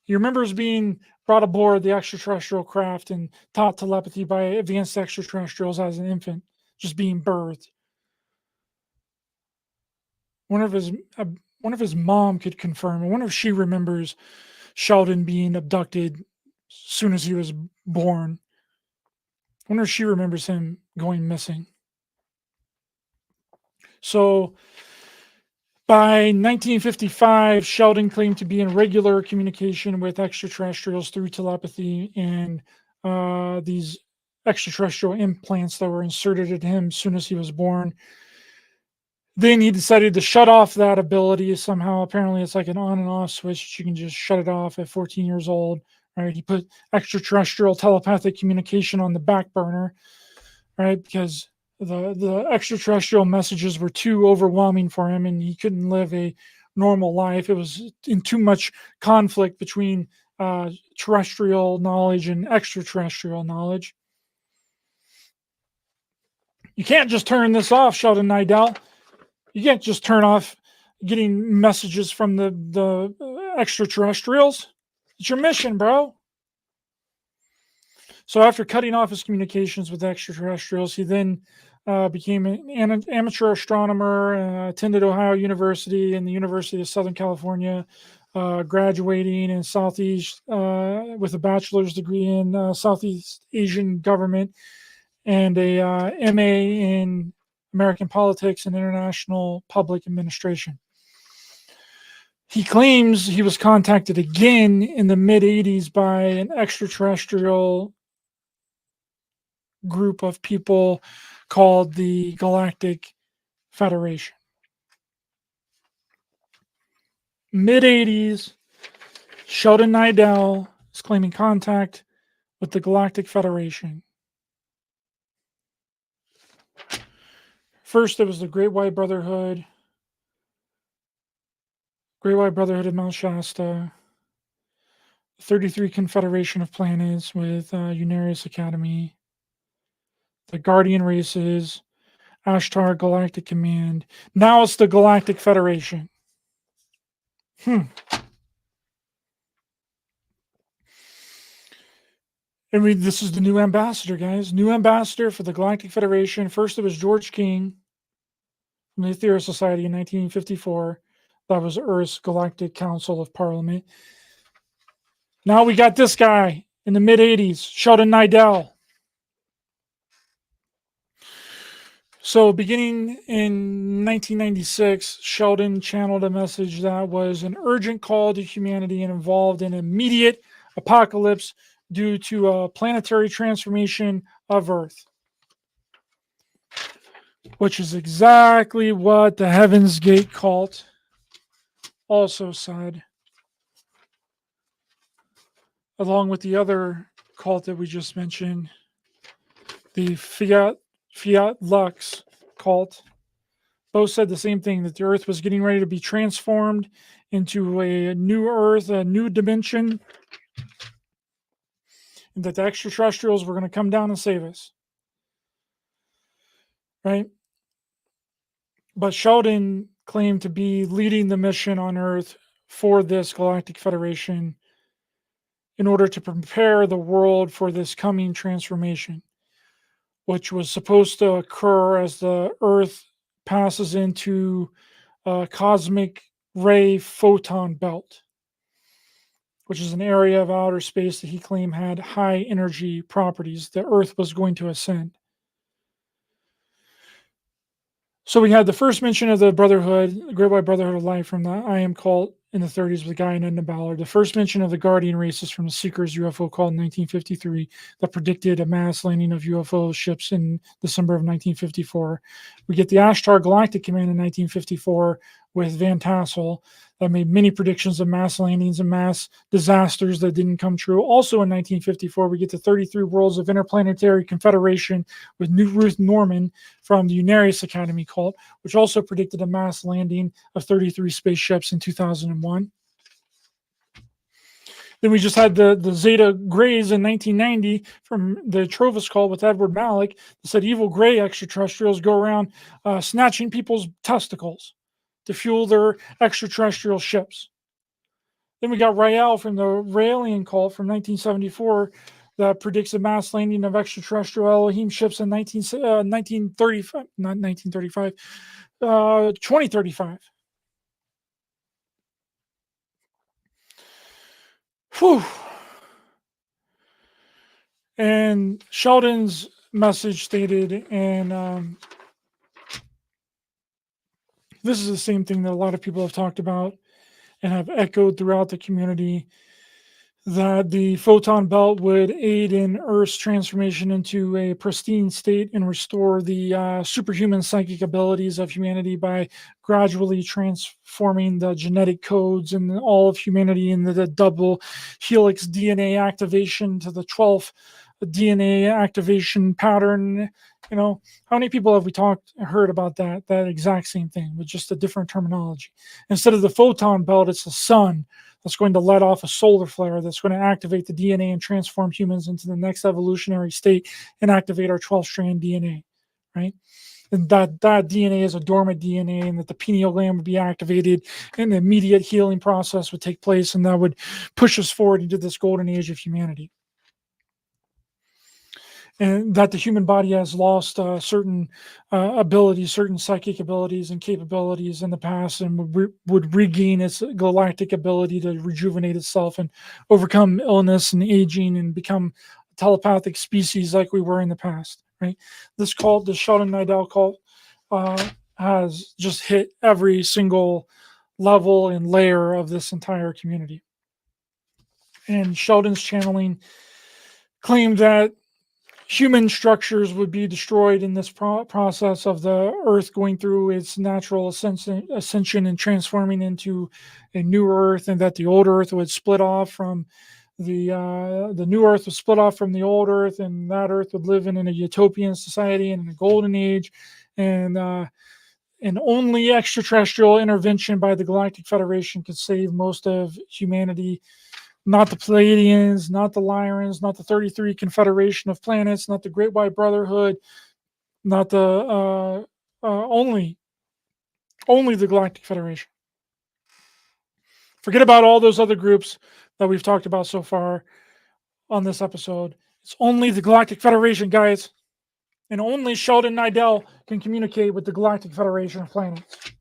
S1: He remembers being brought aboard the extraterrestrial craft and taught telepathy by advanced extraterrestrials as an infant, just being birthed. One of his mom could confirm. I wonder if she remembers Sheldon being abducted soon as he was born. I wonder if she remembers him going missing. So by 1955, Sheldon claimed to be in regular communication with extraterrestrials through telepathy and these extraterrestrial implants that were inserted in him as soon as he was born. Then he decided to shut off that ability somehow. Apparently, it's like an on and off switch. You can just shut it off at 14 years old. Right? He put extraterrestrial telepathic communication on the back burner, right? Because the extraterrestrial messages were too overwhelming for him, and he couldn't live a normal life. It was in too much conflict between terrestrial knowledge and extraterrestrial knowledge. You can't just turn this off, Sheldon Nidell. You can't just turn off getting messages from the extraterrestrials. It's your mission, bro. So after cutting off his communications with extraterrestrials, he then became an amateur astronomer, attended Ohio University and the University of Southern California, graduating in Southeast with a bachelor's degree in Southeast Asian government and a MA in American politics and international public administration. He claims he was contacted again in the mid-'80s by an extraterrestrial group of people called the Galactic Federation. Mid-'80s, Sheldon Nidell is claiming contact with the Galactic Federation. First, it was the Great White Brotherhood of Mount Shasta, 33 Confederation of Planets with Unarius Academy, the Guardian Races, Ashtar Galactic Command. Now it's the Galactic Federation. And this is the new ambassador, guys. New ambassador for the Galactic Federation. First, it was George King from the Aetherius Society in 1954. That was Earth's Galactic Council of Parliament. Now we got this guy in the mid-'80s, Sheldon Nidell. So beginning in 1996, Sheldon channeled a message that was an urgent call to humanity and involved an immediate apocalypse due to a planetary transformation of Earth, which is exactly what the Heaven's Gate cult also said, along with the other cult that we just mentioned, the Fiat Lux cult. Both said the same thing, that the Earth was getting ready to be transformed into a new Earth, a new dimension, and that the extraterrestrials were going to come down and save us. Right? But Sheldon claimed to be leading the mission on Earth for this Galactic Federation in order to prepare the world for this coming transformation, which was supposed to occur as the Earth passes into a cosmic ray photon belt, which is an area of outer space that he claimed had high energy properties. The Earth was going to ascend. So we had the first mention of the Brotherhood, the Great White Brotherhood of Life from the I Am cult in the 30s with Guy and Edna Ballard. The first mention of the Guardian Races from the Seekers UFO call in 1953 that predicted a mass landing of UFO ships in December of 1954. We get the Ashtar Galactic Command in 1954 with Van Tassel that made many predictions of mass landings and mass disasters that didn't come true. Also in 1954, we get the 33 Worlds of Interplanetary Confederation with New Ruth Norman from the Unarius Academy cult, which also predicted a mass landing of 33 spaceships in 2001. Then we just had the Zeta Greys in 1990 from the Trovis call with Edward Malik that said evil gray extraterrestrials go around snatching people's testicles to fuel their extraterrestrial ships. Then we got Rael from the Raelian cult from 1974 that predicts a mass landing of extraterrestrial Elohim ships in 2035. Whew. And Sheldon's message stated, and this is the same thing that a lot of people have talked about and have echoed throughout the community, that the photon belt would aid in Earth's transformation into a pristine state and restore the superhuman psychic abilities of humanity by gradually transforming the genetic codes and all of humanity into the double helix DNA activation to the 12th DNA activation pattern. You know, how many people have we heard about that exact same thing with just a different terminology? Instead of the photon belt, it's the sun that's going to let off a solar flare that's going to activate the DNA and transform humans into the next evolutionary state and activate our 12-strand DNA, right? And that DNA is a dormant DNA, and that the pineal gland would be activated and the immediate healing process would take place, and that would push us forward into this golden age of humanity. And that the human body has lost certain abilities, certain psychic abilities and capabilities in the past, and would regain its galactic ability to rejuvenate itself and overcome illness and aging and become a telepathic species like we were in the past, right? This cult, the Sheldon Nidell cult, has just hit every single level and layer of this entire community. And Sheldon's channeling claimed that human structures would be destroyed in this process of the Earth going through its natural ascension and transforming into a new Earth, and that the old Earth would split off from the new Earth would split off from the old Earth, and that Earth would live in a utopian society and in a golden age, and only extraterrestrial intervention by the Galactic Federation could save most of humanity. Not the Pleiadians, not the Lyrans, not the 33 Confederation of Planets, not the Great White Brotherhood, not the only the Galactic Federation. Forget about all those other groups that we've talked about so far on this episode. It's only the Galactic Federation, guys. And only Sheldon Nidell can communicate with the Galactic Federation of Planets.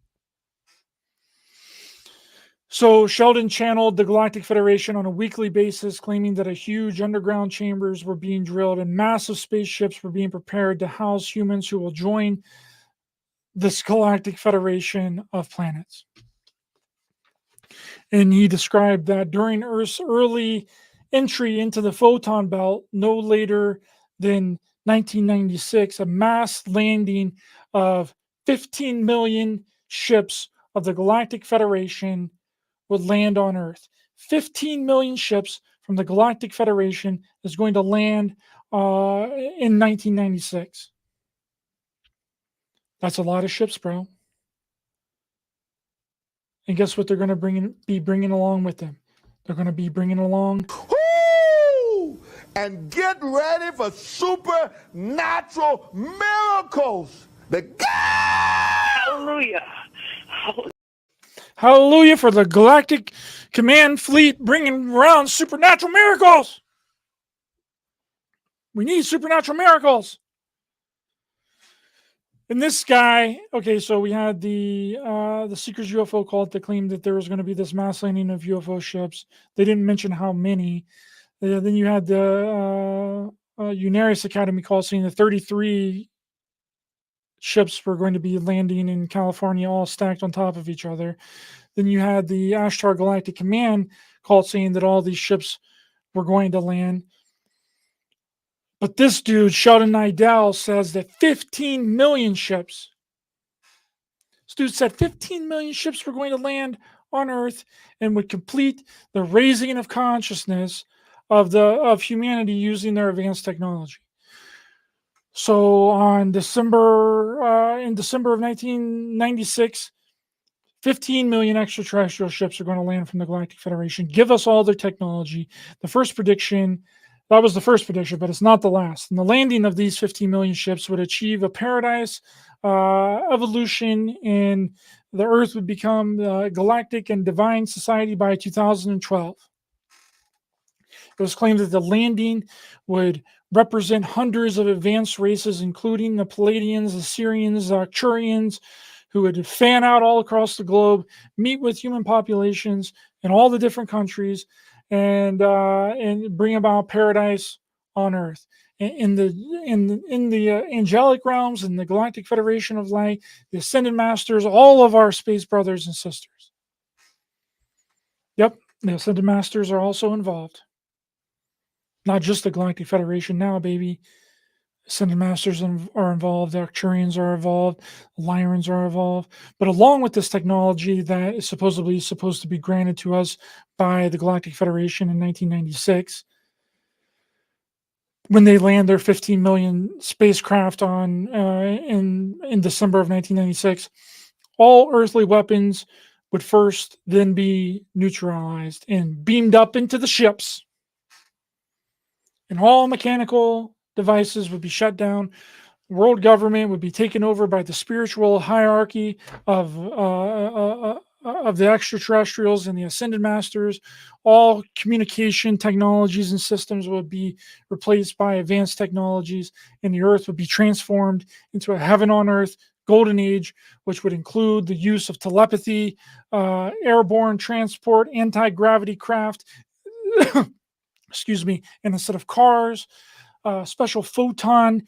S1: So Sheldon channeled the Galactic Federation on a weekly basis, claiming that a huge underground chambers were being drilled and massive spaceships were being prepared to house humans who will join this Galactic Federation of Planets. And he described that during Earth's early entry into the photon belt, no later than 1996, a mass landing of 15 million ships of the Galactic Federation would land on Earth. 15 million ships from the Galactic Federation is going to land in 1996. That's a lot of ships, bro. And guess what they're going to be bringing along with them? They're going to be bringing along...
S3: Woo! And get ready for supernatural miracles.
S4: Hallelujah.
S1: Hallelujah for the Galactic Command Fleet bringing around supernatural miracles. We need supernatural miracles. And this guy, okay, so we had the Seekers UFO cult that claimed that there was going to be this mass landing of UFO ships. They didn't mention how many. Then you had the Unarius Academy call saying the 33 ships were going to be landing in California, all stacked on top of each other. Then you had the Ashtar Galactic Command call saying that all these ships were going to land. But this dude, Sheldon Nidell, says that 15 million ships. This dude said 15 million ships were going to land on Earth and would complete the raising of consciousness of humanity using their advanced technology. So in December of 1996, 15 million extraterrestrial ships are going to land from the Galactic Federation. Give us all their technology. The first prediction, that was the first prediction, but it's not the last. And the landing of these 15 million ships would achieve a paradise evolution, and the Earth would become a galactic and divine society by 2012. It was claimed that the landing would represent hundreds of advanced races, including the Pleiadians, the Sirians, the Arcturians, who would fan out all across the globe, meet with human populations in all the different countries, and bring about paradise on Earth. In the angelic realms, in the Galactic Federation of Light, the Ascended Masters, all of our space brothers and sisters. Yep, the Ascended Masters are also involved. Not just the Galactic Federation now, baby. Ascended Masters are involved, the Arcturians are involved, Lyrans are involved. But along with this technology that is supposedly supposed to be granted to us by the Galactic Federation in 1996, when they land their 15 million spacecraft on in December of 1996, all earthly weapons would first then be neutralized and beamed up into the ships, and all mechanical devices would be shut down. World government would be taken over by the spiritual hierarchy of the extraterrestrials and the Ascended Masters. All communication technologies and systems would be replaced by advanced technologies, and the Earth would be transformed into a heaven on Earth golden age, which would include the use of telepathy, airborne transport, anti-gravity craft, excuse me, and instead of cars, special photon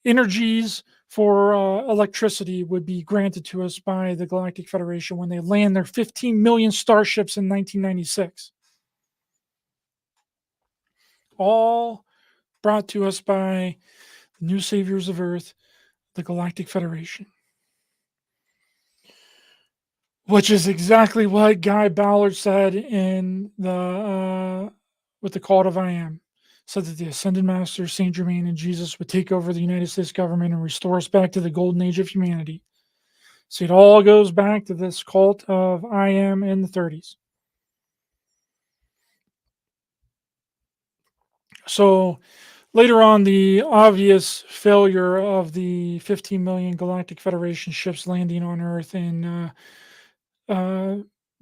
S1: energies for electricity would be granted to us by the Galactic Federation when they land their 15 million starships in 1996. All brought to us by the new saviors of Earth, the Galactic Federation. Which is exactly what Guy Ballard said in the with the Cult of I Am. Said that the Ascended Master, Saint Germain, and Jesus would take over the United States government and restore us back to the golden age of humanity. So it all goes back to this cult of I Am in the 30s. So later on, the obvious failure of the 15 million Galactic Federation ships landing on Earth in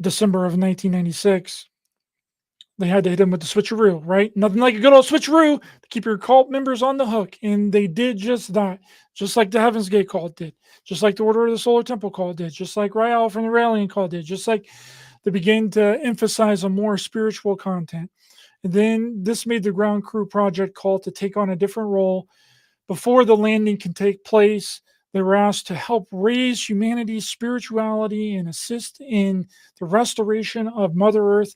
S1: December of 1996, they had to hit him with the switcheroo, right? Nothing like a good old switcheroo to keep your cult members on the hook. And they did just that, just like the Heaven's Gate cult did, just like the Order of the Solar Temple cult did, just like Rael from the Raelian cult did, just like they began to emphasize a more spiritual content. And then this made the Ground Crew Project cult to take on a different role. Before the landing can take place, they were asked to help raise humanity's spirituality and assist in the restoration of Mother Earth.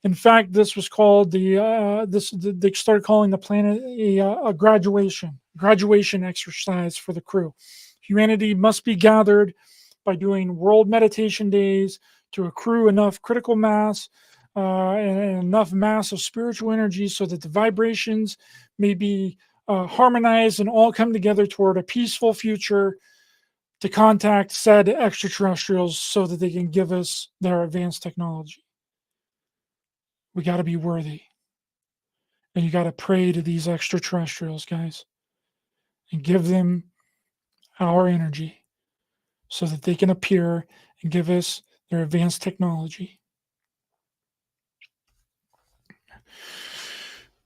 S1: In fact, this was called they started calling the planet a graduation exercise for the crew. Humanity must be gathered by doing world meditation days to accrue enough critical mass and enough mass of spiritual energy so that the vibrations may be harmonized and all come together toward a peaceful future to contact said extraterrestrials so that they can give us their advanced technology. We got to be worthy. And you got to pray to these extraterrestrials, guys, and give them our energy so that they can appear and give us their advanced technology.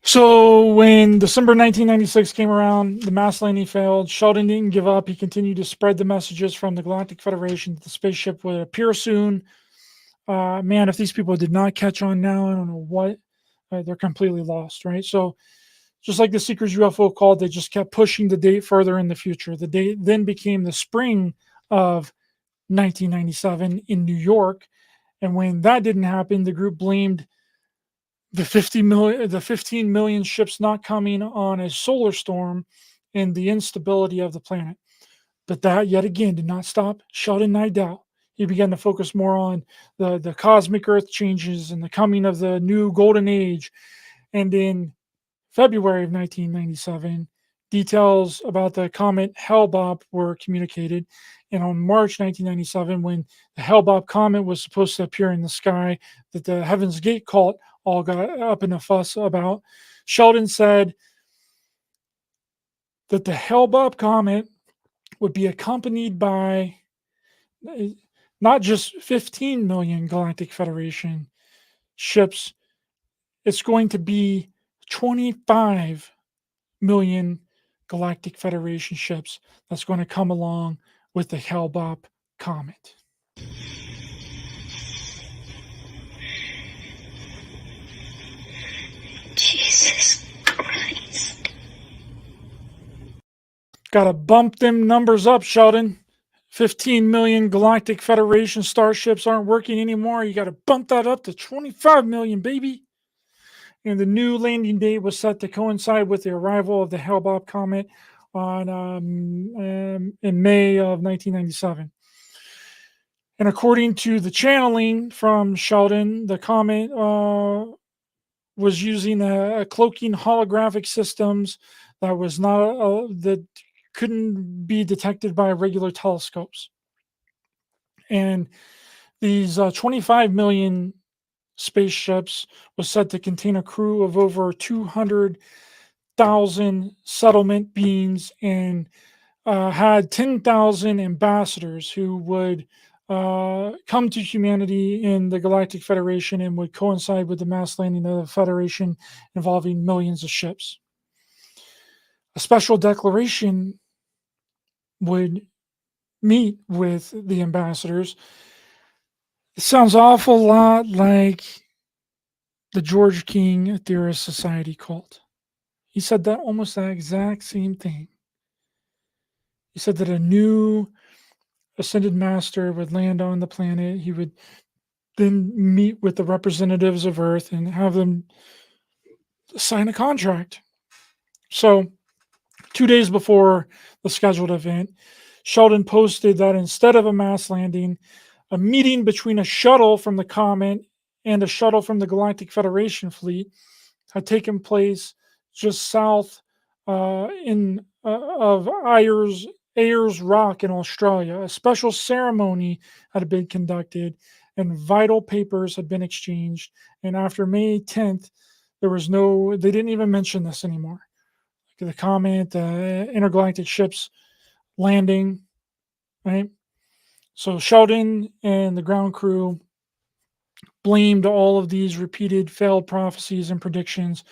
S1: So when December 1996 came around, the mass landing failed. Sheldon didn't give up. He continued to spread the messages from the Galactic Federation that the spaceship would appear soon. Man, if these people did not catch on now, I don't know what. They're completely lost, right? So just like the Seekers UFO called, they just kept pushing the date further in the future. The date then became the spring of 1997 in New York. And when that didn't happen, the group blamed the 15 million ships not coming on a solar storm and the instability of the planet. But that, yet again, did not stop Sheldon Nidell. He began to focus more on the cosmic Earth changes and the coming of the new golden age. And in February of 1997, details about the comet Hale-Bopp were communicated. And on March 1997, when the Hale-Bopp comet was supposed to appear in the sky, that the Heaven's Gate cult all got up in a fuss about, Sheldon said that the Hale-Bopp comet would be accompanied by not just 15 million Galactic Federation ships, it's going to be 25 million Galactic Federation ships that's going to come along with the Hale-Bopp comet.
S2: Jesus Christ.
S1: Got to bump them numbers up, Sheldon. 15 million Galactic Federation starships aren't working anymore. You got to bump that up to 25 million, baby. And the new landing date was set to coincide with the arrival of the Hale-Bopp comet on in May of 1997. And according to the channeling from Sheldon, the comet was using a cloaking holographic systems that was not that couldn't be detected by regular telescopes. And these 25 million spaceships was said to contain a crew of over 200,000 settlement beings and had 10,000 ambassadors who would come to humanity in the Galactic Federation and would coincide with the mass landing of the Federation involving millions of ships. A special declaration would meet with the ambassadors. It sounds awful lot like the George King Theorist Society cult. He said that almost the exact same thing. He said that a new ascended master would land on the planet. He would then meet with the representatives of Earth and have them sign a contract. So 2 days before the scheduled event, Sheldon posted that instead of a mass landing, a meeting between a shuttle from the Comet and a shuttle from the Galactic Federation fleet had taken place just south of Ayers Rock in Australia. A special ceremony had been conducted and vital papers had been exchanged. And after May 10th, they didn't even mention this anymore. The Comet, intergalactic ships landing, right? So Sheldon and the ground crew blamed all of these repeated failed prophecies and predictions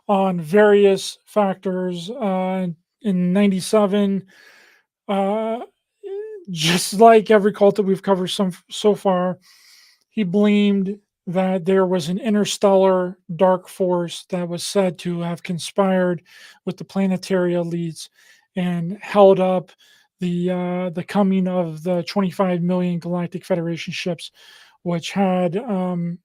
S1: on various factors. In 97, just like every cult that we've covered so far, he blamed that there was an interstellar dark force that was said to have conspired with the planetary elites and held up the coming of the 25 million Galactic Federation ships, which had the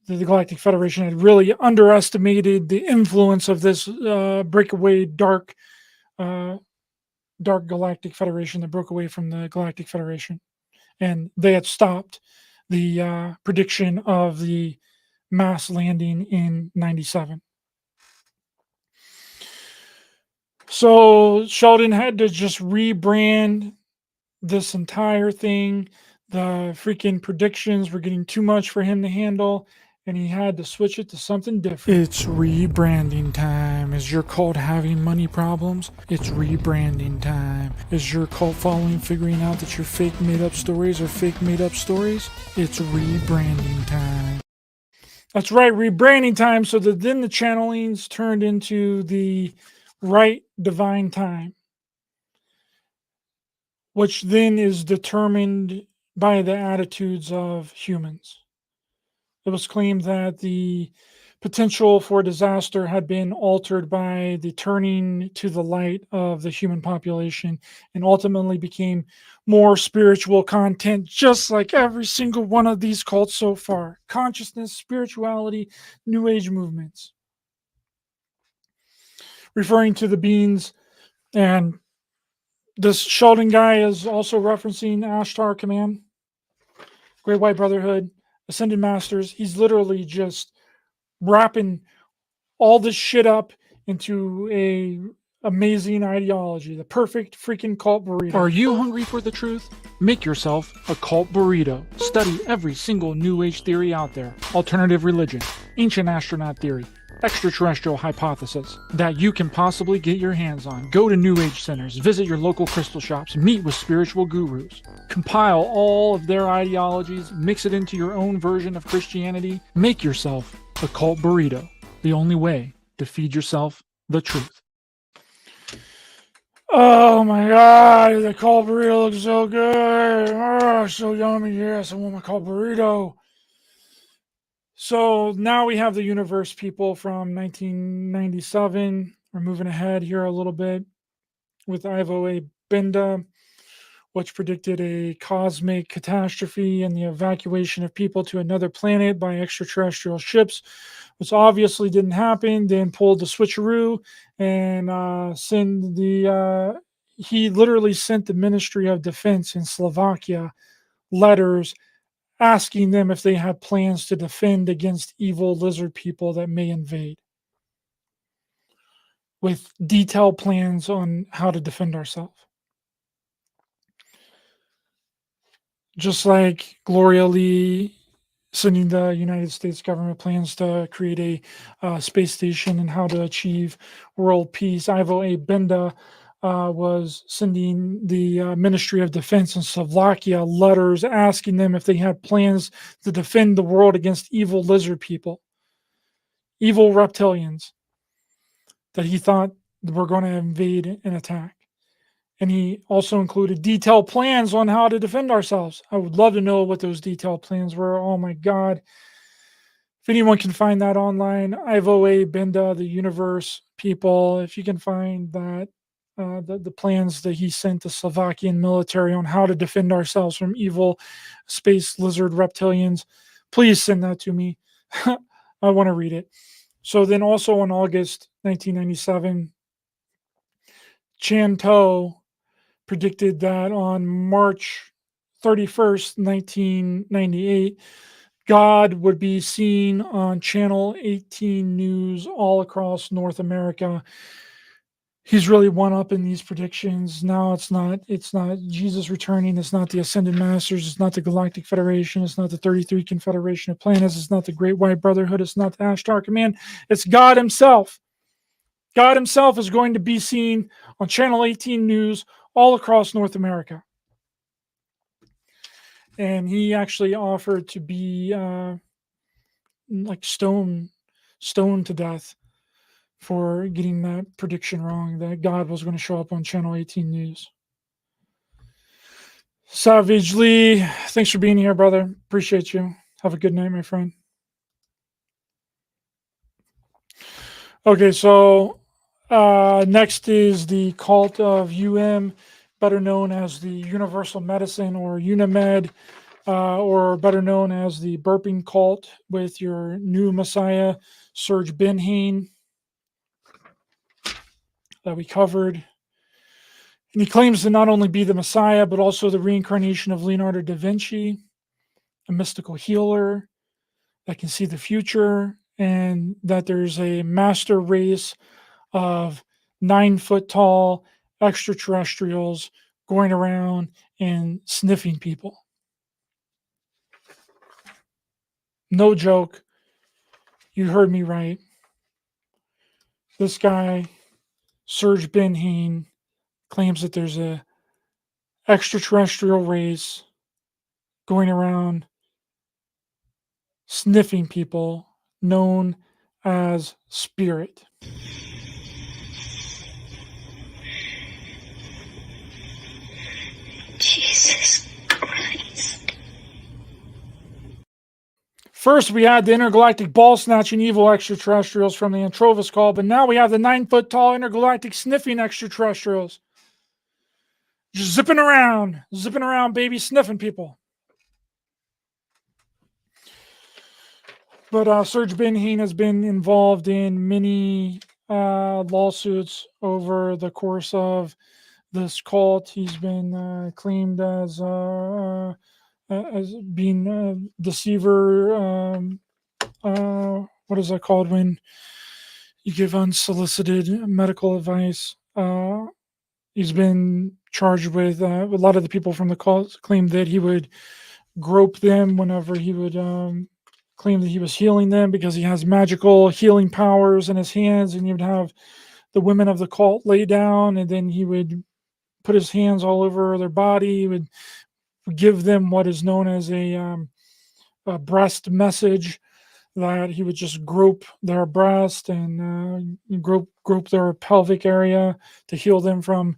S1: Galactic Federation had really underestimated the influence of this breakaway dark Galactic Federation that broke away from the Galactic Federation, and they had stopped the prediction of the mass landing in 97. So Sheldon had to just rebrand this entire thing. The freaking predictions were getting too much for him to handle, and he had to switch it to something different. It's rebranding time. Is your cult having money problems? It's rebranding time. Is your cult following figuring out that your fake made-up stories are fake made-up stories? It's rebranding time. That's right, rebranding time, so that then the channelings turned into the right divine time, which then is determined by the attitudes of humans. It was claimed that the potential for disaster had been altered by the turning to the light of the human population and ultimately became more spiritual content, just like every single one of these cults so far. Consciousness, spirituality, New Age movements. Referring to the beings, and this Sheldon guy is also referencing Ashtar Command, Great White Brotherhood, Ascended Masters. He's literally just wrapping all this shit up into a amazing ideology, the perfect freaking cult burrito. Are you hungry for the truth? Make yourself a cult burrito. Study every single New Age theory out there. Alternative religion, ancient astronaut theory, extraterrestrial hypothesis that you can possibly get your hands on. Go to New Age centers, visit your local crystal shops, meet with spiritual gurus, compile all of their ideologies, mix it into your own version of Christianity. Make yourself a cult burrito, the only way to feed yourself the truth. Oh my God, the cult burrito looks so good. Oh, so yummy. Yes, I want my cult burrito. So now we have the universe people from 1997. We're moving ahead here a little bit. with Ivo A. Benda, which predicted a cosmic catastrophe and the evacuation of people to another planet by extraterrestrial ships, which obviously didn't happen. Then pulled the switcheroo and he literally sent the Ministry of Defense in Slovakia letters asking them if they had plans to defend against evil lizard people that may invade, with detailed plans on how to defend ourselves. Just like Gloria Lee sending the United States government plans to create a space station and how to achieve world peace, Ivo A. Benda was sending the Ministry of Defense in Slovakia letters asking them if they had plans to defend the world against evil lizard people, evil reptilians that he thought were going to invade and attack. And he also included detailed plans on how to defend ourselves. I would love to know what those detailed plans were. Oh my God. If anyone can find that online, Ivo A. Benda, the universe people, if you can find that, the plans that he sent the Slovakian military on how to defend ourselves from evil space lizard reptilians, please send that to me. I want to read it. So then also in August 1997, Chan To predicted that on March 31st, 1998, God would be seen on Channel 18 News all across North America. He's really one up in these predictions. Now it's not Jesus returning. It's not the Ascended Masters. It's not the Galactic Federation. It's not the 33 Confederation of Planets. It's not the Great White Brotherhood. It's not the Ashtar Command. It's God himself. God himself is going to be seen on Channel 18 News all across North America. And he actually offered to be like stoned to death for getting that prediction wrong, that God was going to show up on Channel 18 News. Savage Lee, thanks for being here, brother. Appreciate you. Have a good night, my friend. Okay, so next is the cult of UM, better known as the Universal Medicine or Unimed, or better known as the burping cult with your new messiah, Serge Benhain, that we covered. And he claims to not only be the messiah, but also the reincarnation of Leonardo da Vinci, a mystical healer that can see the future, and that there's a master race of 9-foot tall extraterrestrials going around and sniffing people. No joke. You heard me right. This guy, Serge Benhain, claims that there's a extraterrestrial race going around sniffing people known as spirit.
S2: Jesus Christ.
S1: First, we had the intergalactic ball-snatching evil extraterrestrials from the Antrovis call, but now we have the 9-foot-tall intergalactic sniffing extraterrestrials. Just zipping around, baby, sniffing people. But Serge Benhain has been involved in many lawsuits over the course of this cult. He's been claimed as being a deceiver. What is that called when you give unsolicited medical advice? He's been charged with a lot of the people from the cult claimed that he would grope them whenever he would claim that he was healing them because he has magical healing powers in his hands, and he would have the women of the cult lay down, and then he would put his hands all over their body. He would give them what is known as a breast message, that he would just grope their breast and grope their pelvic area to heal them from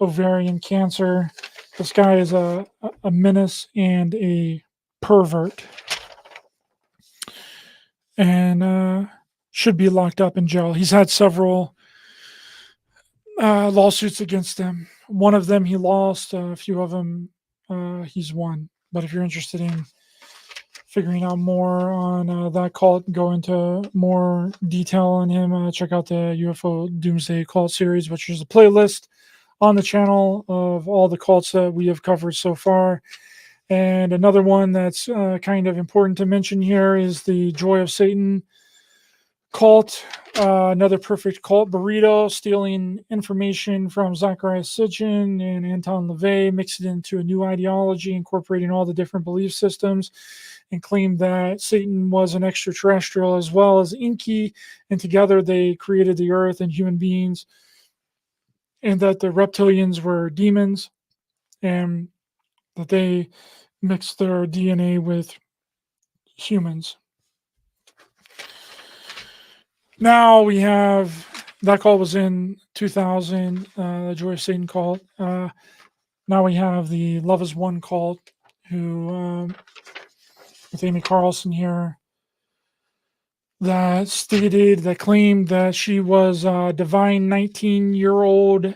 S1: ovarian cancer. This guy is a menace and a pervert, and should be locked up in jail. He's had several lawsuits against him. One of them he lost, a few of them he's won. But if you're interested in figuring out more on that cult, go into more detail on him, check out the UFO Doomsday cult series, which is a playlist on the channel of all the cults that we have covered so far. And another one that's kind of important to mention here is the Joy of Satan cult. Another perfect cult burrito, stealing information from Zachariah Sitchin and Anton LaVey, mix it into a new ideology, incorporating all the different belief systems, and claimed that Satan was an extraterrestrial as well as Inky, and together they created the earth and human beings, and that the reptilians were demons, and that they mixed their DNA with humans. Now we have, that cult was in 2000, the Joy of Satan cult. Now we have the Love is One cult, who, with Amy Carlson here, that claimed that she was a divine 19-year-old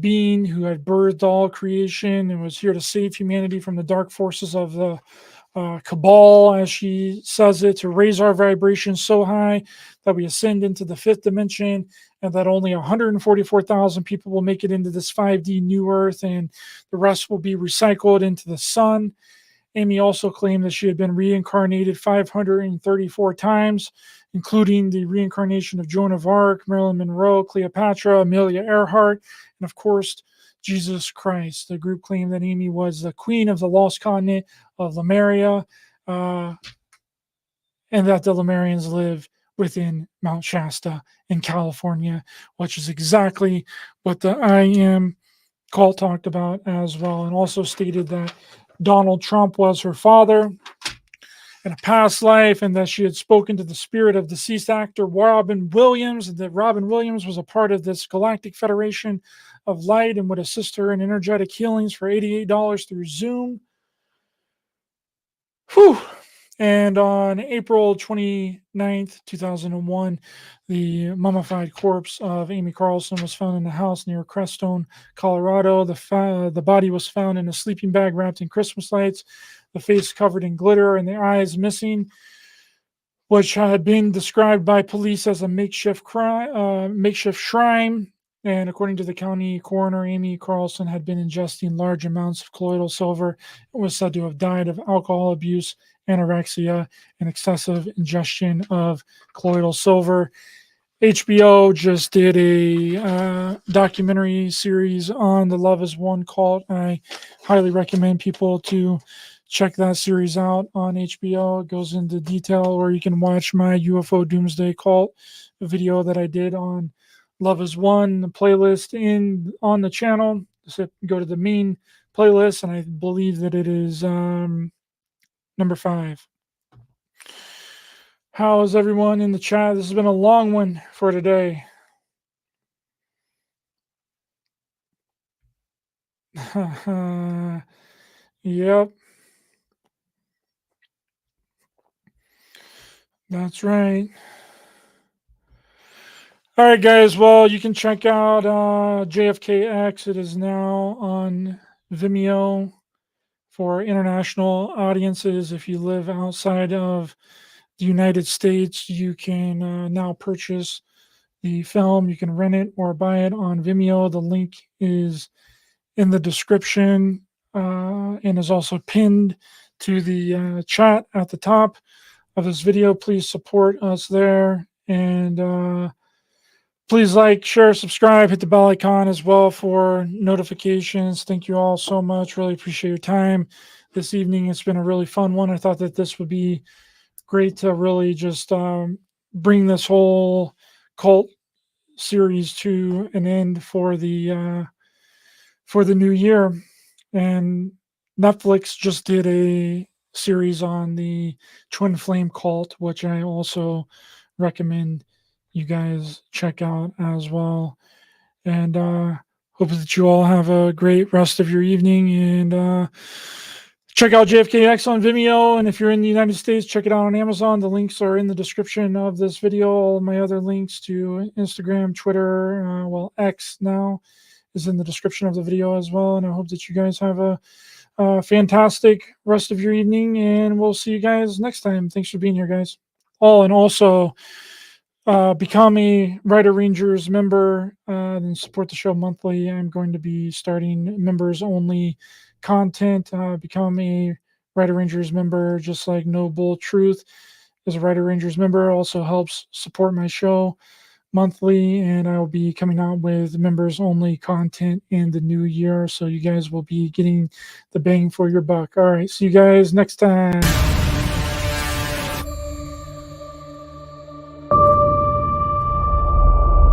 S1: being who had birthed all creation and was here to save humanity from the dark forces of the cabal, as she says it, to raise our vibration so high that we ascend into the fifth dimension, and that only 144,000 people will make it into this 5D new earth, and the rest will be recycled into the sun. Amy also claimed that she had been reincarnated 534 times, including the reincarnation of Joan of Arc, Marilyn Monroe, Cleopatra, Amelia Earhart, and of course, Jesus Christ. The group claimed that Amy was the queen of the lost continent of Lemuria, and that the Lemurians live within Mount Shasta in California, which is exactly what the I Am cult talked about as well, and also stated that Donald Trump was her father in a past life, and that she had spoken to the spirit of deceased actor Robin Williams, and that Robin Williams was a part of this Galactic Federation of Light and would assist her in energetic healings for $88 through Zoom. Whew. And on April 29th, 2001, the mummified corpse of Amy Carlson was found in a house near Crestone, Colorado. The body was found in a sleeping bag wrapped in Christmas lights, the face covered in glitter and the eyes missing, which had been described by police as a makeshift shrine. And according to the county coroner, Amy Carlson had been ingesting large amounts of colloidal silver and was said to have died of alcohol abuse, anorexia, and excessive ingestion of colloidal silver. HBO just did a documentary series on the Love is One cult. I highly recommend people to check that series out on HBO. It goes into detail, or you can watch my UFO Doomsday cult video that I did on Love is One, the playlist on the channel. So go to the main playlist, and I believe that it is number 5. How is everyone in the chat? This has been a long one for today. Yep. That's right. All right, guys. Well, you can check out JFK X. It is now on Vimeo for international audiences. If you live outside of the United States, you can now purchase the film. You can rent it or buy it on Vimeo. The link is in the description and is also pinned to the chat at the top of this video. Please support us there, and please like, share, subscribe, hit the bell icon as well for notifications. Thank you all so much. Really appreciate your time this evening. It's been a really fun one. I thought that this would be great to really just bring this whole cult series to an end for the new year. And Netflix just did a series on the Twin Flame cult, which I also recommend you guys check out as well. And hope that you all have a great rest of your evening, and Check out JFK X on Vimeo, and if you're in the United States, check it out on Amazon. The links are in the description of this video. All my other links to Instagram, Twitter, well, X now, is in the description of the video as well. And I hope that you guys have a fantastic rest of your evening, and we'll see you guys next time. Thanks for being here, guys. Oh, and also become a Writer Rangers member and support the show monthly. I'm going to be starting members only content. Become a Writer Rangers member, just like Noble Truth is a Writer Rangers member. Also helps support my show monthly, and I will be coming out with members only content in the new year, so you guys will be getting the bang for your buck. All right, see you guys next time.